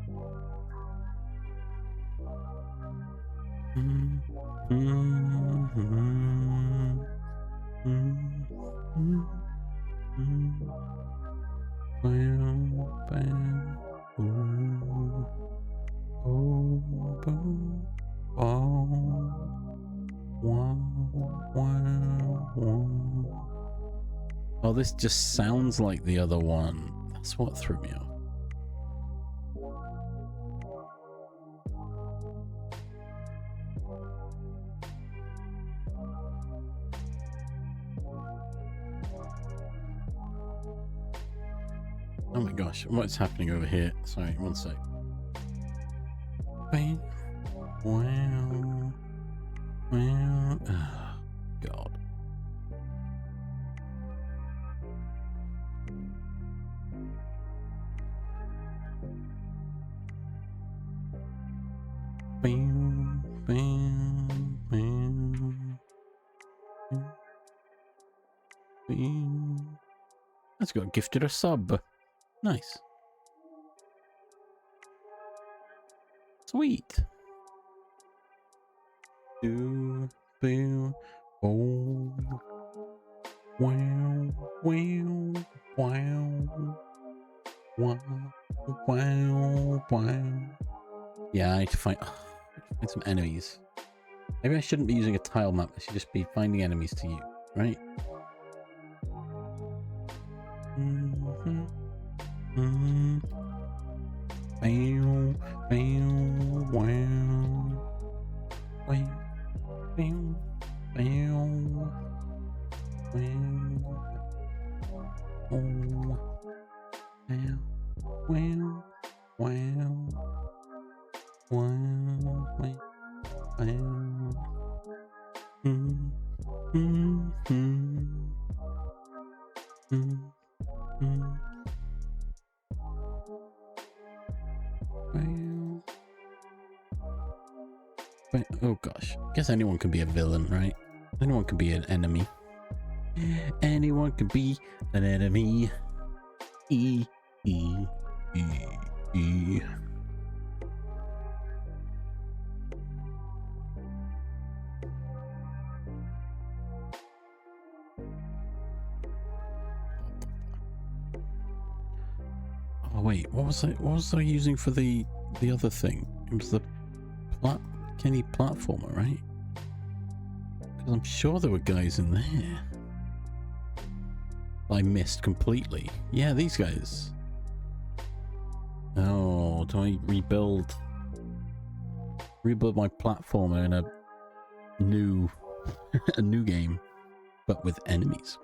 Oh, this just sounds like the other one. That's what threw me off. Oh my gosh, what's happening over here? Sorry, one sec. Wow. Oh, God. That's got gifted a sub. Nice. Sweet. Do, boo, oh, wow, wow, wow, wow, wow, wow. Yeah, I need to find some enemies. Maybe I shouldn't be using a tile map. I should just be finding enemies to use, right? Mm-hmm. Mm-hmm. Bow, bow, wow. Wow, bow, bow, wow. Oh, wow, wow, wow, wow, wow, wow. Mm, mm, mm, mm, mm. Wow. Wait, oh gosh. Guess anyone can be a villain, right? Anyone can be an enemy. Anyone can be an enemy. E, E, E, E. Oh wait, what was I using for the other thing? It was the Kenny platformer, right? Because I'm sure there were guys in there I missed completely. Yeah, these guys. Oh, do I rebuild my platformer in a new a new game, but with enemies?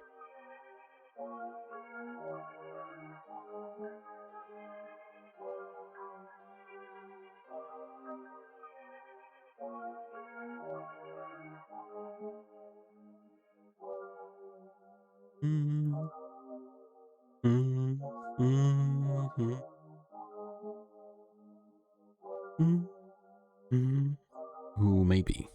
Mm, mm, mm, mm, mm, mm. Ooh, maybe.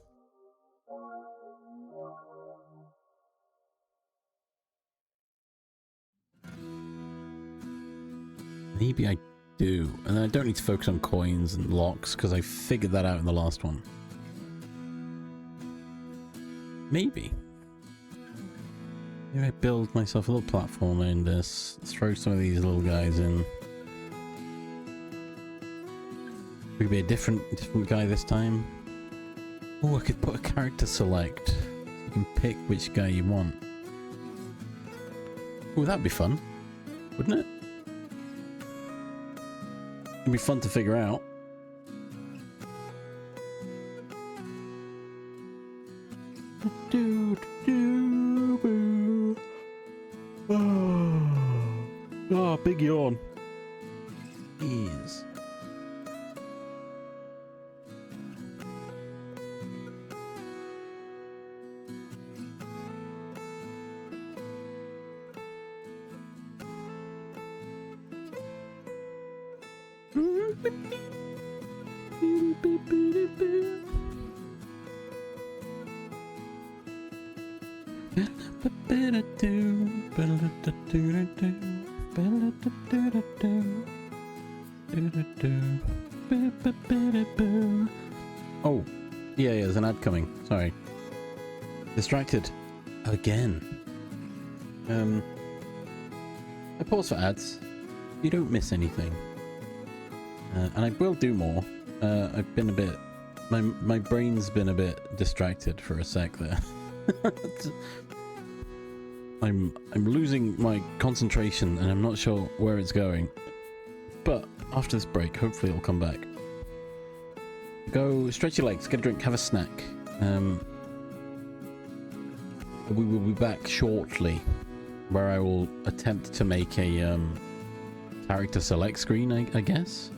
Maybe I do. And I don't need to focus on coins and locks because I figured that out in the last one. Maybe. Maybe I build myself a little platformer in this. Throw some of these little guys in. We could be a different guy this time. Oh, I could put a character select. So you can pick which guy you want. Oh, that'd be fun, wouldn't it? It'd be fun to figure out. Oh, big yawn. Jeez. Oh, yeah, there's an ad coming. Sorry. Distracted. Again. I pause for ads. You don't miss anything. And I will do more. I've been a bit... My brain's been a bit distracted for a sec there. I'm losing my concentration and I'm not sure where it's going. But after this break, hopefully it'll come back. Go stretch your legs, get a drink, have a snack. We will be back shortly, where I will attempt to make a character select screen, I guess,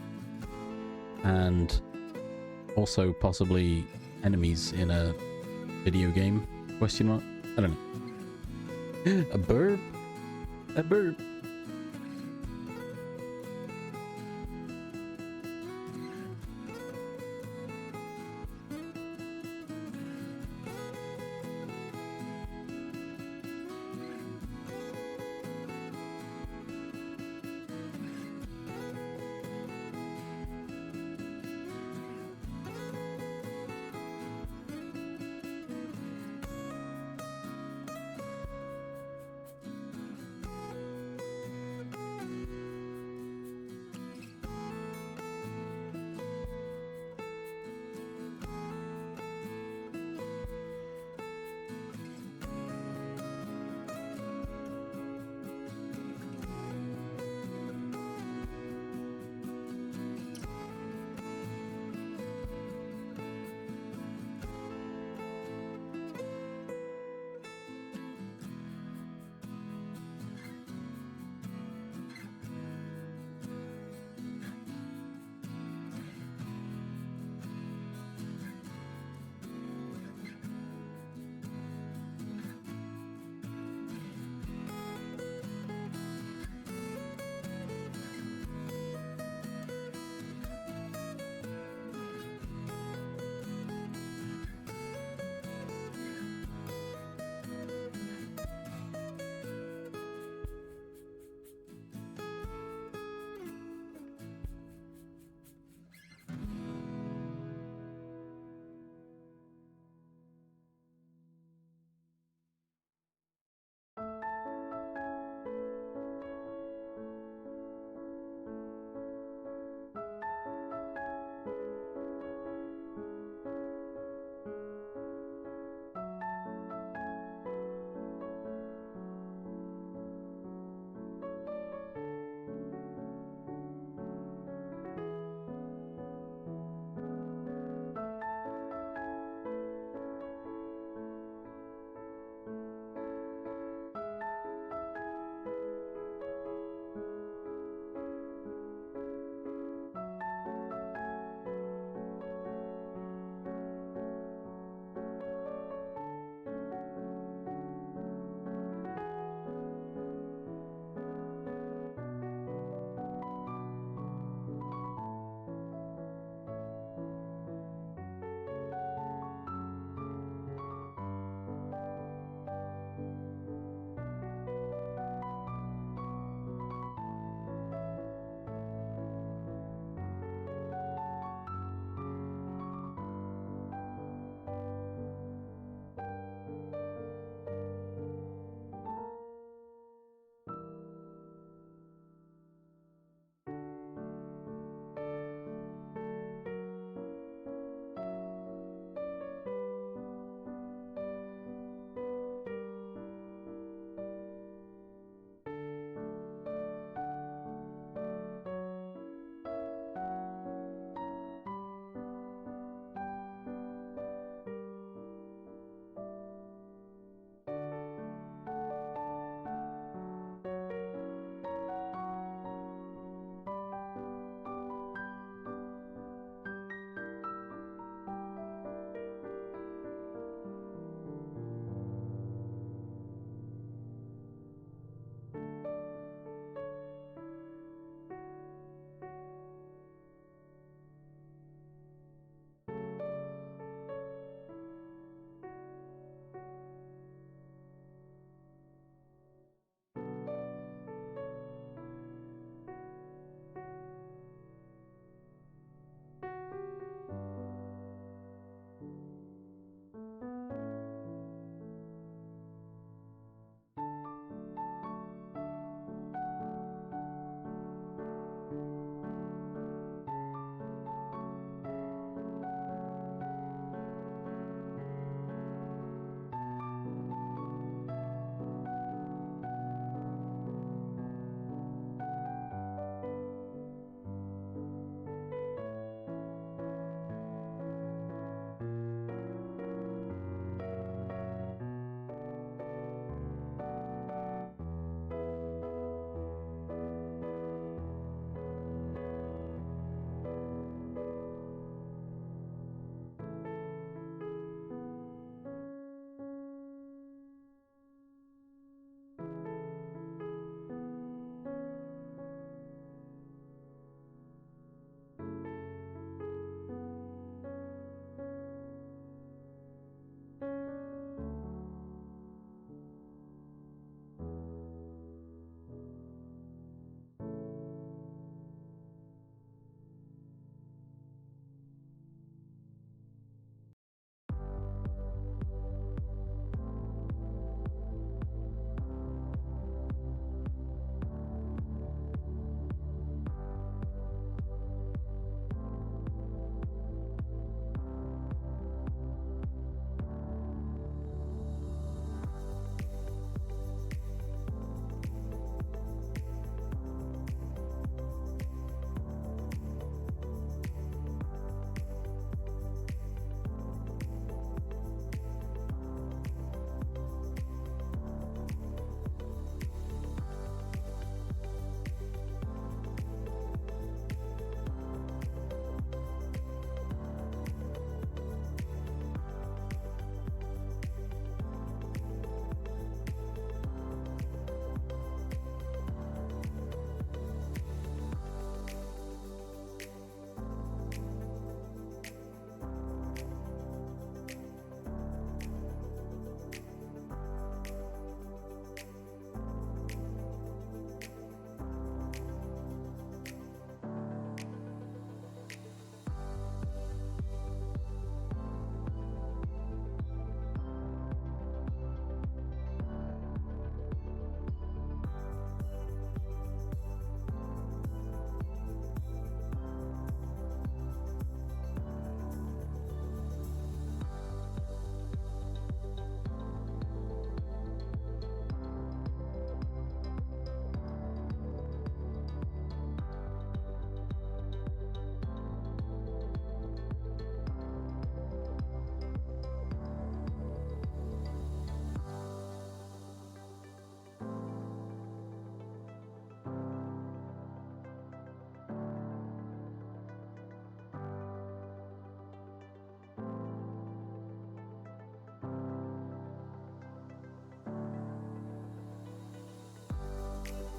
and also possibly enemies in a video game? Question mark? I don't know. A bird? A bird.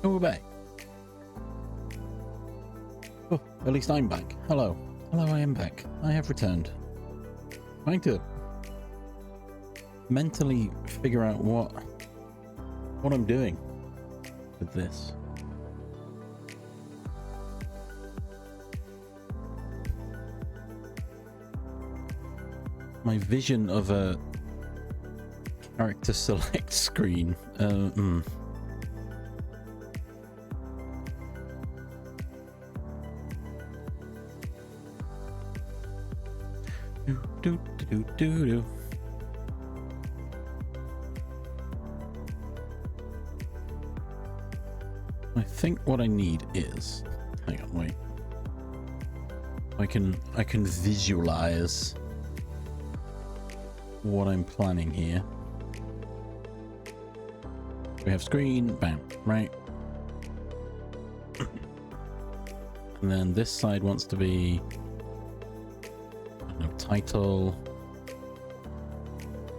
Oh, we're back. Oh, at least I'm back. Hello. Hello, I am back. I have returned. Trying to mentally figure out what I'm doing with this. My vision of a character select screen. Do. I think what I need is, hang on, wait. I can visualize what I'm planning here. We have screen, bam, right? And then this side wants to be, I don't know, title,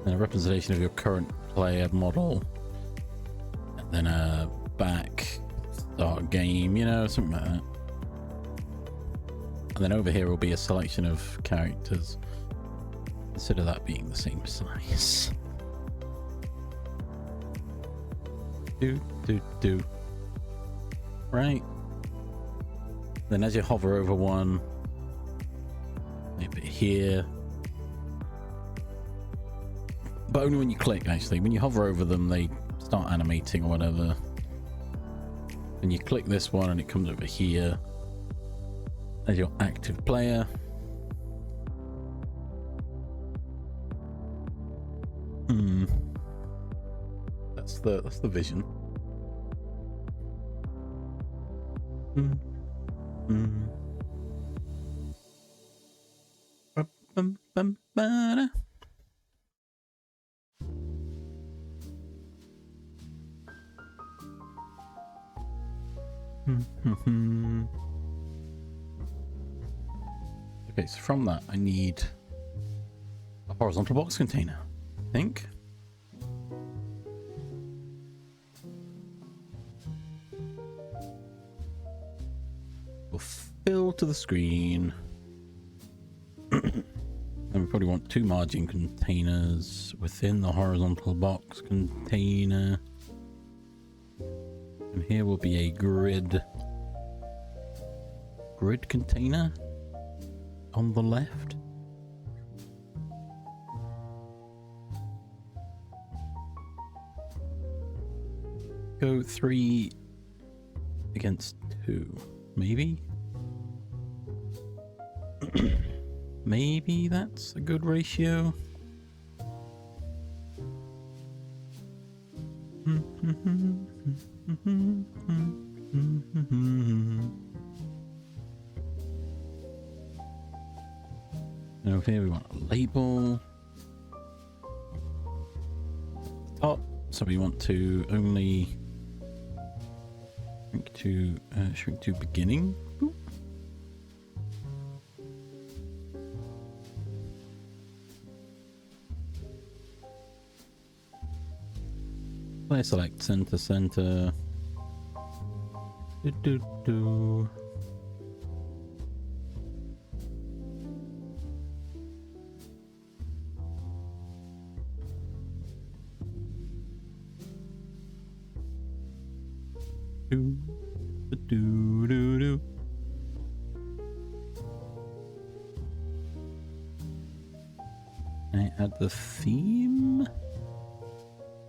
and a representation of your current player model, and then a back, start game, you know, something like that. And then over here will be a selection of characters. Consider that being the same size. Do. Right. Then as you hover over one, maybe here. But only when you click, actually. When you hover over them, they start animating or whatever. And you click this one and it comes over here as your active player. That's the vision. Okay, so from that I need a horizontal box container, I think. We'll fill to the screen. And we probably want 2 margin containers within the horizontal box container. And here will be a grid container on the left. Go 3 against 2, maybe? Maybe that's a good ratio. And over here we want a label. Top, so we want to only shrink to beginning. Boop. I select center. Do. Do. I add the theme.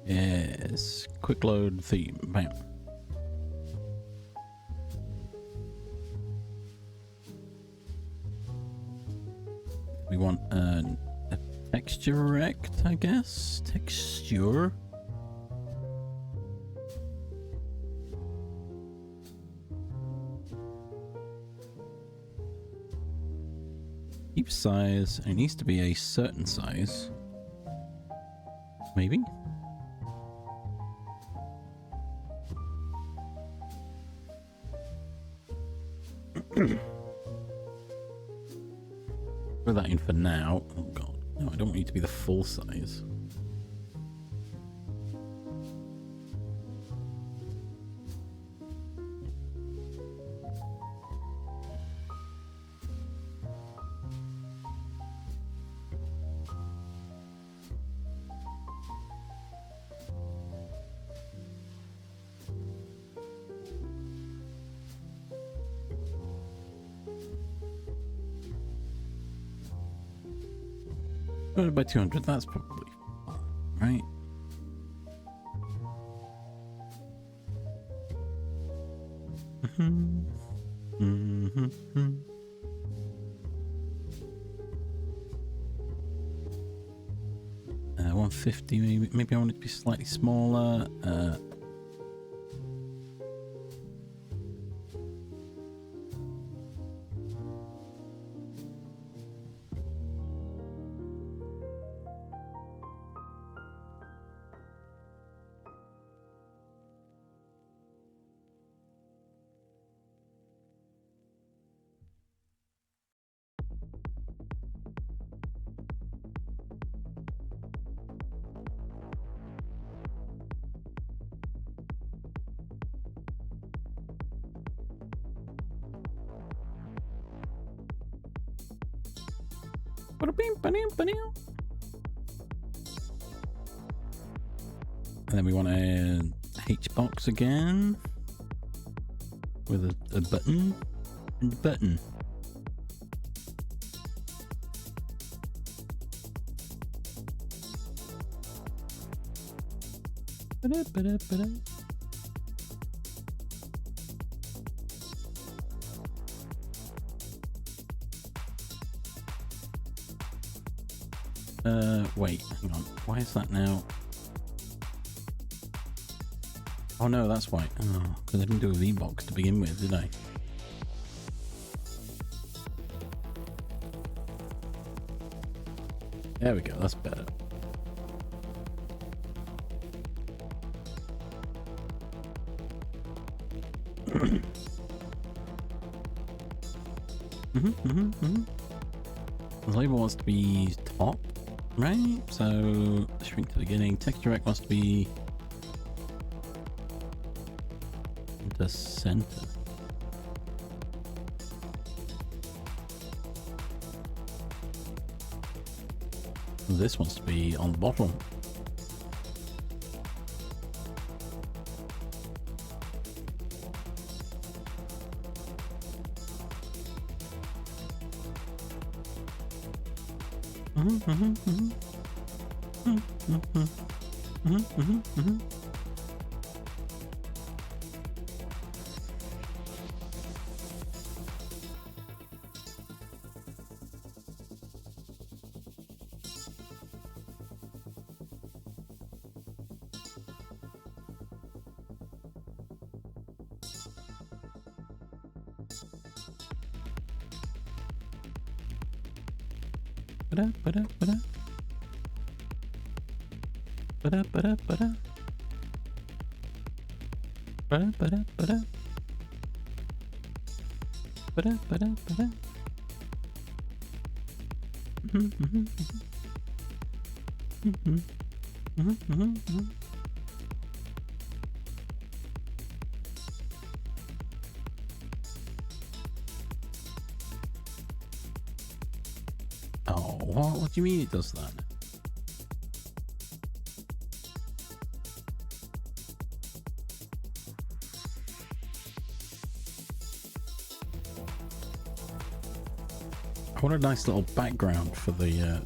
Yes, quick load theme. Bam. We want a texture rect, I guess. Texture. Keep size. It needs to be a certain size. Maybe. Put that in for now. Oh god. No, I don't want you to be the full size. Divided by 200, that's probably fine, right? Mm-hmm. 150, maybe I want it to be slightly smaller. And then we want a H box again with a button and a button. Wait, hang on. Why is that now? Oh no, that's why. Oh, because I didn't do a V-box to begin with, did I? There we go, that's better. The label wants to be top, right? So shrink to the beginning. Texture rec wants to be the center. This wants to be on the bottom. Oh, what do you mean it does that? I want a nice little background for the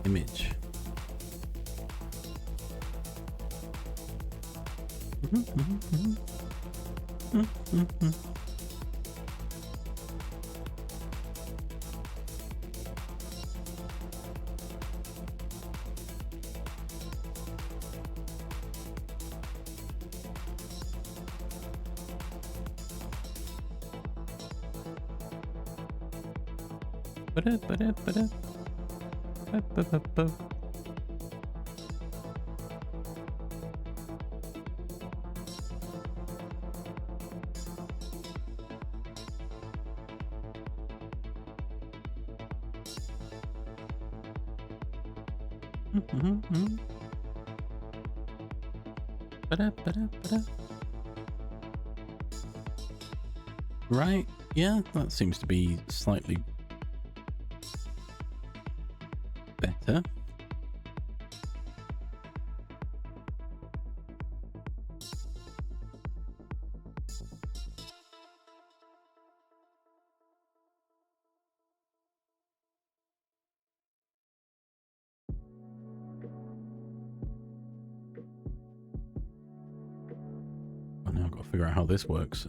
image. Right, yeah, that seems to be slightly better. figure out how this works.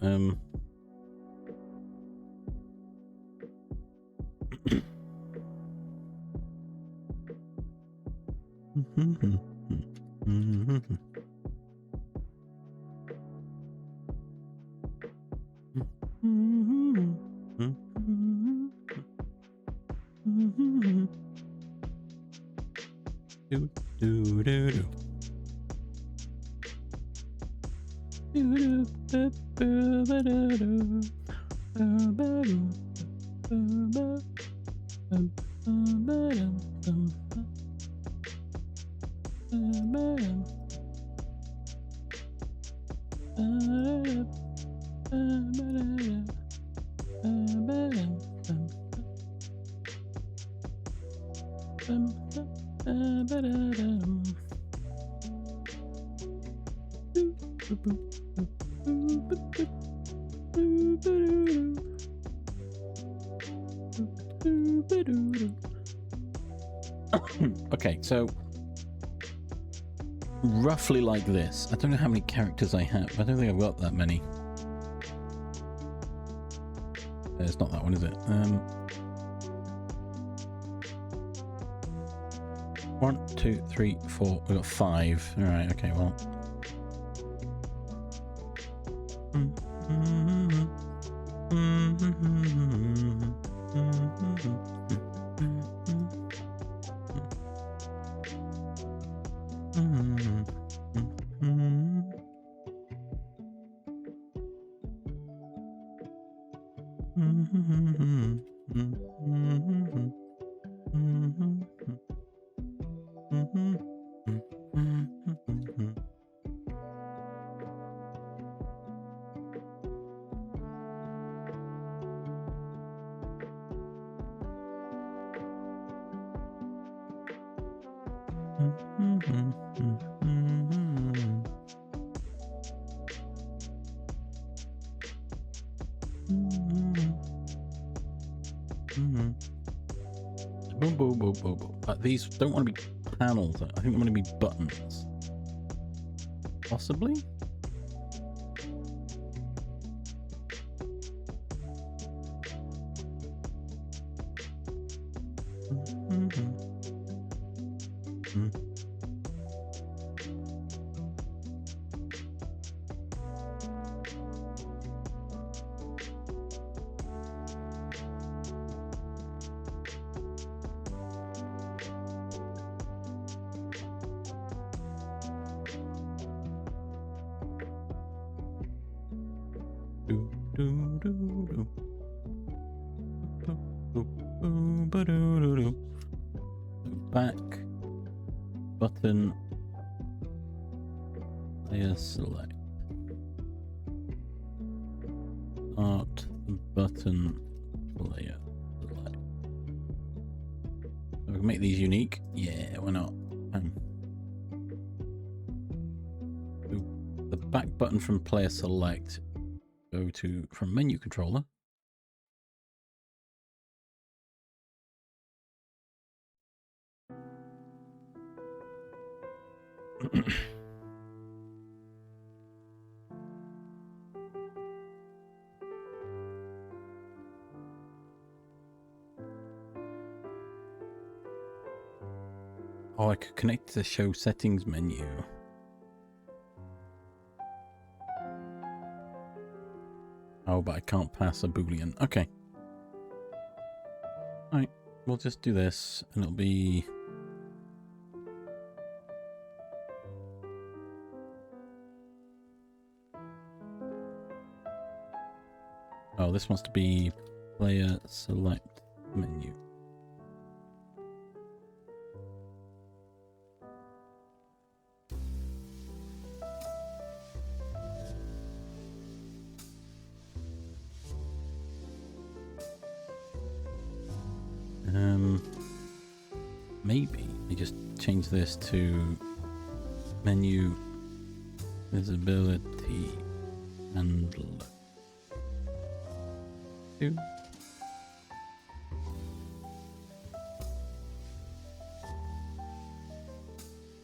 Okay, so roughly like this. I don't know how many characters I have. I don't think I've got that many. It's not that one, is it? 1, 2, 3, 4. We've got 5. All right. Okay. Well. But these don't want to be panels. I think they want to be buttons. Possibly? Back button, player select. Start button, player select. So we can make these unique. Yeah, why not? The back button from player select. Go to from menu controller. Oh, I could connect to the show settings menu. Oh, but I can't pass a Boolean. Okay. Alright, we'll just do this, and it'll be... Oh, this wants to be player select menu. Maybe we just change this to menu visibility and look.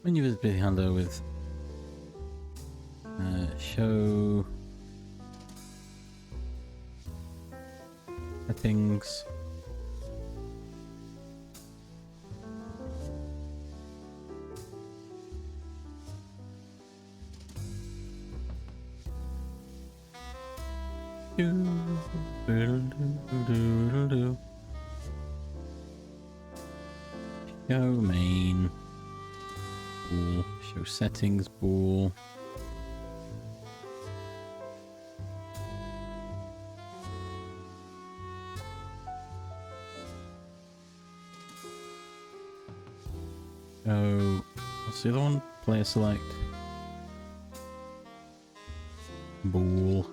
Menu visibility handler with show Settings. Show main. Bool. Show settings. Bool. Show. What's the other one? Player select. Bool.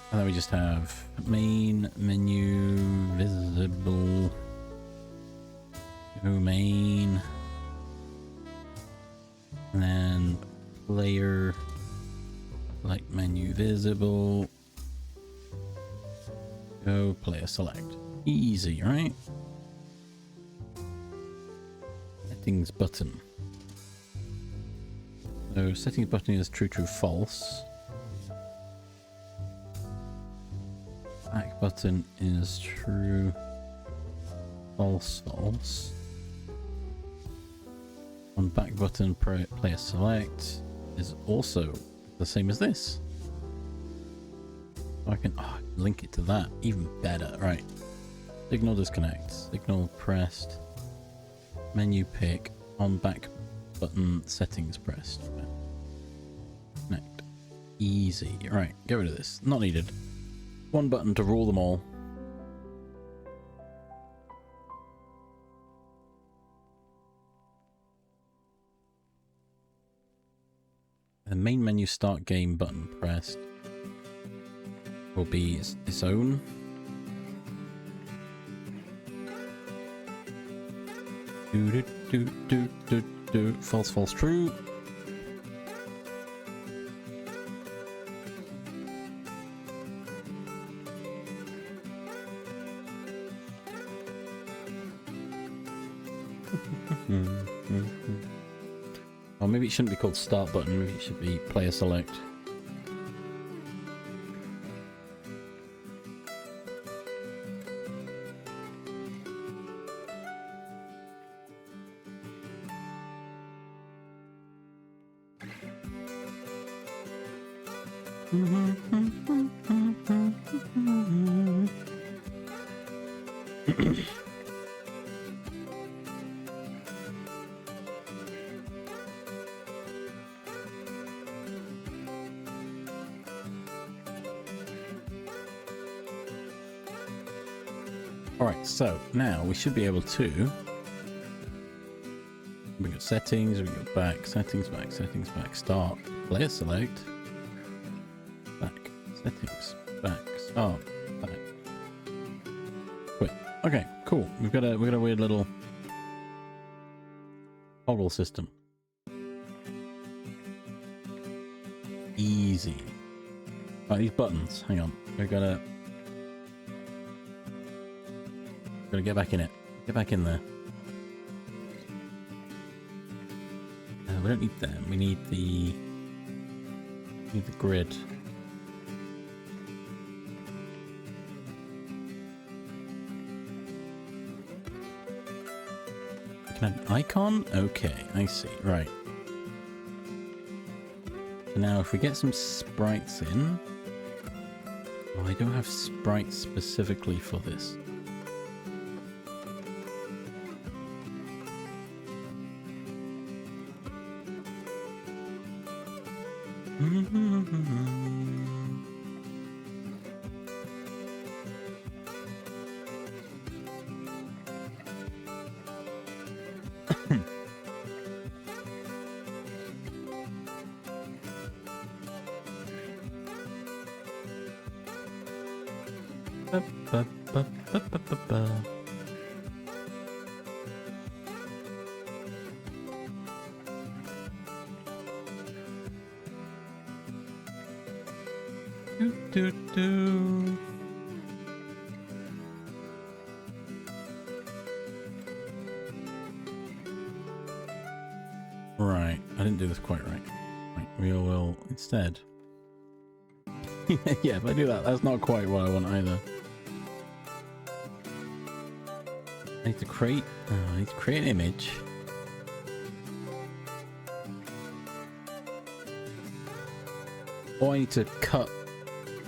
And then we just have main menu visible. Go main. And then player select menu visible. Go player select. Easy, right? Settings button. So settings button is true, true, false. Back button is true, false, false. On back button, player select is also the same as this. I can link it to that, even better. Right. Signal disconnect, signal pressed, menu pick, on back button, settings pressed. Connect. Easy. Right, get rid of this. Not needed. One button to rule them all. The main menu start game button pressed will be its own. False, false, true. Or maybe it shouldn't be called start button, maybe it should be player select. Alright, so now we should be able to... We got settings, we got back, settings, back, start, player select, back, settings, back, start, back. Quit. Okay, cool. We've got a weird little toggle system. Easy. Right, these buttons, hang on. We gotta get back in it. Get back in there. We don't need them. We need the grid. We can add an icon? Okay, I see. Right. So now if we get some sprites in... Oh, I don't have sprites specifically for this. Right, I didn't do this quite right. Right, we will instead Yeah, if I do that, that's not quite what I want either. I need to create an image. Or I need to cut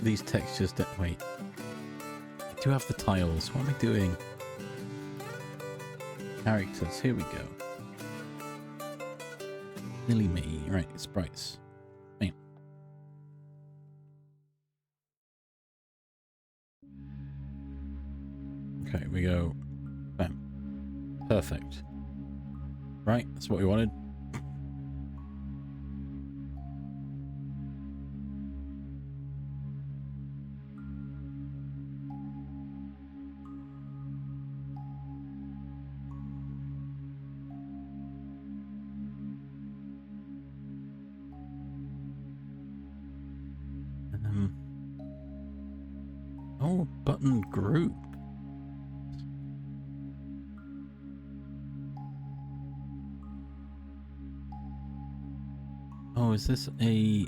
these textures down. Wait. I do have the tiles. What am I doing? Characters. Here we go. Nearly me. Right, sprites. Bam. Okay, we go. Bam. Perfect. Right, that's what we wanted. Oh, button group. Oh, is this a...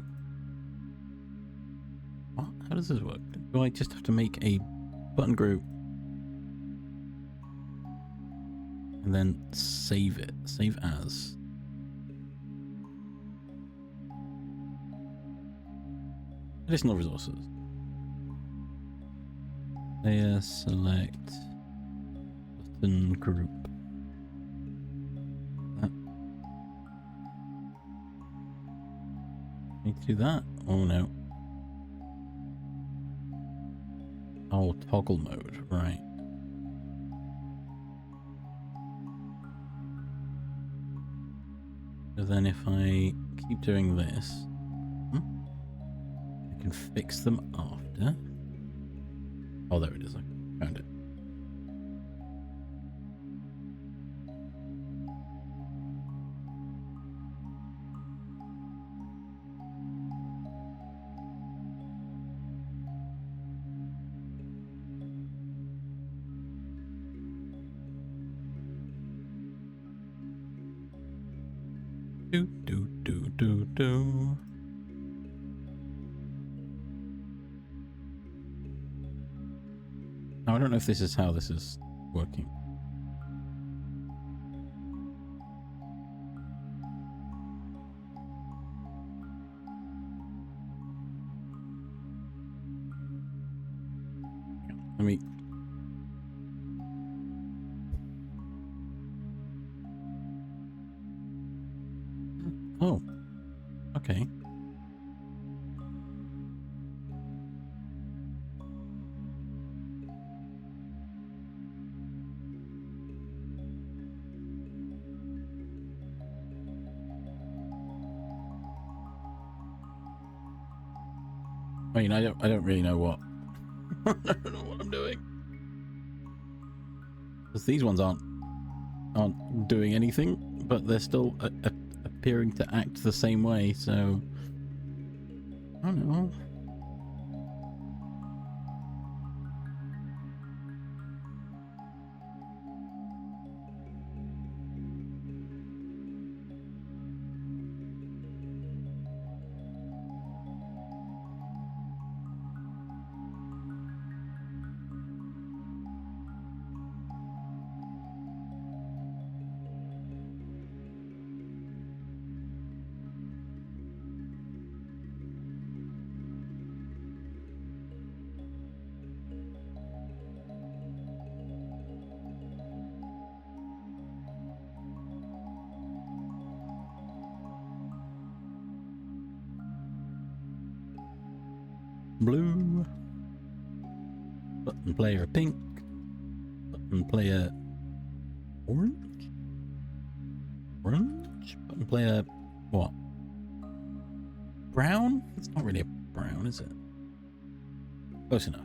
What? How does this work? Do I just have to make a button group and then save it? Save as. Additional resources. Layer select button group. That. Need to do that? Oh no. Oh, toggle mode, right. So then if I keep doing this, I can fix them after. Oh, there it is. I found it. Do. Now, I don't know if this is how this is working. Let me... Oh, okay. I mean, I don't really know what. I don't know what I'm doing. Because these ones aren't doing anything, but they're still appearing to act the same way, so I don't know. Blue. Button player pink. Button player orange. Orange. Button player what? Brown? It's not really a brown, is it? Close enough.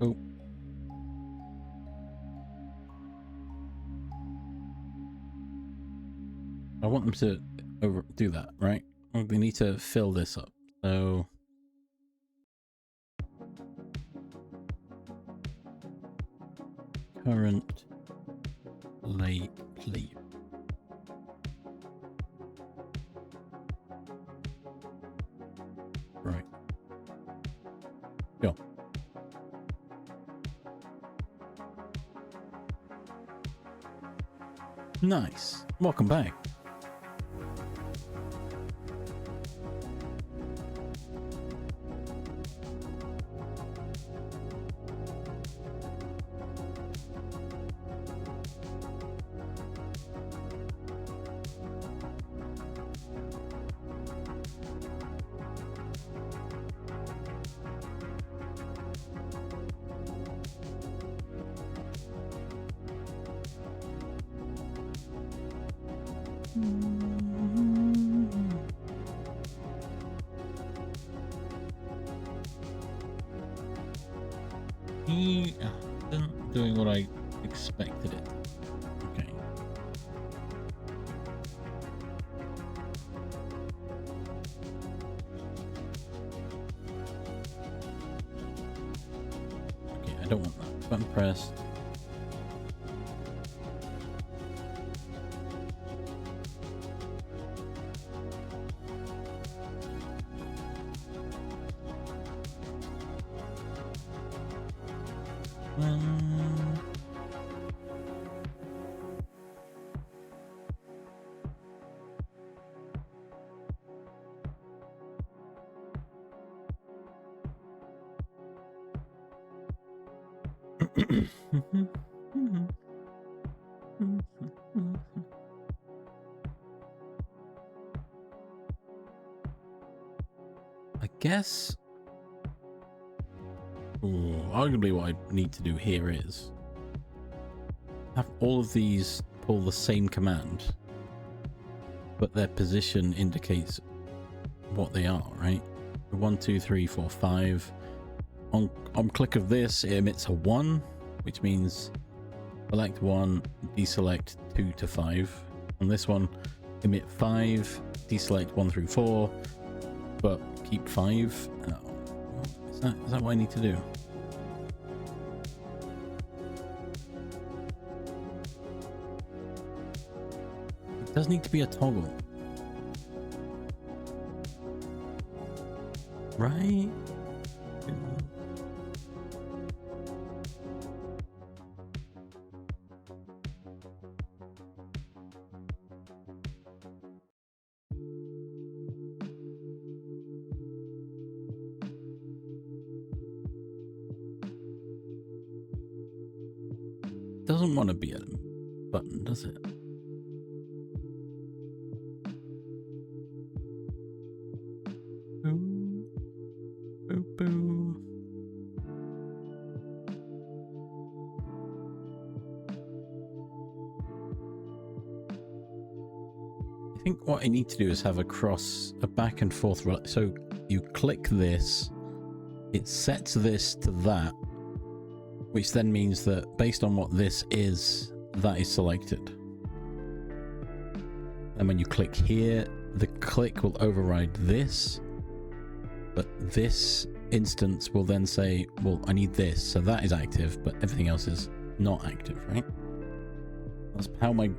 Oh. I want them to do that, right? We need to fill this up. So currently sleep. Right. Go. Nice. Welcome back. He isn't doing what I expected it. Okay. Okay, I don't want that. Button pressed. I guess arguably what I need to do here is have all of these pull the same command, but their position indicates what they are, right? 1, 2, 3, 4, 5. On click of this, it emits a 1, which means select 1, deselect 2 to 5. On this one, emit 5, deselect 1 through 4, but keep 5. Is that what I need to do? It does need to be a toggle, right? Doesn't want to be a button, does it? Boo. Boo boo. I think what I need to do is have a back and forth. So you click this, it sets this to that, which then means that based on what this is, that is selected. And when you click here, the click will override this, but this instance will then say, well, I need this, so that is active, but everything else is not active, right? That's how my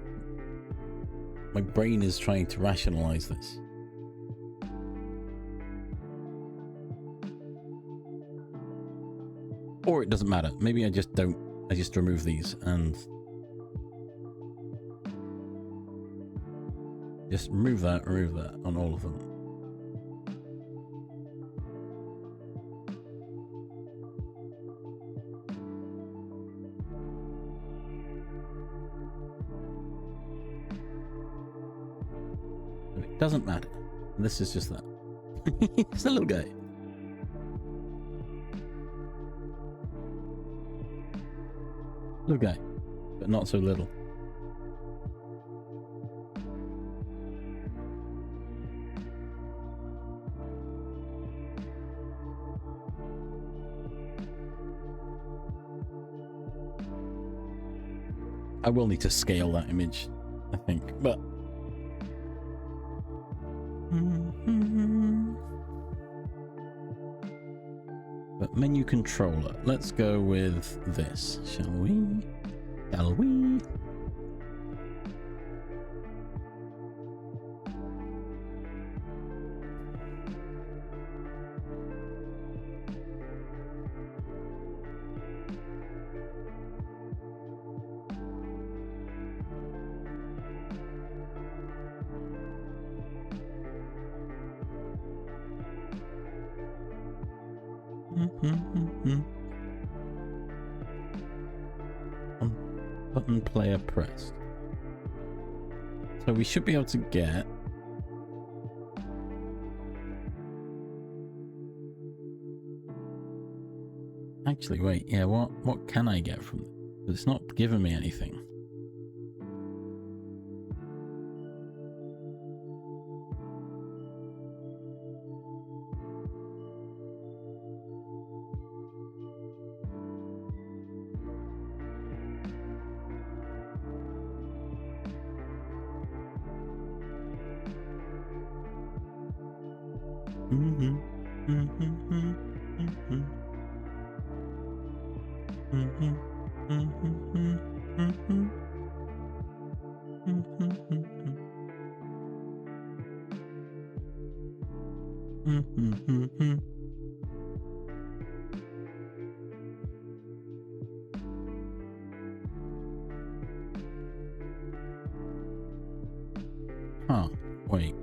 brain is trying to rationalize this. Or it doesn't matter. Maybe I just remove these and just remove that on all of them. It doesn't matter. This is just that. It's a little guy. Little guy, but not so little. I will need to scale that image, I think, but menu controller. Let's go with this, shall we? Shall we? Button player pressed. So we should be able to get... Actually, wait, yeah, what can I get from it? It's not giving me anything. Huh, wait.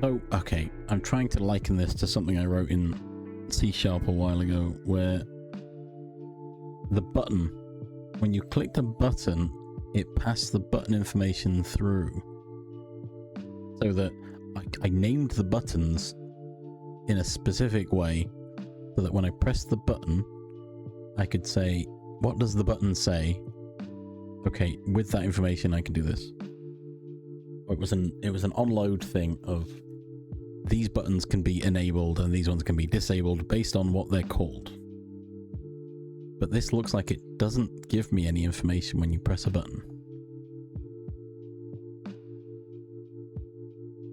So, okay, I'm trying to liken this to something I wrote in C# a while ago, where the button, when you click the button, it passed the button information through. So that I named the buttons in a specific way, so that when I pressed the button, I could say, what does the button say? Okay, with that information I can do this. It was an onload thing of these buttons can be enabled and these ones can be disabled based on what they're called. But this looks like it doesn't give me any information when you press a button.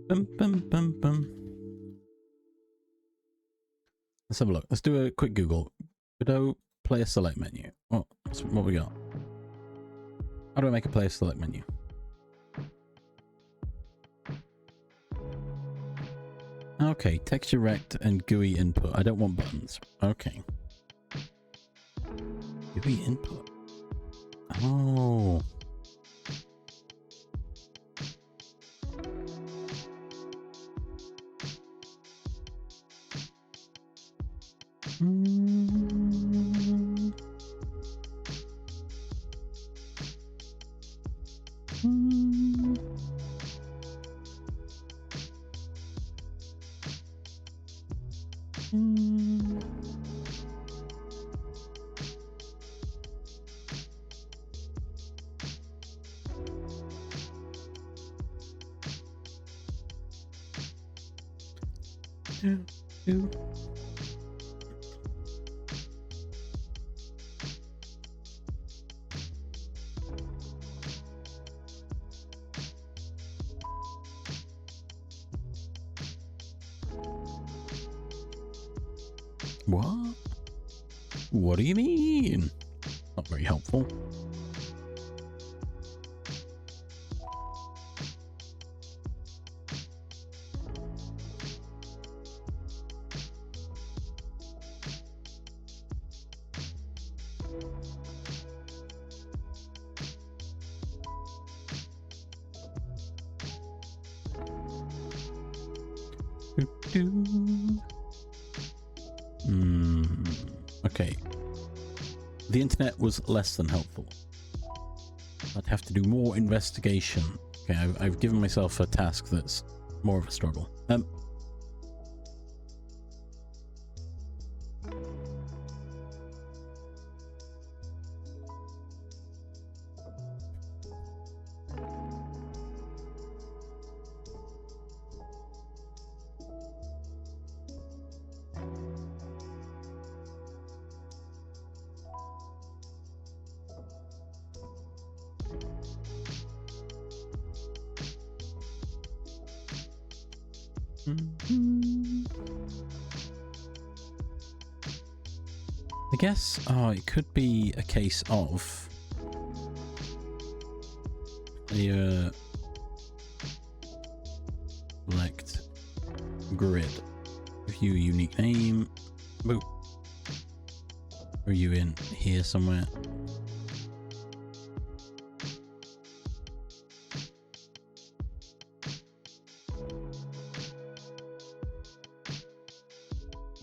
Bum, bum, bum, bum. Let's have a look. Let's do a quick Google. Godot player select menu. Oh, what we got? How do I make a player select menu? Okay, texture rect and GUI input. I don't want buttons. Okay. GUI input. Oh. What? What do you mean? Not very helpful. Okay. The internet was less than helpful. I'd have to do more investigation. Okay, I've given myself a task that's more of a struggle. I guess, it could be a case of Here, select grid. Give you a unique name. Boop. Are you in here somewhere?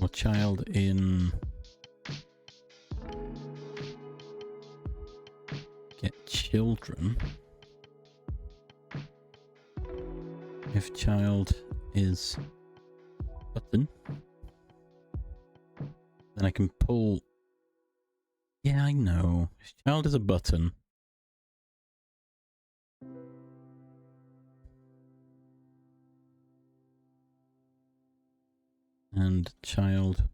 Or child in... Get children. If child is button, then I can pull... Yeah, I know. If child is a button. And child...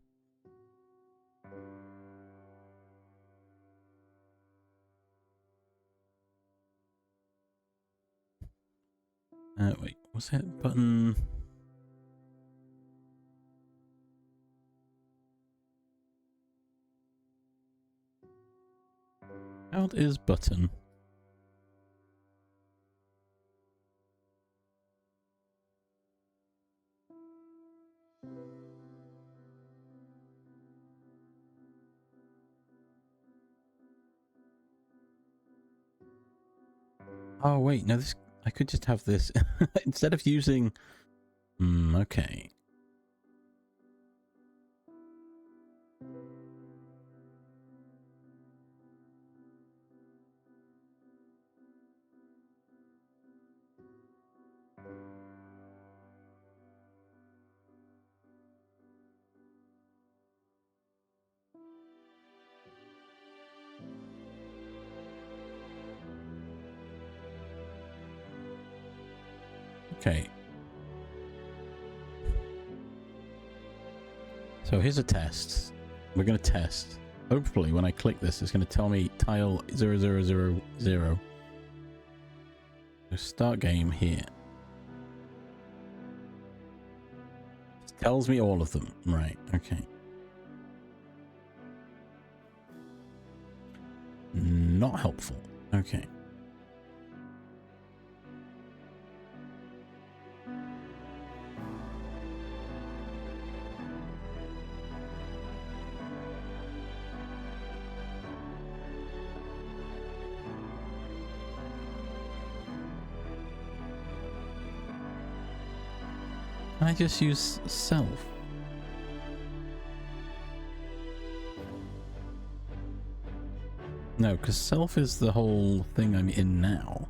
wait, what's that button? Child is button. Oh wait, no, this I could just have this instead of using... okay. Okay. So here's a test. We're going to test. Hopefully when I click this, it's going to tell me tile 0000. So start game here. It tells me all of them. Right, okay. Not helpful. Okay. Can I just use self? No, because self is the whole thing I'm in now.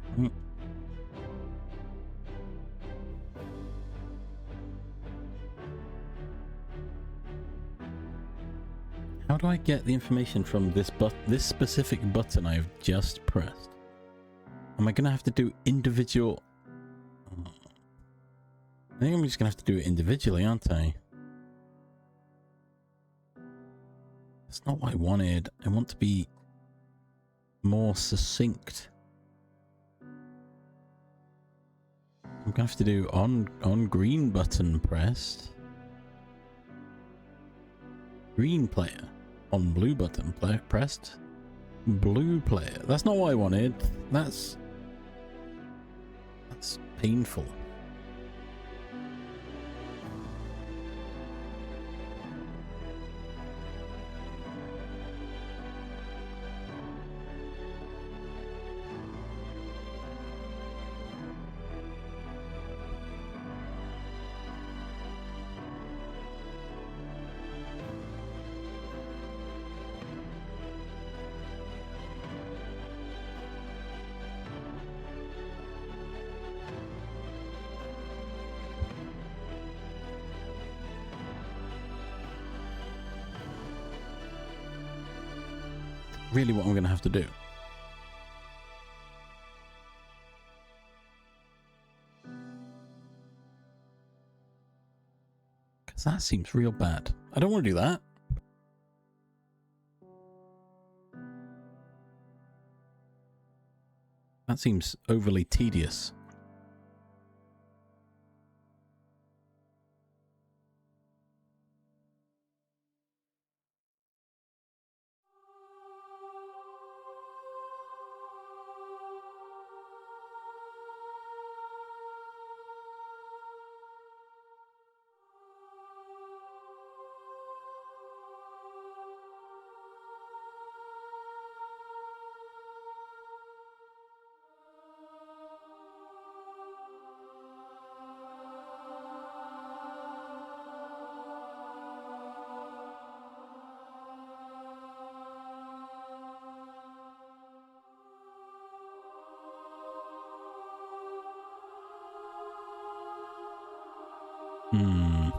How do I get the information from this specific button I've just pressed? Am I going to have to do individual... I think I'm just going to have to do it individually, aren't I? That's not what I wanted. I want to be more succinct. I'm going to have to do on green button pressed. Green player. On blue button pressed. Blue player. That's not what I wanted. That's painful. Really what I'm going to have to do. Because that seems real bad. I don't want to do that. That seems overly tedious. Hmm.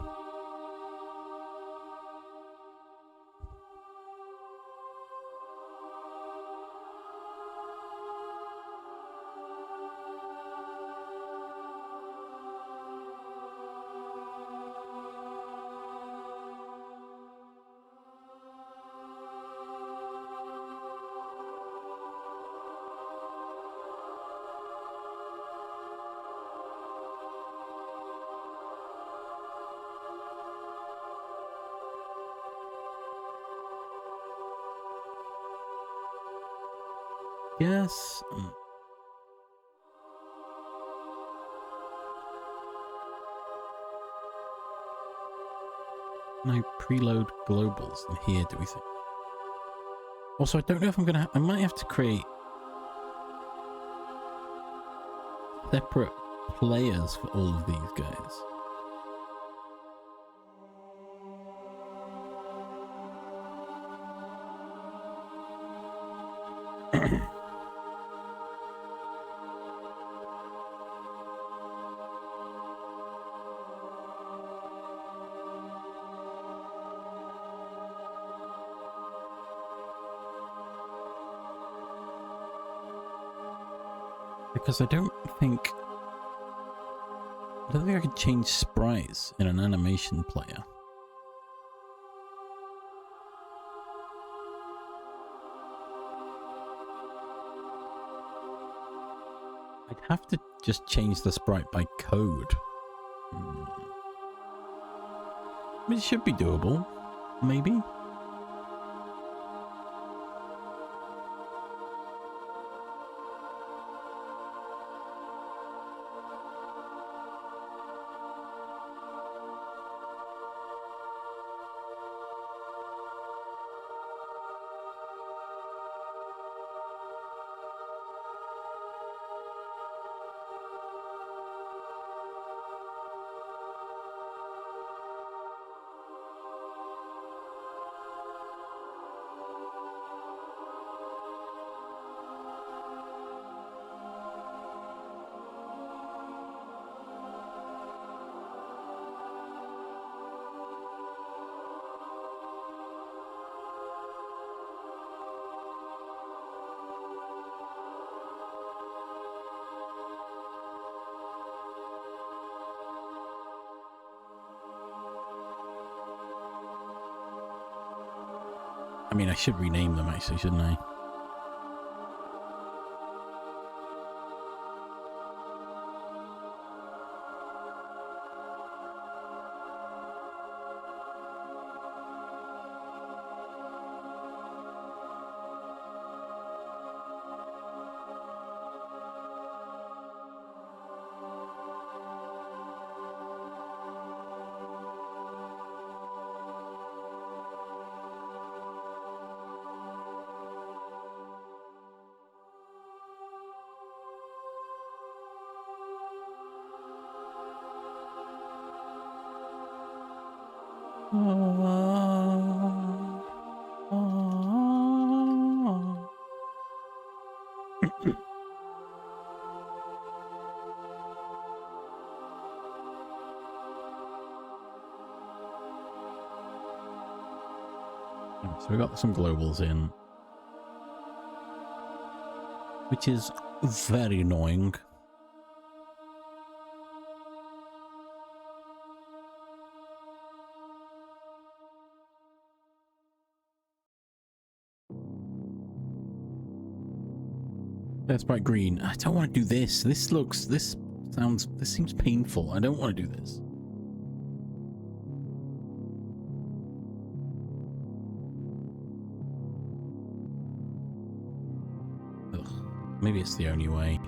Yes. Can I preload globals in here, do we think? Also, I don't know if I'm gonna... I might have to create separate players for all of these guys. Because I don't think I could change sprites in an animation player. I'd have to just change the sprite by code. It should be doable, maybe. I mean, I should rename them actually, shouldn't I? So we got some globals in, which is very annoying. That's bright green. I don't want to do this. This seems painful. I don't want to do this. Ugh, maybe it's the only way.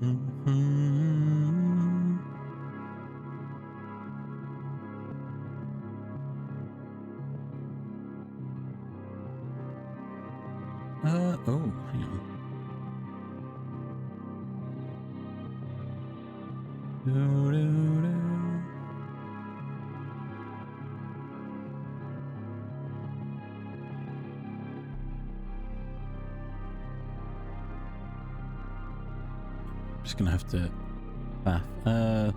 Oh, hang on. Just gonna have to bath. I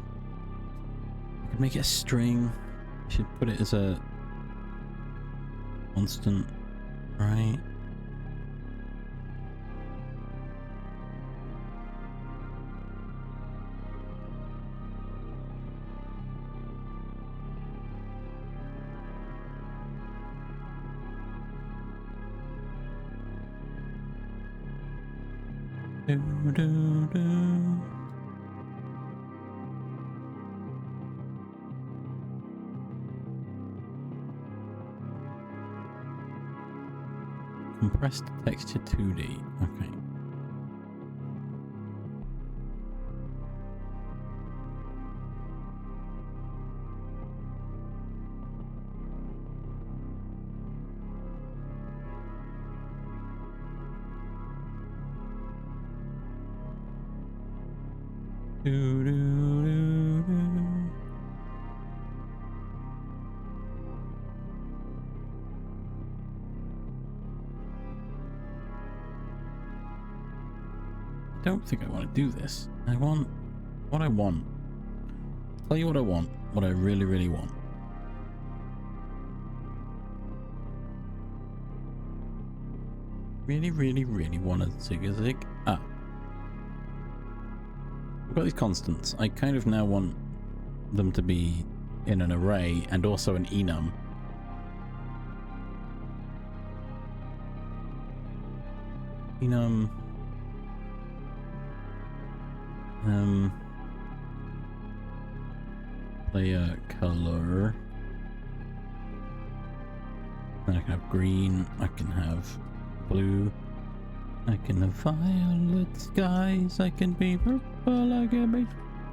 could make it a string. I should put it as a constant, right? Do, do, do. Compressed texture 2D. Okay. Do, do, do, do. I don't think I want to do this. I want what I want. Tell you what I want. What I really, really want. Really, really, really want a zig-a-zig. Ah. I've got these constants. I kind of now want them to be in an array and also an enum. Enum. Player color. Then I can have green. I can have blue. I can have violet skies. I can be purple. I can be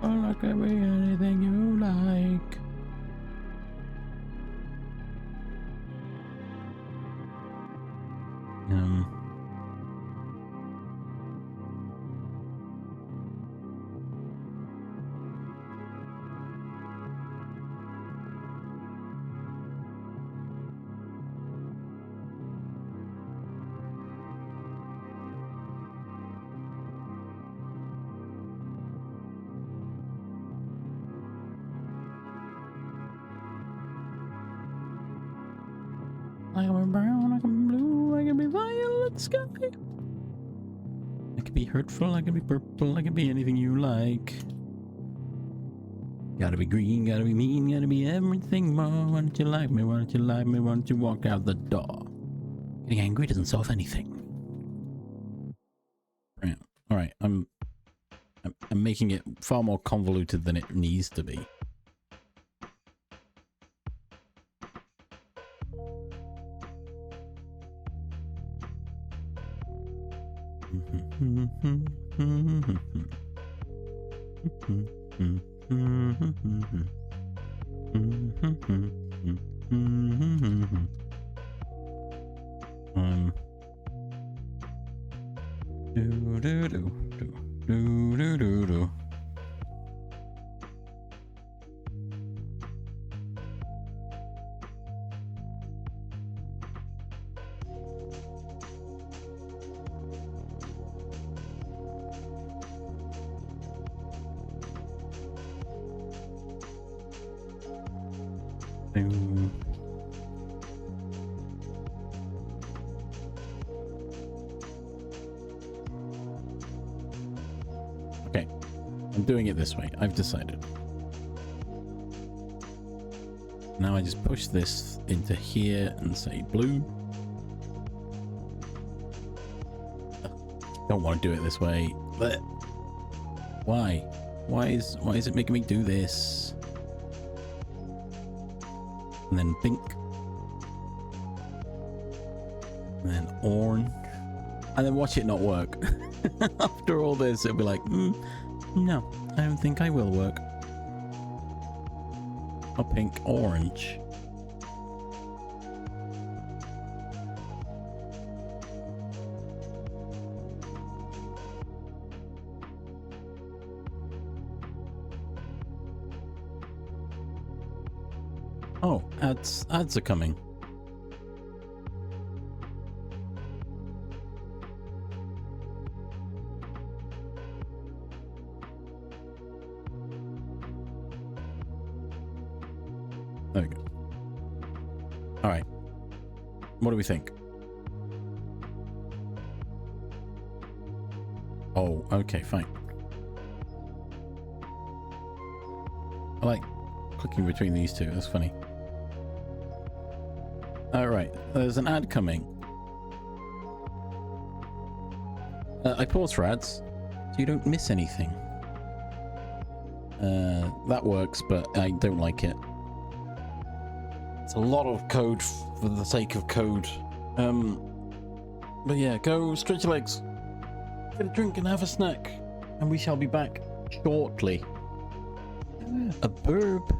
purple. I can be anything you like. I can be brown, I can be blue, I can be violet sky. I can be hurtful, I can be purple, I can be anything you like. Gotta be green, gotta be mean, gotta be everything more. Why don't you like me, why don't you like me, why don't you walk out the door? Getting angry doesn't solve anything. Right. Alright, I'm making it far more convoluted than it needs to be. Okay, I'm doing it this way. I've decided. Now I just push this into here and say blue. Don't want to do it this way, but why? Why is it making me do this? And then pink. And then orange. and then watch it not work. After all this, it'll be like, no, I don't think I will work. A pink orange. Oh, ads are coming. There we go. All right. What do we think? Oh, okay, fine. I like clicking between these two. That's funny. All right. There's an ad coming. I pause for ads so you don't miss anything. That works, but I don't like it. It's a lot of code for the sake of code. But yeah, go stretch your legs, get a drink and have a snack, and we shall be back shortly. A burp.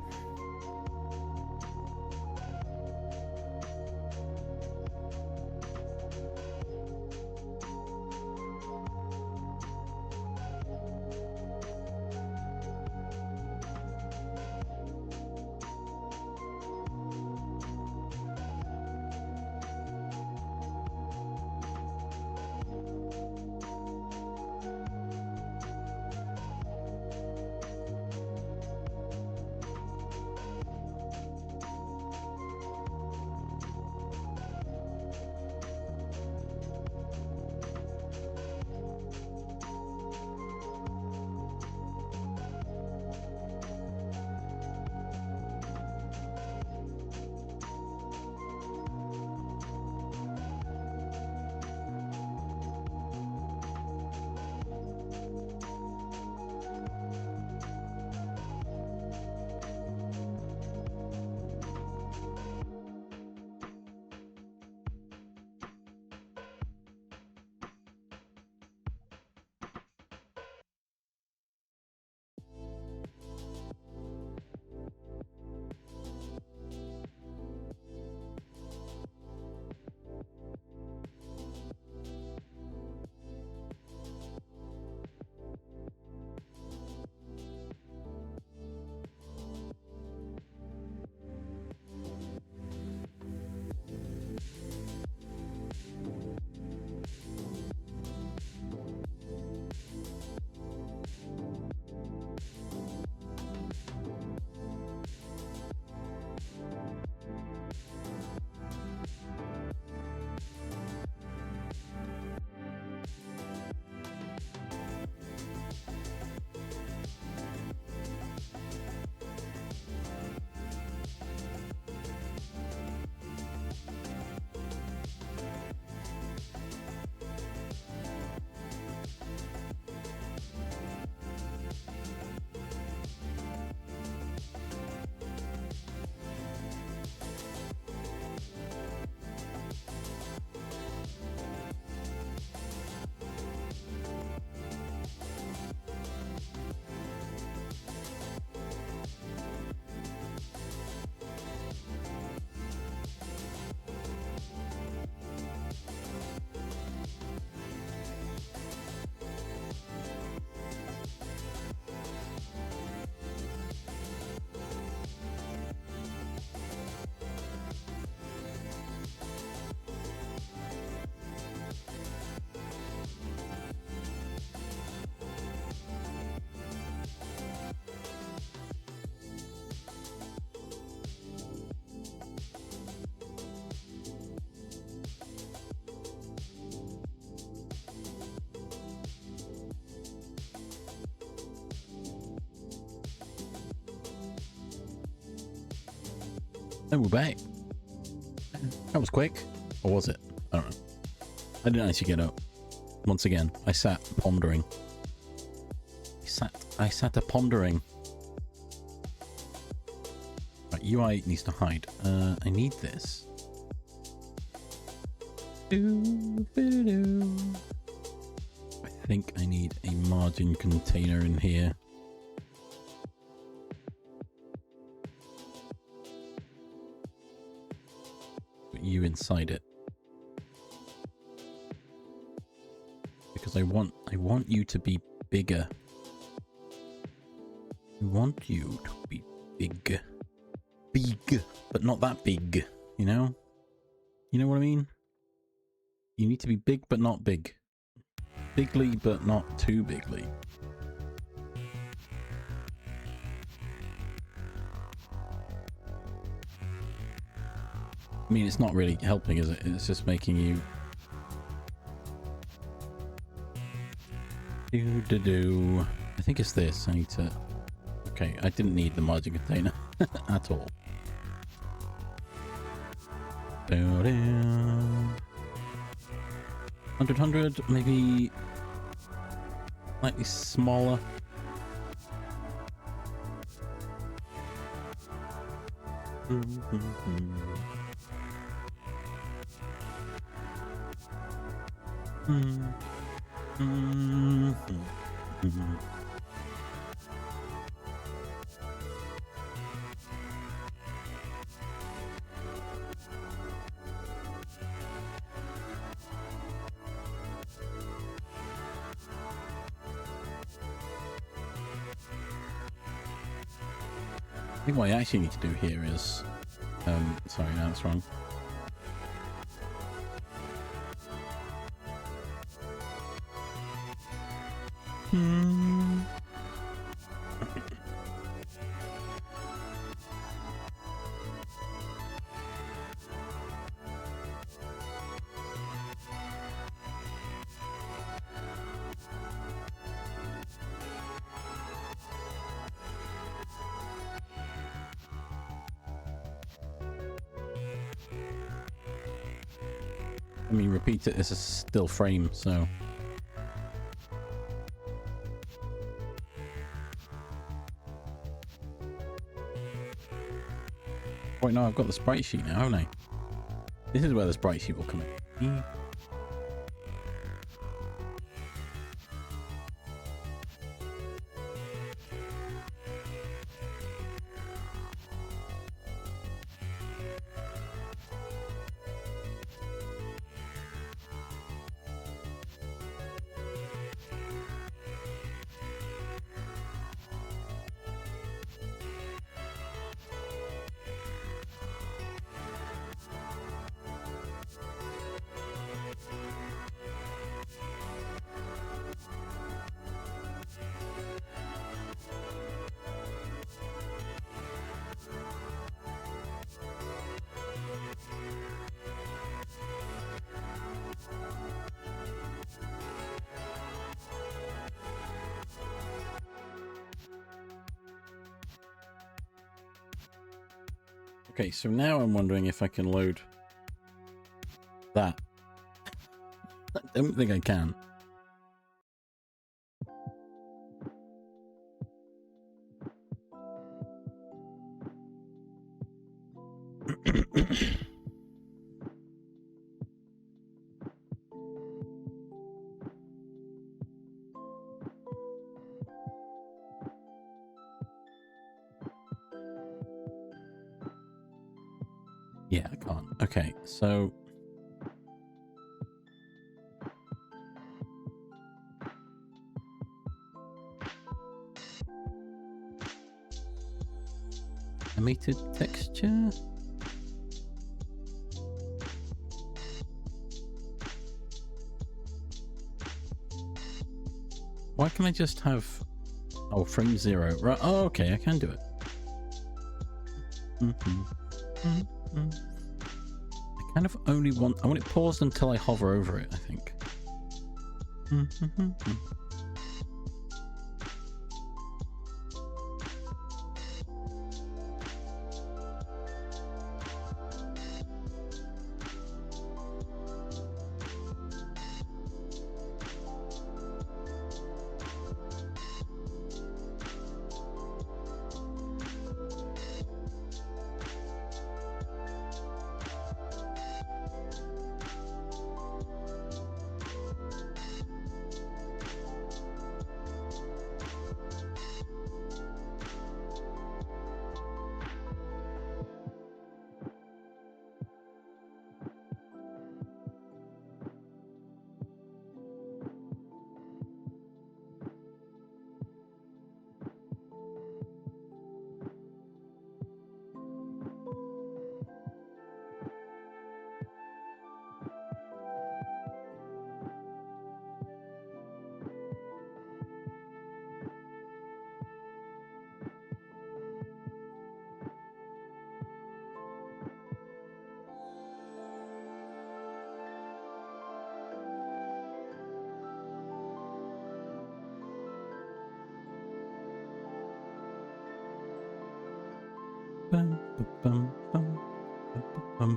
And we're back. That was quick. Or was it? I don't know. I didn't actually get up. Once again, I sat pondering. I sat a pondering. Right, UI needs to hide. I need this. Doo-ba-doo. I think I need a margin container in here. Put you inside it. Because I want you to be bigger. I want you to be big. Big, but not that big, you know? You know what I mean? You need to be big, but not big. Bigly, but not too bigly. I mean, it's not really helping, is it? It's just making you... Do-do-do. I think it's this. I need to... Okay, I didn't need the margin container at all. 100, maybe slightly smaller. I think what I actually need to do here is, sorry, no, that's wrong. I mean, repeat it, this is still frame, so... Wait, no, I've got the sprite sheet now, haven't I? This is where the sprite sheet will come in. Okay, so now I'm wondering if I can load that. I don't think I can. Yeah, I can't. Okay, so... Animated texture? Why can't I just have... Oh, frame 0. Right. Oh, okay, I can do it. I kind of only want... I want it paused until I hover over it, I think.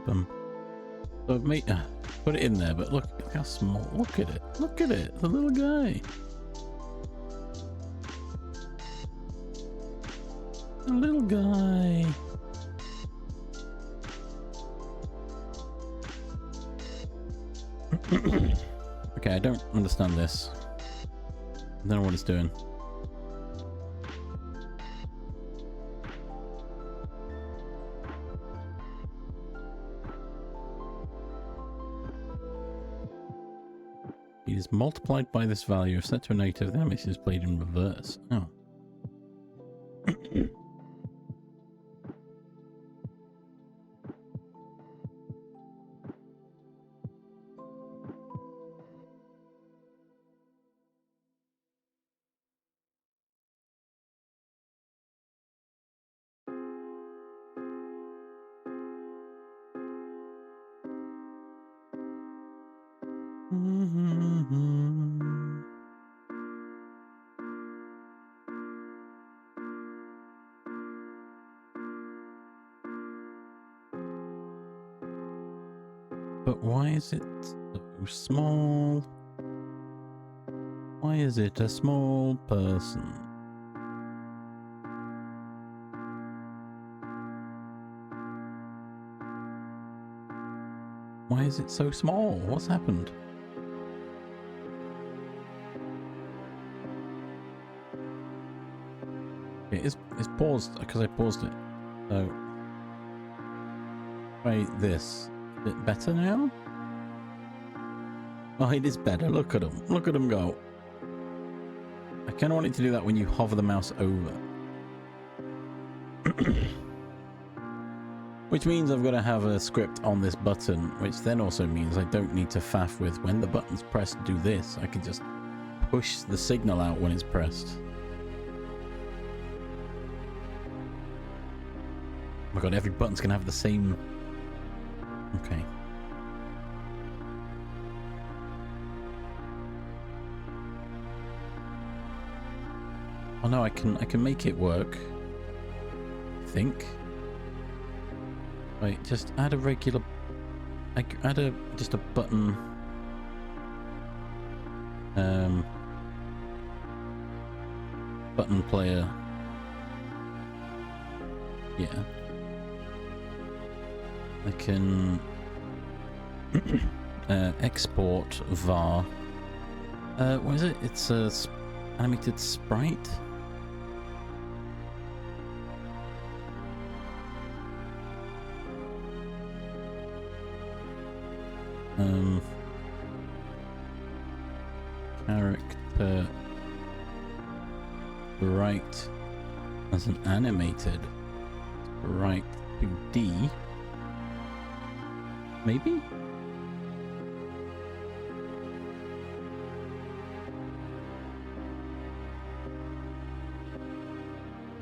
bum. So I've made, put it in there, but look how small. Look at it. Look at it. The little guy. The little guy. Okay, I don't understand this. I don't know what it's doing. It is multiplied by this value. If set to a negative, the animation is played in reverse. Oh. But why is it so small? Why is it a small person? Why is it so small? What's happened? It's paused because I paused it. So try this. Is it better now? Oh, it is better. Look at him. Look at him go. I kind of want it to do that when you hover the mouse over. Which means I've got to have a script on this button, which then also means I don't need to faff with when the button's pressed, do this. I can just push the signal out when it's pressed. Oh my god, every button's going to have the same... Okay. Oh no, I can make it work. I think. Wait, just add a regular... add just a button. Button player. Yeah. I can export var. What is it? It's a animated sprite. Character sprite as an animated sprite 2D. Maybe?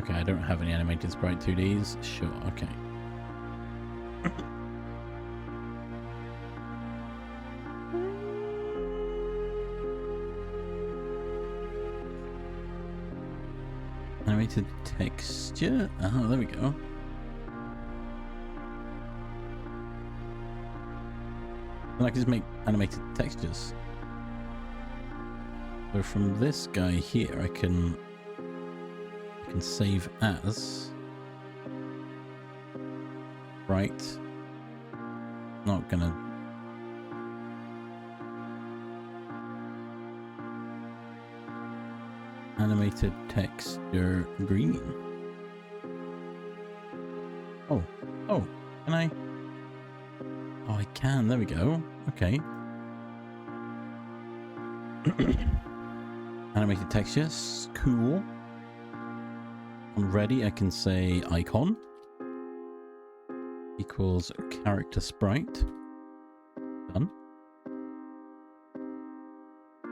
Okay, I don't have any animated sprite 2Ds. Sure, okay. Animated texture? Oh, there we go. And I can just make animated textures. So from this guy here, I can save as. Right. Not gonna. Animated texture green. Oh, can I? Oh, I can. There we go. Okay. Animated textures. Cool. I'm ready. I can say icon equals character sprite. Done.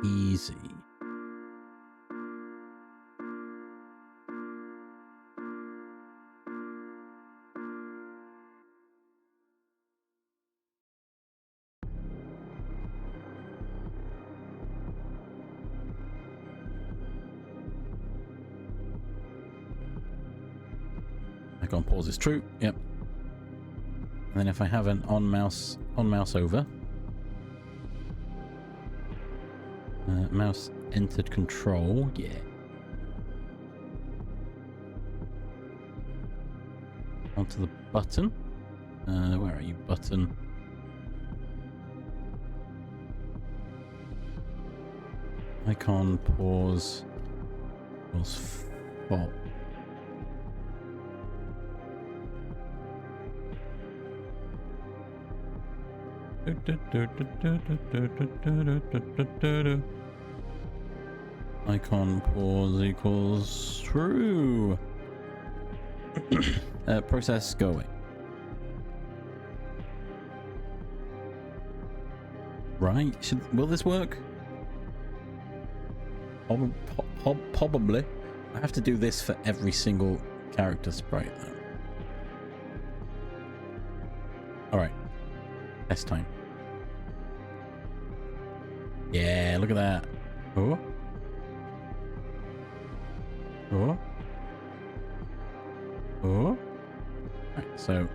Easy. Icon pause is true. Yep. And then if I have an on mouse over, mouse entered control, yeah. Onto the button. Where are you, button? Icon, pause, fault. Icon, pause equals true. Process, go away. Right, will this work? Probably. I have to do this for every single character sprite though. Alright. Test time. Yeah, look at that. Oh. Oh. Oh. Right, so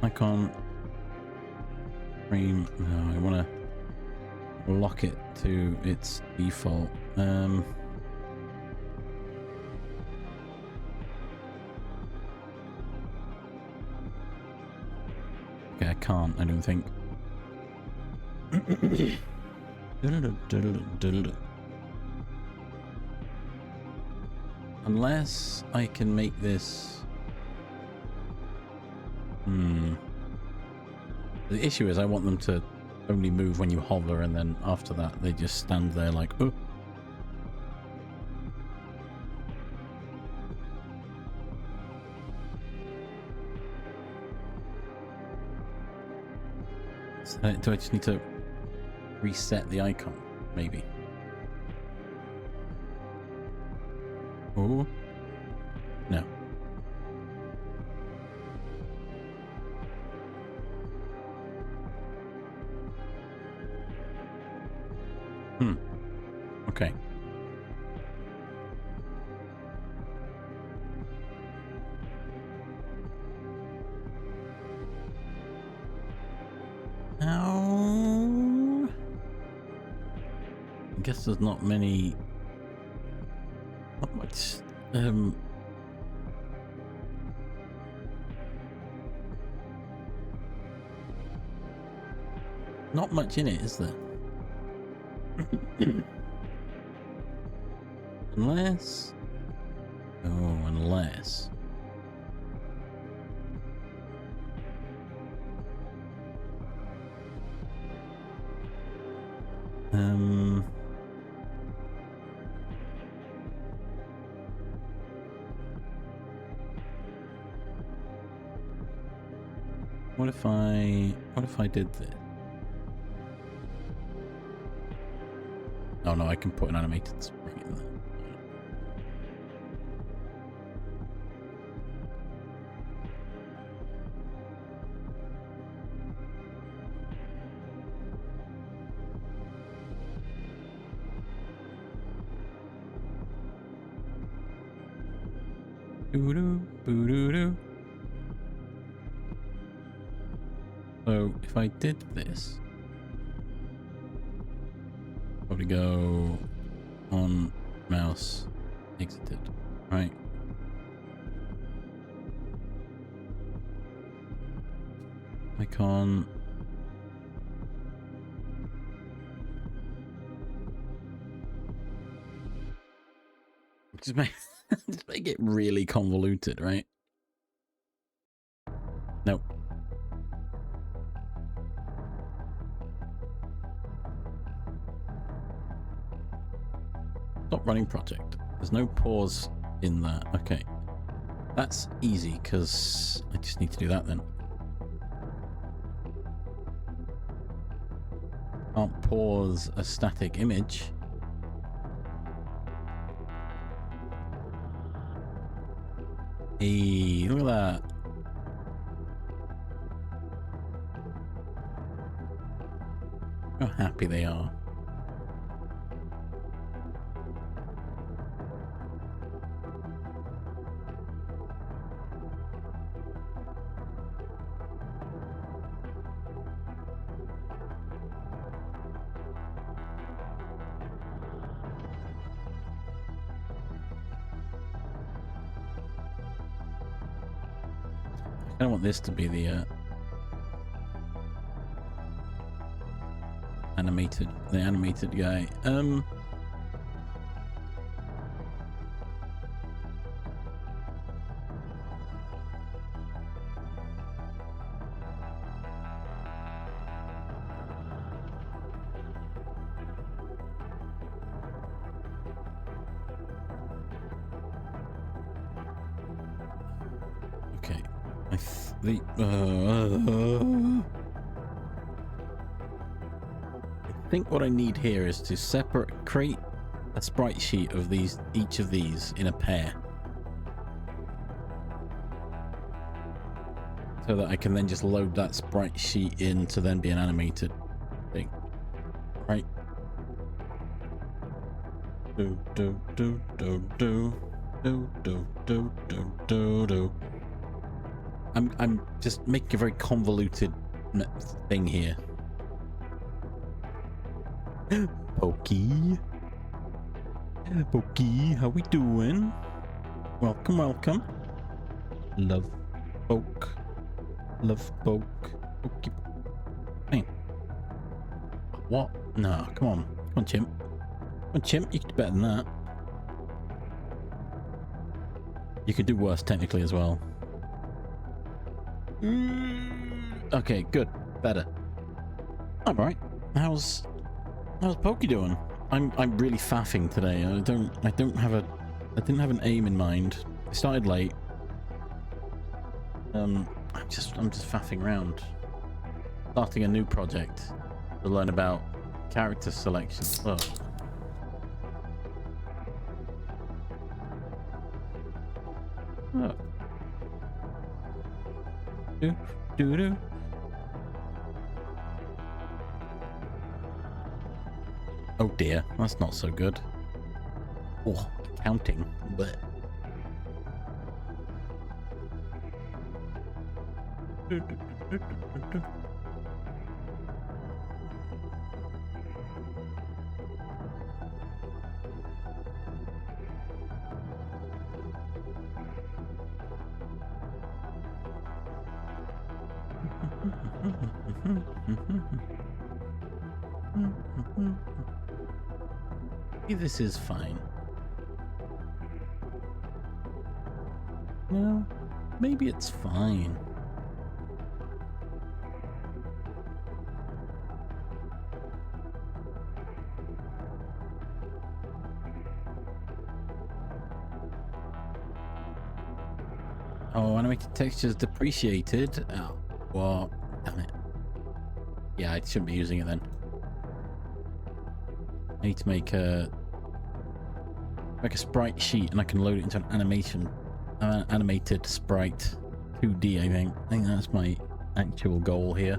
icon frame. No, I want to lock it to its default. Okay, I can't, I don't think. Unless I can make this... The issue is I want them to only move when you hover, and then after that they just stand there like, oh. So do I just need to reset the icon, maybe? Oh. No. Okay. Now, I guess there's not much, not much in it, is there? Unless... Oh, unless... What if I did this? Oh no, I can put an animated spring in there. Boo-doo, boo-doo-doo. So if I did this, probably go on mouse exited, right? Icon. Just make it really convoluted, right? Nope. Stop running project. There's no pause in that. Okay. That's easy because I just need to do that then. Can't pause a static image. Hey, look at that. How happy they are. I don't want this to be the animated guy. Okay. I think what I need here is to create a sprite sheet of each of these in a pair, so that I can then just load that sprite sheet in to then be an animated thing, right? Do do do do do do do do do do do. I'm just making a very convoluted thing here. Pokey, how we doing? Welcome, welcome. Love poke. Pokey. Hey. What? No, come on, chimp. Come on, chimp. You can do better than that. You could do worse technically as well. Okay, good, better. All right. How's Pokey doing? I'm really faffing today. I didn't have an aim in mind. I started late. I'm just faffing around. Starting a new project to learn about character selection. Oh. Oh. Do. Oh dear, that's not so good. Oh, counting, but. This is fine. No, maybe it's fine. Oh, animated textures depreciated. Oh, well, damn it. Yeah, I shouldn't be using it then. I need to make a sprite sheet, and I can load it into an animated sprite 2D. I think that's my actual goal here.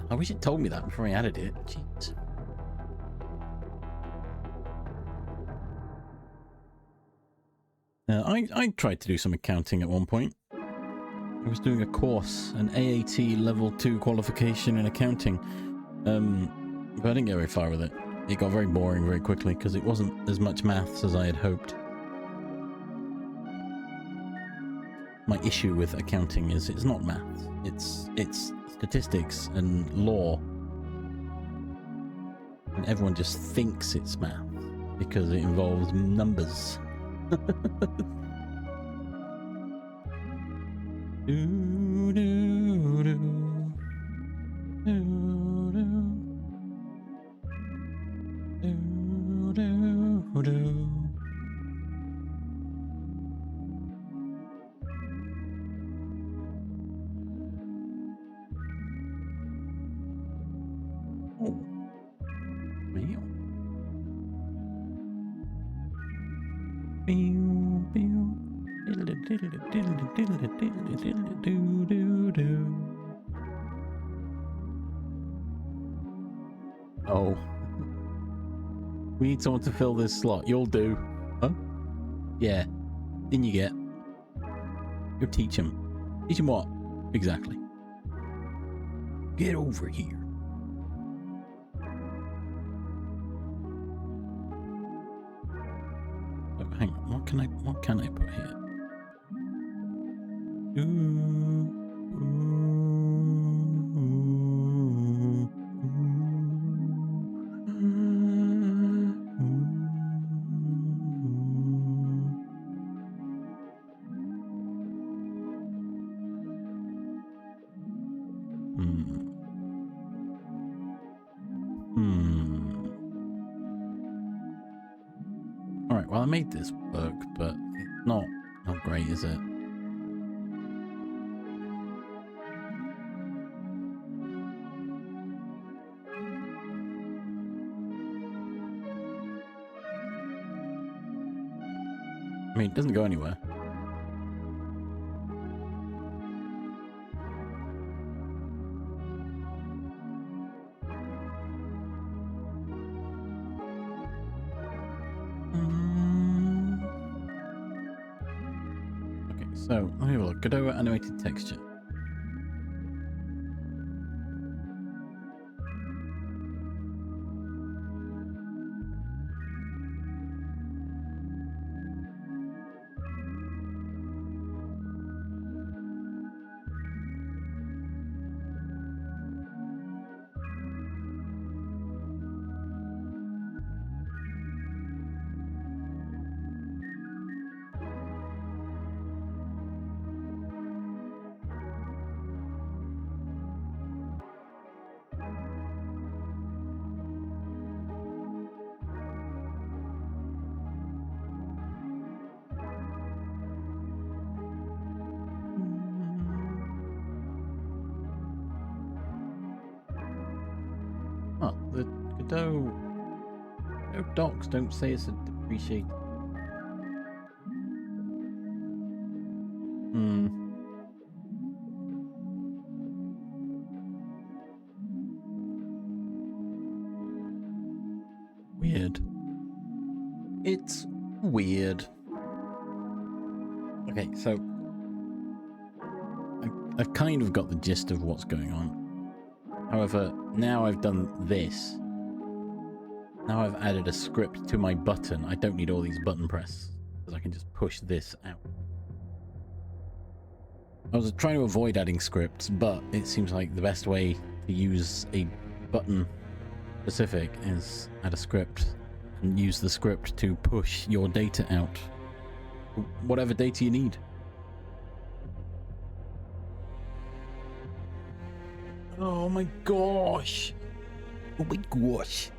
I wish it told me that before I added it. Jeez. I tried to do some accounting at one point. I was doing a course, an AAT level 2 qualification in accounting, but I didn't get very far with it. It got very boring very quickly because it wasn't as much maths as I had hoped. My issue with accounting is it's not maths. It's statistics and law. And everyone just thinks it's math because it involves numbers. Oh. We need someone to fill this slot. You'll do. Huh? Yeah. In you get. Go teach him. Teach him what? Exactly. Get over here. Oh, hang on. What can I put here? Alright, well I made this work, but it's not great, is it? I mean, it doesn't go anywhere. Okay, so let me have a look. Godot animated texture. Oh, the Godot docs don't say it's a depreciated. Weird. It's weird. Okay, so I've kind of got the gist of what's going on. However, now I've done this. Now I've added a script to my button. I don't need all these button press, because I can just push this out. I was trying to avoid adding scripts, but it seems like the best way to use a button specific is add a script and use the script to push your data out. Whatever data you need. Oh my gosh. Oh my gosh.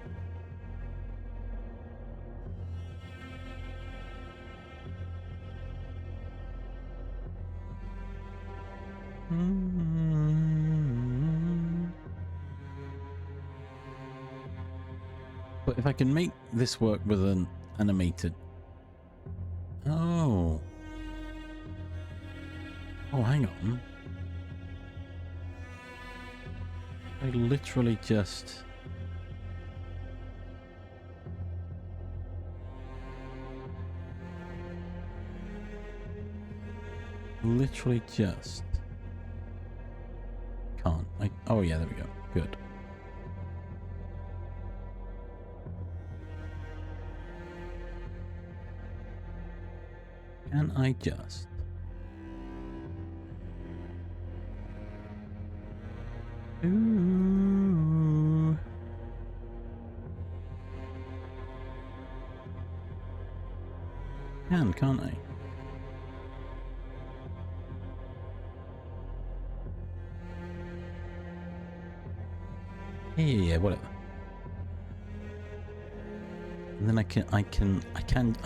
But if I can make this work with an animated... Oh, hang on. I literally just... Can't. Oh yeah, there we go. Good. Can I just... Ooh. Can't I? Yeah, whatever. And then I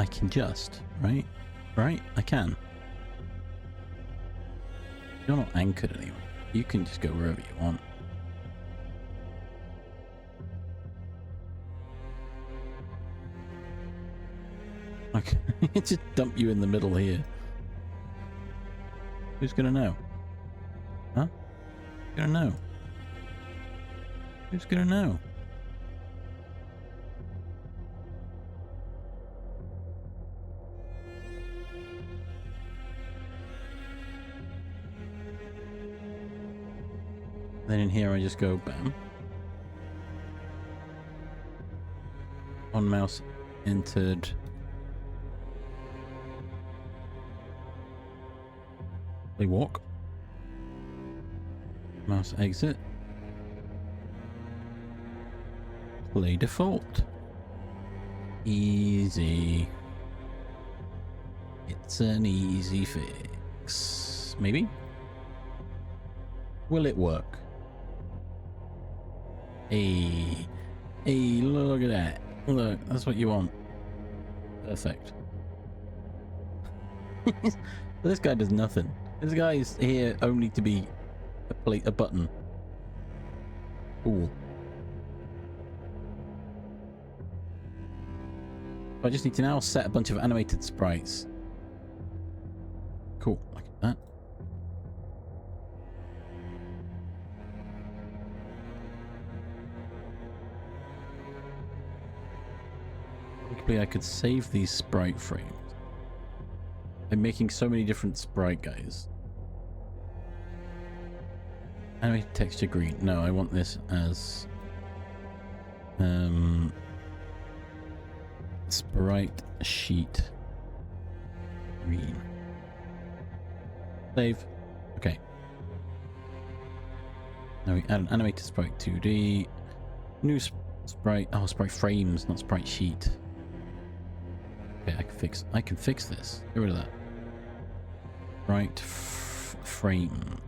can just, right? Right? I can. You're not anchored anywhere. You can just go wherever you want. Okay, just dump you in the middle here. Who's gonna know? Huh? Who's gonna know? Who's gonna know? Then in here I just go bam. On mouse entered. Play walk. Mouse exit. Play default. Easy. It's an easy fix. Maybe? Will it work? Hey, look at that. Look, that's what you want. Perfect. This guy does nothing. This guy is here only to be a button. Cool. I just need to now set a bunch of animated sprites. Cool, like that. Hopefully I could save these sprite frames. I'm making so many different sprite guys. Animated texture green. No, I want this as sprite sheet green. Save. Okay. Now we add an animated sprite 2D. New sprite. Oh, sprite frames, not sprite sheet. Okay, I can fix this. Get rid of that. Sprite frame.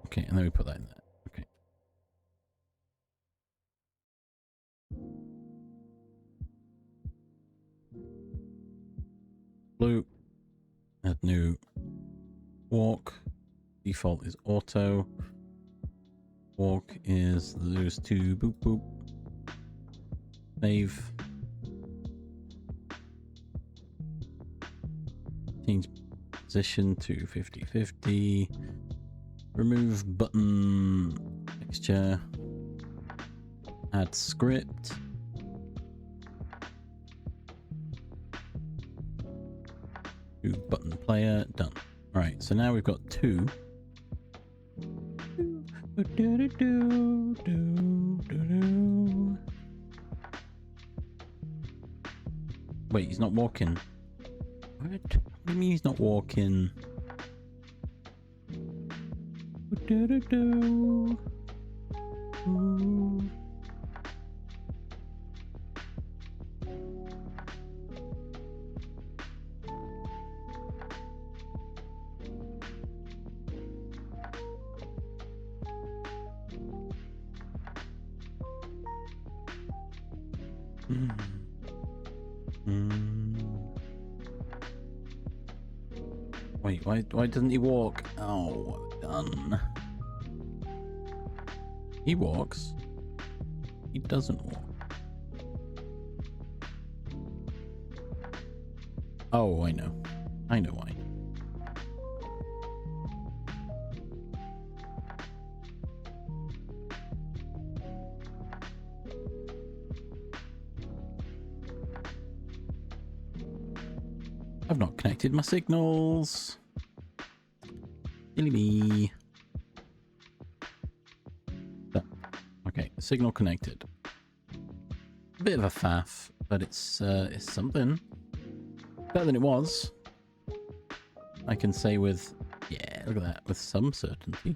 Okay, and then we put that in there. Okay. Blue. Add new walk. Default is auto. Walk is those two. Boop boop. Save. Change position to 50-50. Remove button texture. Add script. Do button player. Done. Alright, so now we've got two. Wait, he's not walking. What? What do you mean he's not walking? Wait, why doesn't he walk? Oh, done. He walks. He doesn't walk. Oh, I know. I know why. I've not connected my signals. Silly me. Okay, signal connected. A bit of a faff, but it's something. Better than it was. I can say with, yeah, look at that, with some certainty.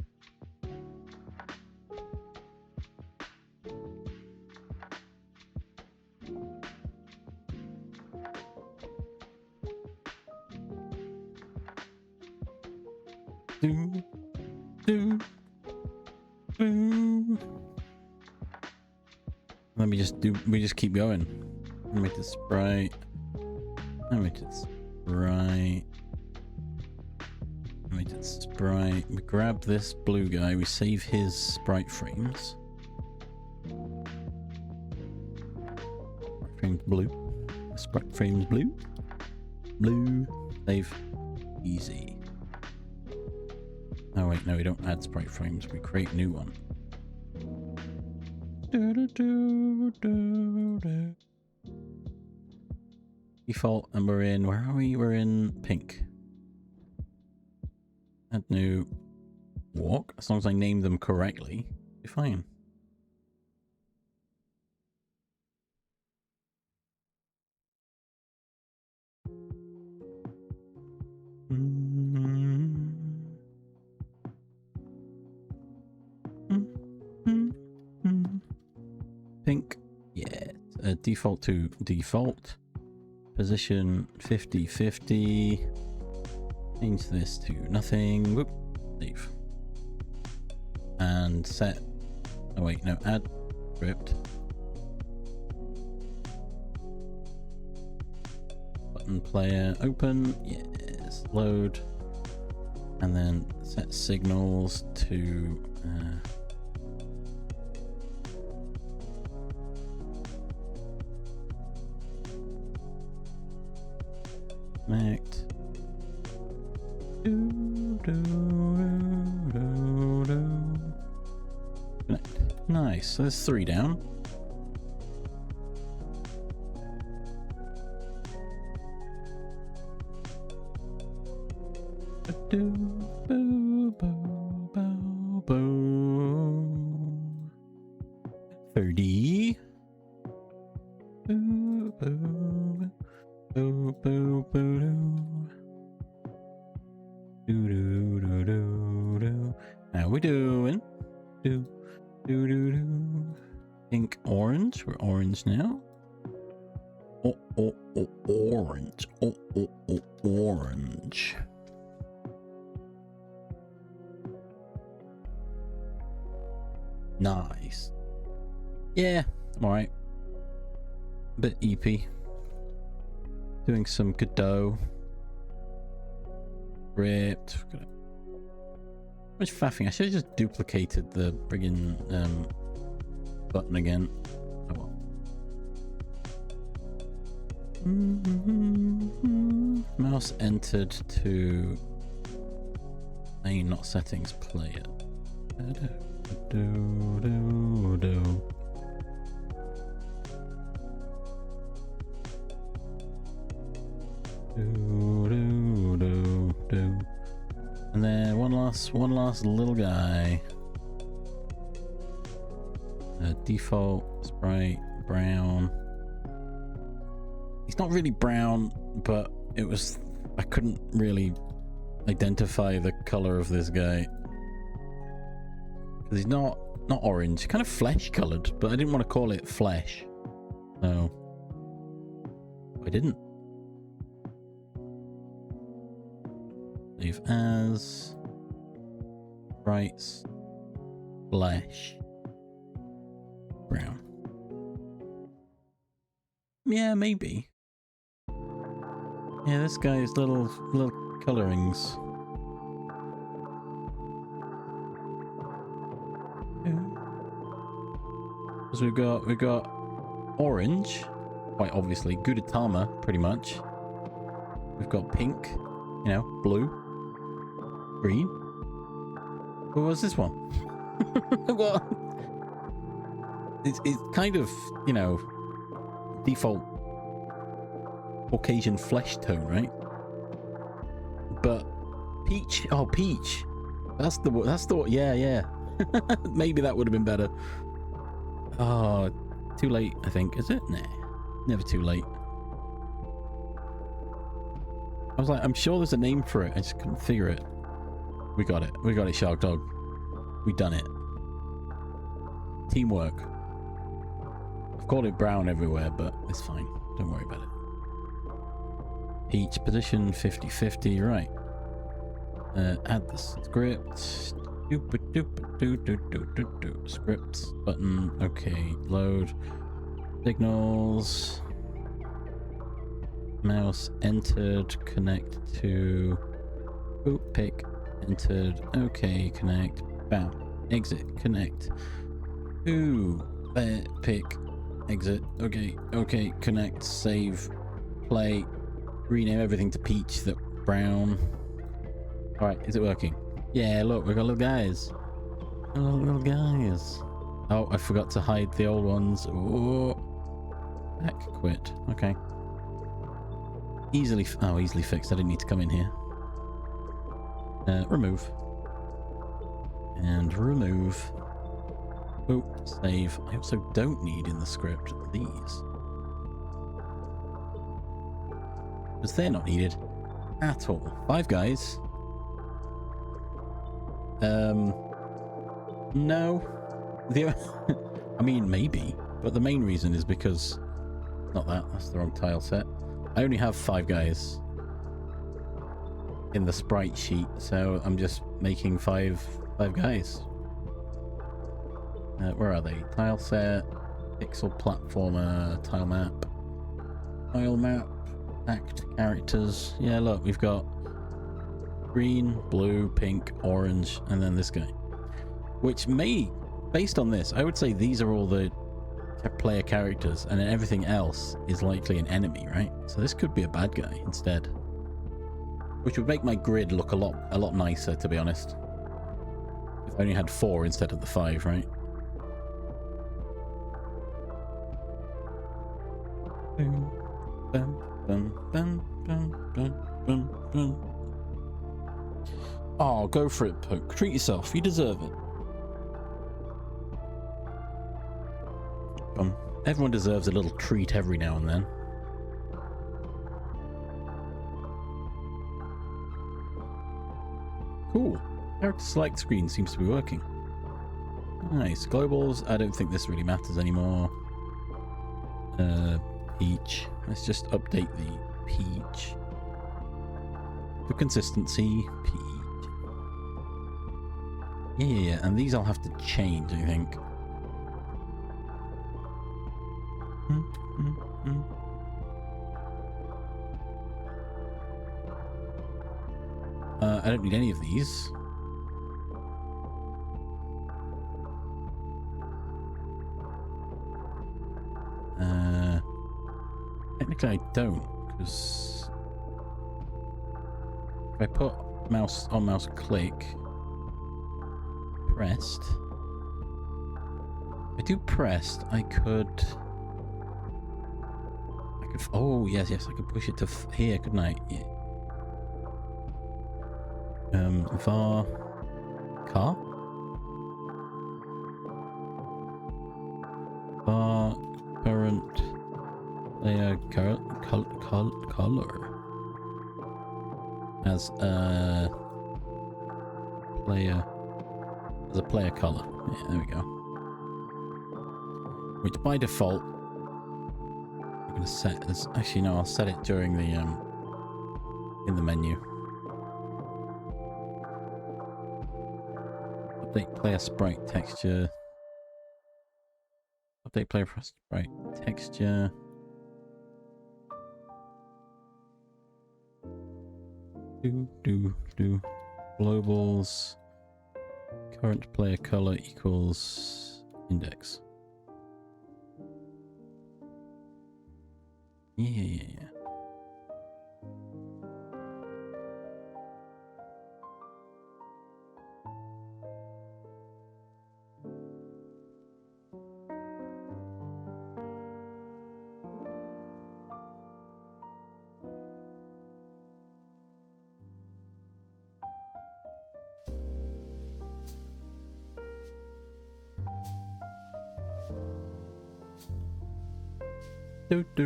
We just keep going. Animated sprite. Animated sprite. Animated sprite. We grab this blue guy, we save his sprite frames. Sprite frames blue. Sprite frames blue. Blue. Save. Easy. Oh wait, no, we don't add sprite frames, we create a new one. Default, and we're in, where are we? We're in pink. Add new walk. As long as I name them correctly, be fine. Pink. Yeah. Default to default. Position 50-50. Change this to nothing. Whoop. Save. And set. Oh wait, no. Add script. Button player open. Yes. Load. And then set signals to connect. Connect. Nice. So there's 3 down. Boo, boo, boo, boo. 30. Boo, boo, boo, boo, boo. Do do do do do. How we doing? Do do do do. Pink, orange. We're orange now. Oh oh oh, orange. Oh oh oh, orange. Nice. Yeah, I'm alright. Bit EP. Doing some godot. Ripped. Much faffing. I should have just duplicated the friggin' button again. Oh well. Mouse entered to main, not settings, player. Do do do. Do do do do. And then one last little guy. Default sprite brown. He's not really brown, but it was, I couldn't really identify the color of this guy. Because he's not orange, kind of flesh colored, but I didn't want to call it flesh. So I didn't. Save as sprites flesh brown. Yeah, maybe. Yeah, this guy's little colorings. Because we've got orange, quite obviously, Gudetama, pretty much. We've got pink, you know, blue, green. What was this one? What? It's kind of, you know, default Caucasian flesh tone, right? But peach, oh peach, that's the yeah. Maybe that would have been better. Oh, too late, I think. Is it? Nah, never too late. I was like, I'm sure there's a name for it. I just couldn't figure it. We got it. We got it, Shark Dog. We done it. Teamwork. I've called it brown everywhere, but it's fine. Don't worry about it. Peach position 50-50, right. Add the script. Scripts button. Okay, load. Signals. Mouse entered. Connect to. Oh, pick. Entered. Okay, connect. Bam. Exit. Connect. Ooh. Pick. Exit. Okay. Okay. Connect. Save. Play. Rename everything to peach. That brown. All right. Is it working? Yeah. Look, we got little guys. Little guys. Oh, I forgot to hide the old ones. Oh. Back. Quit. Okay. Easily fixed. I didn't need to come in here. Remove. And remove. Oh, save. I also don't need in the script these. Because they're not needed at all. 5 guys. No. I mean, maybe. But the main reason is because... Not that, that's the wrong tile set. I only have 5 guys in the sprite sheet, so I'm just making five guys. Where are they? Tile set, pixel platformer, tile map, act characters. Yeah, look, we've got green, blue, pink, orange, and then this guy. Which may, based on this, I would say these are all the player characters, and then everything else is likely an enemy, right? So this could be a bad guy instead. Which would make my grid look a lot nicer, to be honest. If I only had 4 instead of the 5, right? Boom, bum, bum, bum, bum, bum, bum, bum. Oh, go for it, Poke. Treat yourself. You deserve it. Everyone deserves a little treat every now and then. Cool. Character select screen seems to be working. Nice. Globals. I don't think this really matters anymore. Peach. Let's just update the peach. For consistency, peach. Yeah. And these I'll have to change, I think. I don't need any of these. Technically I don't, because if I put mouse on mouse click pressed, if I do pressed, I could oh yes, I could push it to here, couldn't I? Yeah. Var car var current player color as a player color. Yeah, there we go. Which by default I'm gonna set as, actually no, I'll set it during the in the menu. Update player sprite texture. Update player sprite texture. Do. Globals. Current player color equals index. Yeah.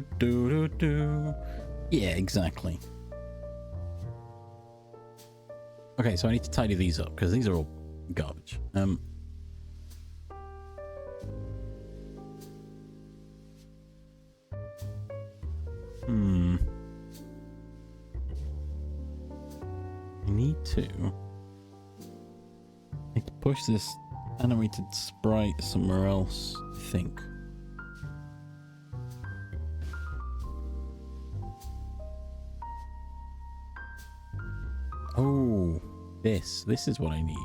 Do. Yeah, exactly. Okay, so I need to tidy these up because these are all garbage. I need to push this animated sprite somewhere else, I think. Oh, this is what I need.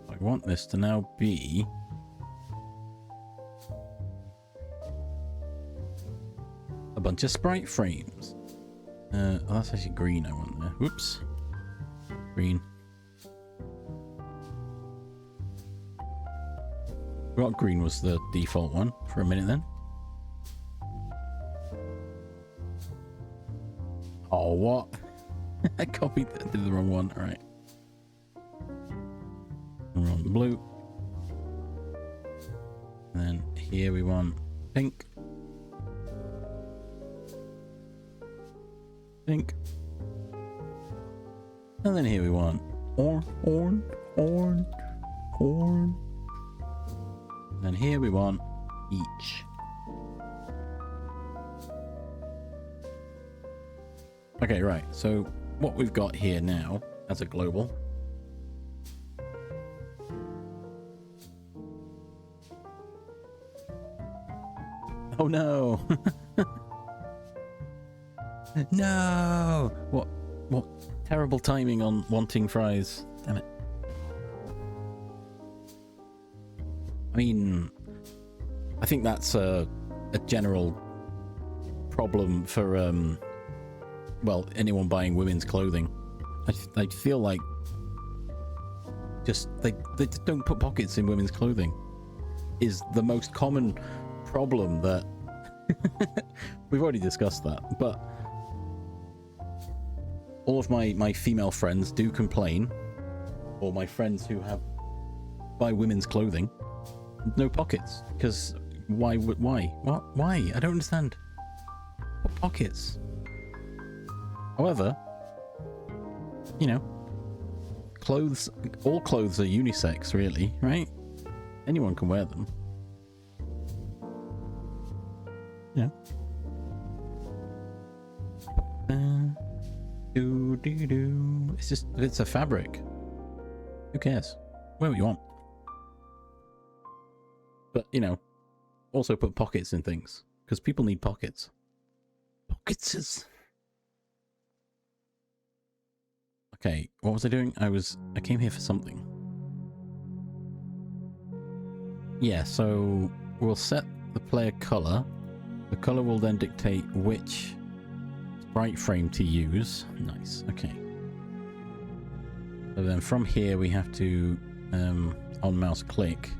I want this to now be a bunch of sprite frames. Oh, that's actually green I want there. Whoops. Green. Forgot green was the default one for a minute then. Oh, what? I copied that, did the wrong one. All right. We want blue. And then here we want pink. think. And then here we want horn. And here we want each. Okay, right. So what we've got here now as a global. Oh no. No. What terrible timing on wanting fries. Damn it. I mean, I think that's a general problem for well, anyone buying women's clothing. I feel like just they just don't put pockets in women's clothing is the most common problem that we've already discussed that, but all of my female friends do complain, or my friends who buy women's clothing, no pockets, because why I don't understand. What pockets? However, you know, all clothes are unisex, really, right? Anyone can wear them. Yeah. It's just, it's a fabric. Who cares? Wear what you want. But, you know, also put pockets in things, because people need pockets. Pockets. Okay, what was I doing? I came here for something. Yeah, so we'll set the player color. The color will then dictate which sprite frame to use. Nice, okay. So then from here we have to, on mouse click,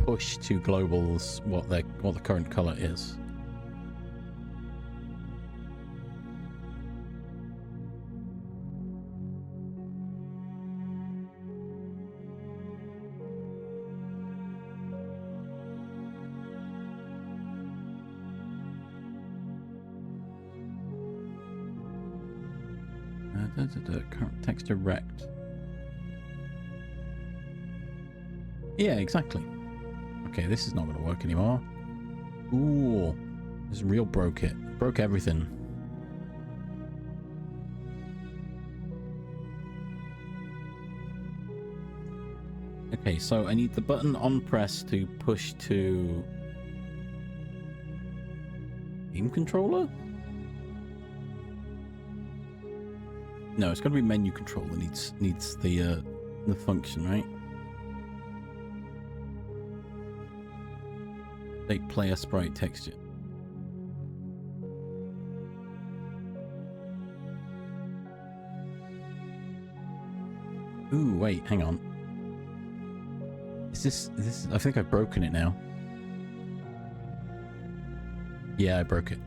push to globals what the current color is. Current texture rect. Yeah, exactly. Okay, this is not going to work anymore. Ooh, this real broke it. Broke everything. Okay, so I need the button on press to push to game controller? No, it's got to be menu controller needs the function, right? Take player sprite texture. Ooh, wait, hang on. Is this? I think I've broken it now. Yeah, I broke it.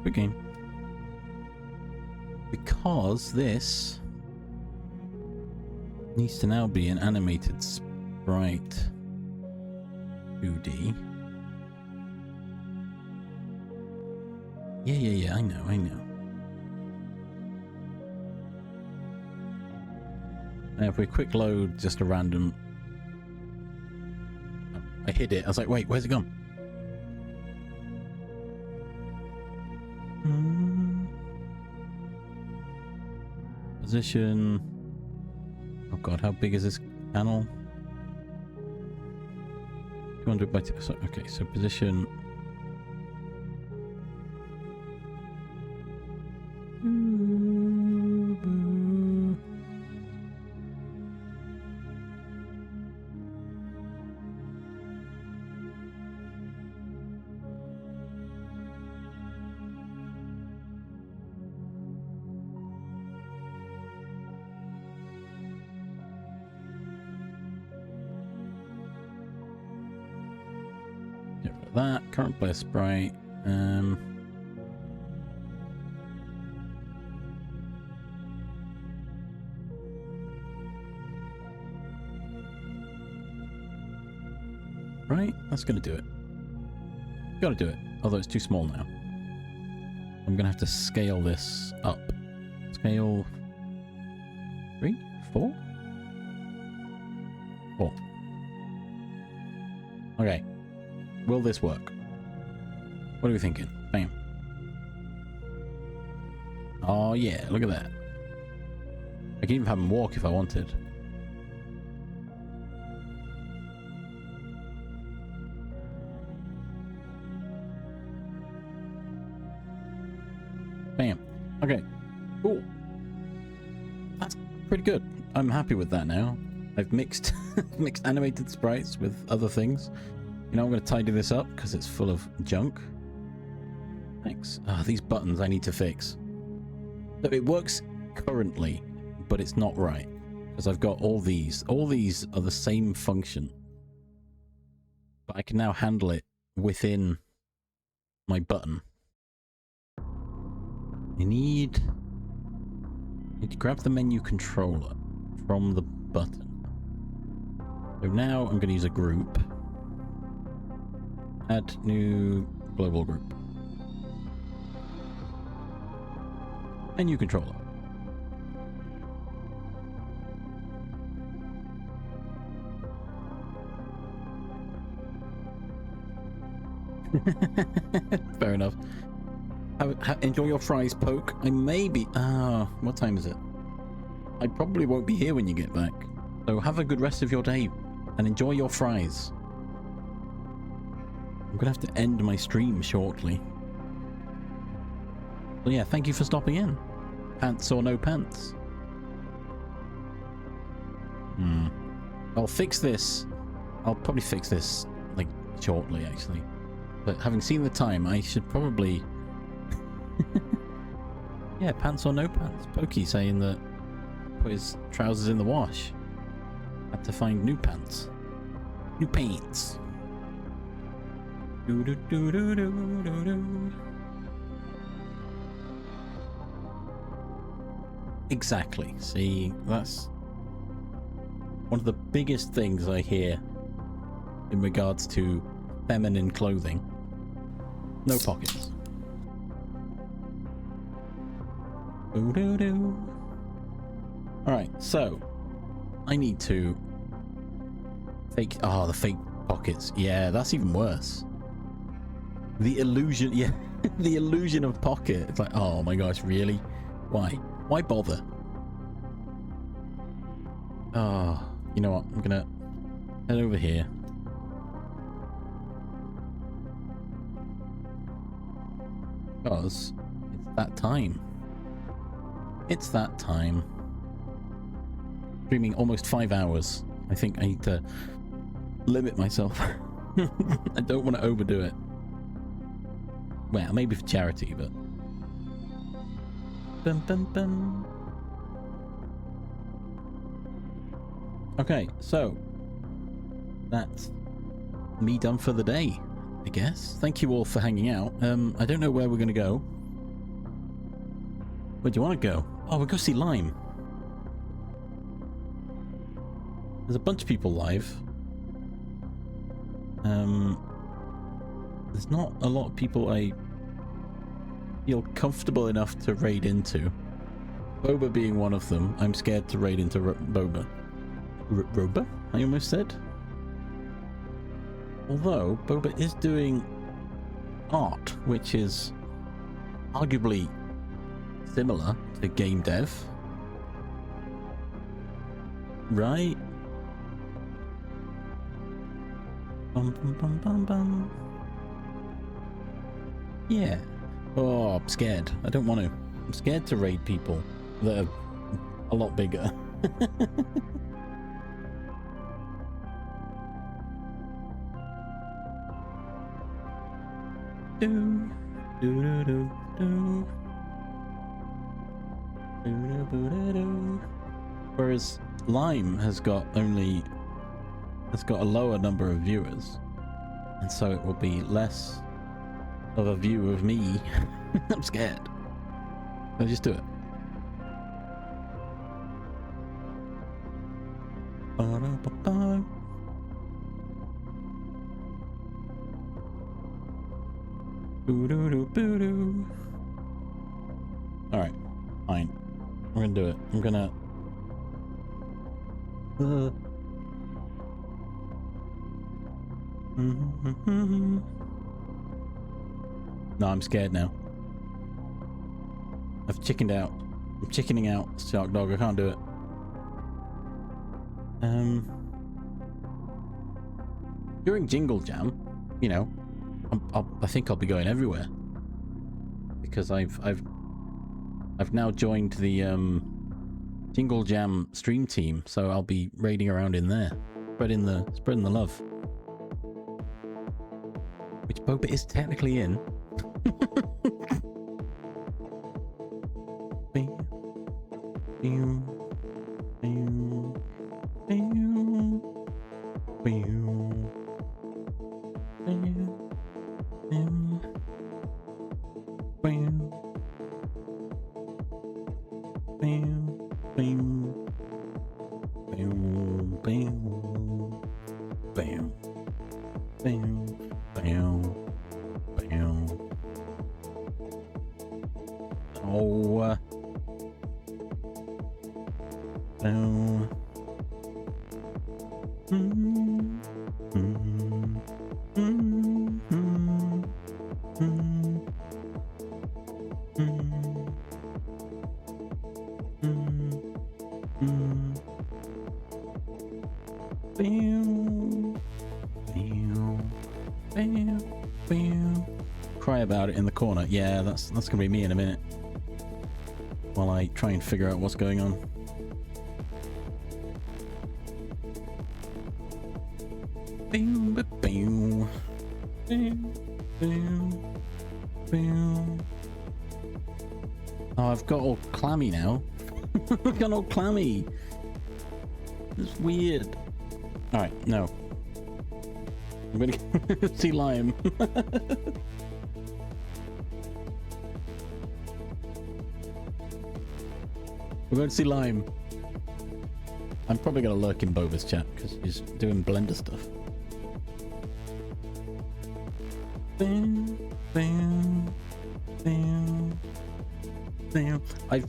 Good game. Because this needs to now be an animated sprite 2D. Yeah, I know. Now if we quick load just a random... I hid it. I was like, wait, where's it gone? Position. Oh god, how big is this panel? 200 by 2. Okay, so position. That current player sprite. Right, that's gonna do it. Gotta do it. Although it's too small now. I'm gonna have to scale this up. Scale 3? 4? 4. Okay. Will this work? What are we thinking? Bam. Oh yeah, look at that. I can even have him walk if I wanted. Bam. Okay. Cool. That's pretty good. I'm happy with that now. I've mixed mixed animated sprites with other things. You know, I'm going to tidy this up because it's full of junk. Thanks. Ah, these buttons I need to fix. So it works currently, but it's not right because I've got all these. All these are the same function, but I can now handle it within my button. I need to grab the menu controller from the button. So now I'm going to use a group. Add new global group. Menu controller. Fair enough. Enjoy your fries, Poke. I may be... what time is it? I probably won't be here when you get back. So have a good rest of your day and enjoy your fries. I'm gonna have to end my stream shortly. So yeah, thank you for stopping in. Pants or no pants? I'll fix this. I'll probably fix this, like, shortly, actually. But having seen the time, I should probably... yeah, pants or no pants. Pokey saying that put his trousers in the wash. Had to find new pants. New pants. Do do do do do do do. Exactly. See, that's one of the biggest things I hear in regards to feminine clothing. No pockets. Alright, so I need to fake... Oh, the fake pockets. Yeah, that's even worse. The illusion... Yeah, the illusion of pocket. It's like, oh my gosh, really? Why? Why bother? Oh, you know what? I'm gonna head over here. Because it's that time. It's that time. Streaming almost 5 hours. I think I need to limit myself. I don't want to overdo it. Well, maybe for charity, but... Bum, bum, bum. Okay, so... that's me done for the day, I guess. Thank you all for hanging out. I don't know where we're going to go. Where do you want to go? Oh, we'll go see Lime. There's a bunch of people live. There's not a lot of people I feel comfortable enough to raid into. Boba being one of them. I'm scared to raid into Boba. Roba? I almost said. Although, Boba is doing art, which is arguably similar to game dev. Right? Bum, bum, bum, bum, bum. Yeah. Oh, I'm scared. I don't want to. I'm scared to raid people that are a lot bigger. Do, do, do, do, do. Do, do, do, do, do. Whereas Lime has got a lower number of viewers, and so it will be less of a view of me. I'm scared. I'll just do it. Ba-da-ba-ba. Boo-doo-doo-boo-doo. Alright, fine. We're gonna do it. I'm gonna... No, I'm scared now. I've chickened out. I'm chickening out, Shark Dog. I can't do it. During Jingle Jam, you know, I think I'll be going everywhere because I've now joined the Jingle Jam stream team, so I'll be raiding around in there, spreading the love. Which Boba is technically in. Cry about it in the corner. Yeah, that's gonna be me in a minute. While I try and figure out what's going on. Oh, I've got all clammy now. I've got all clammy. It's weird. Alright, no. I'm gonna see Lime. We're going to see Lime. I'm probably going to lurk in Bova's chat because he's doing Blender stuff.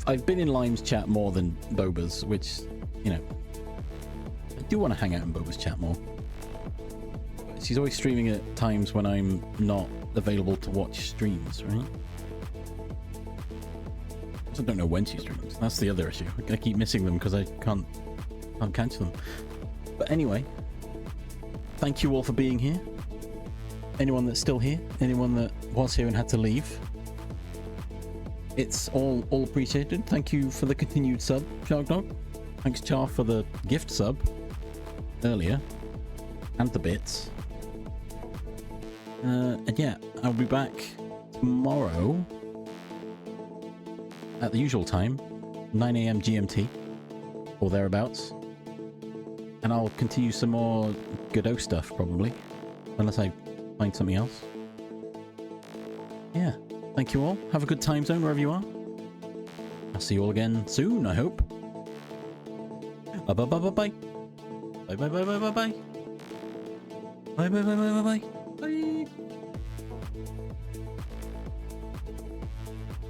I've been in Lime's chat more than Boba's, which, you know, I do want to hang out in Boba's chat more. She's always streaming at times when I'm not available to watch streams, right? I don't know when she streams. That's the other issue. I keep missing them because I can't catch them. But anyway, thank you all for being here. Anyone that's still here, anyone that was here and had to leave, it's all appreciated. Thank you for the continued sub, Shark Dog. Thanks, Char, for the gift sub earlier and the bits. And yeah, I'll be back tomorrow at the usual time, 9 AM GMT, or thereabouts. And I'll continue some more Godot stuff, probably. Unless I find something else. Yeah. Thank you all. Have a good time zone wherever you are. I'll see you all again soon, I hope. Bye-bye-bye-bye-bye. Bye-bye-bye-bye-bye. Bye-bye-bye-bye-bye.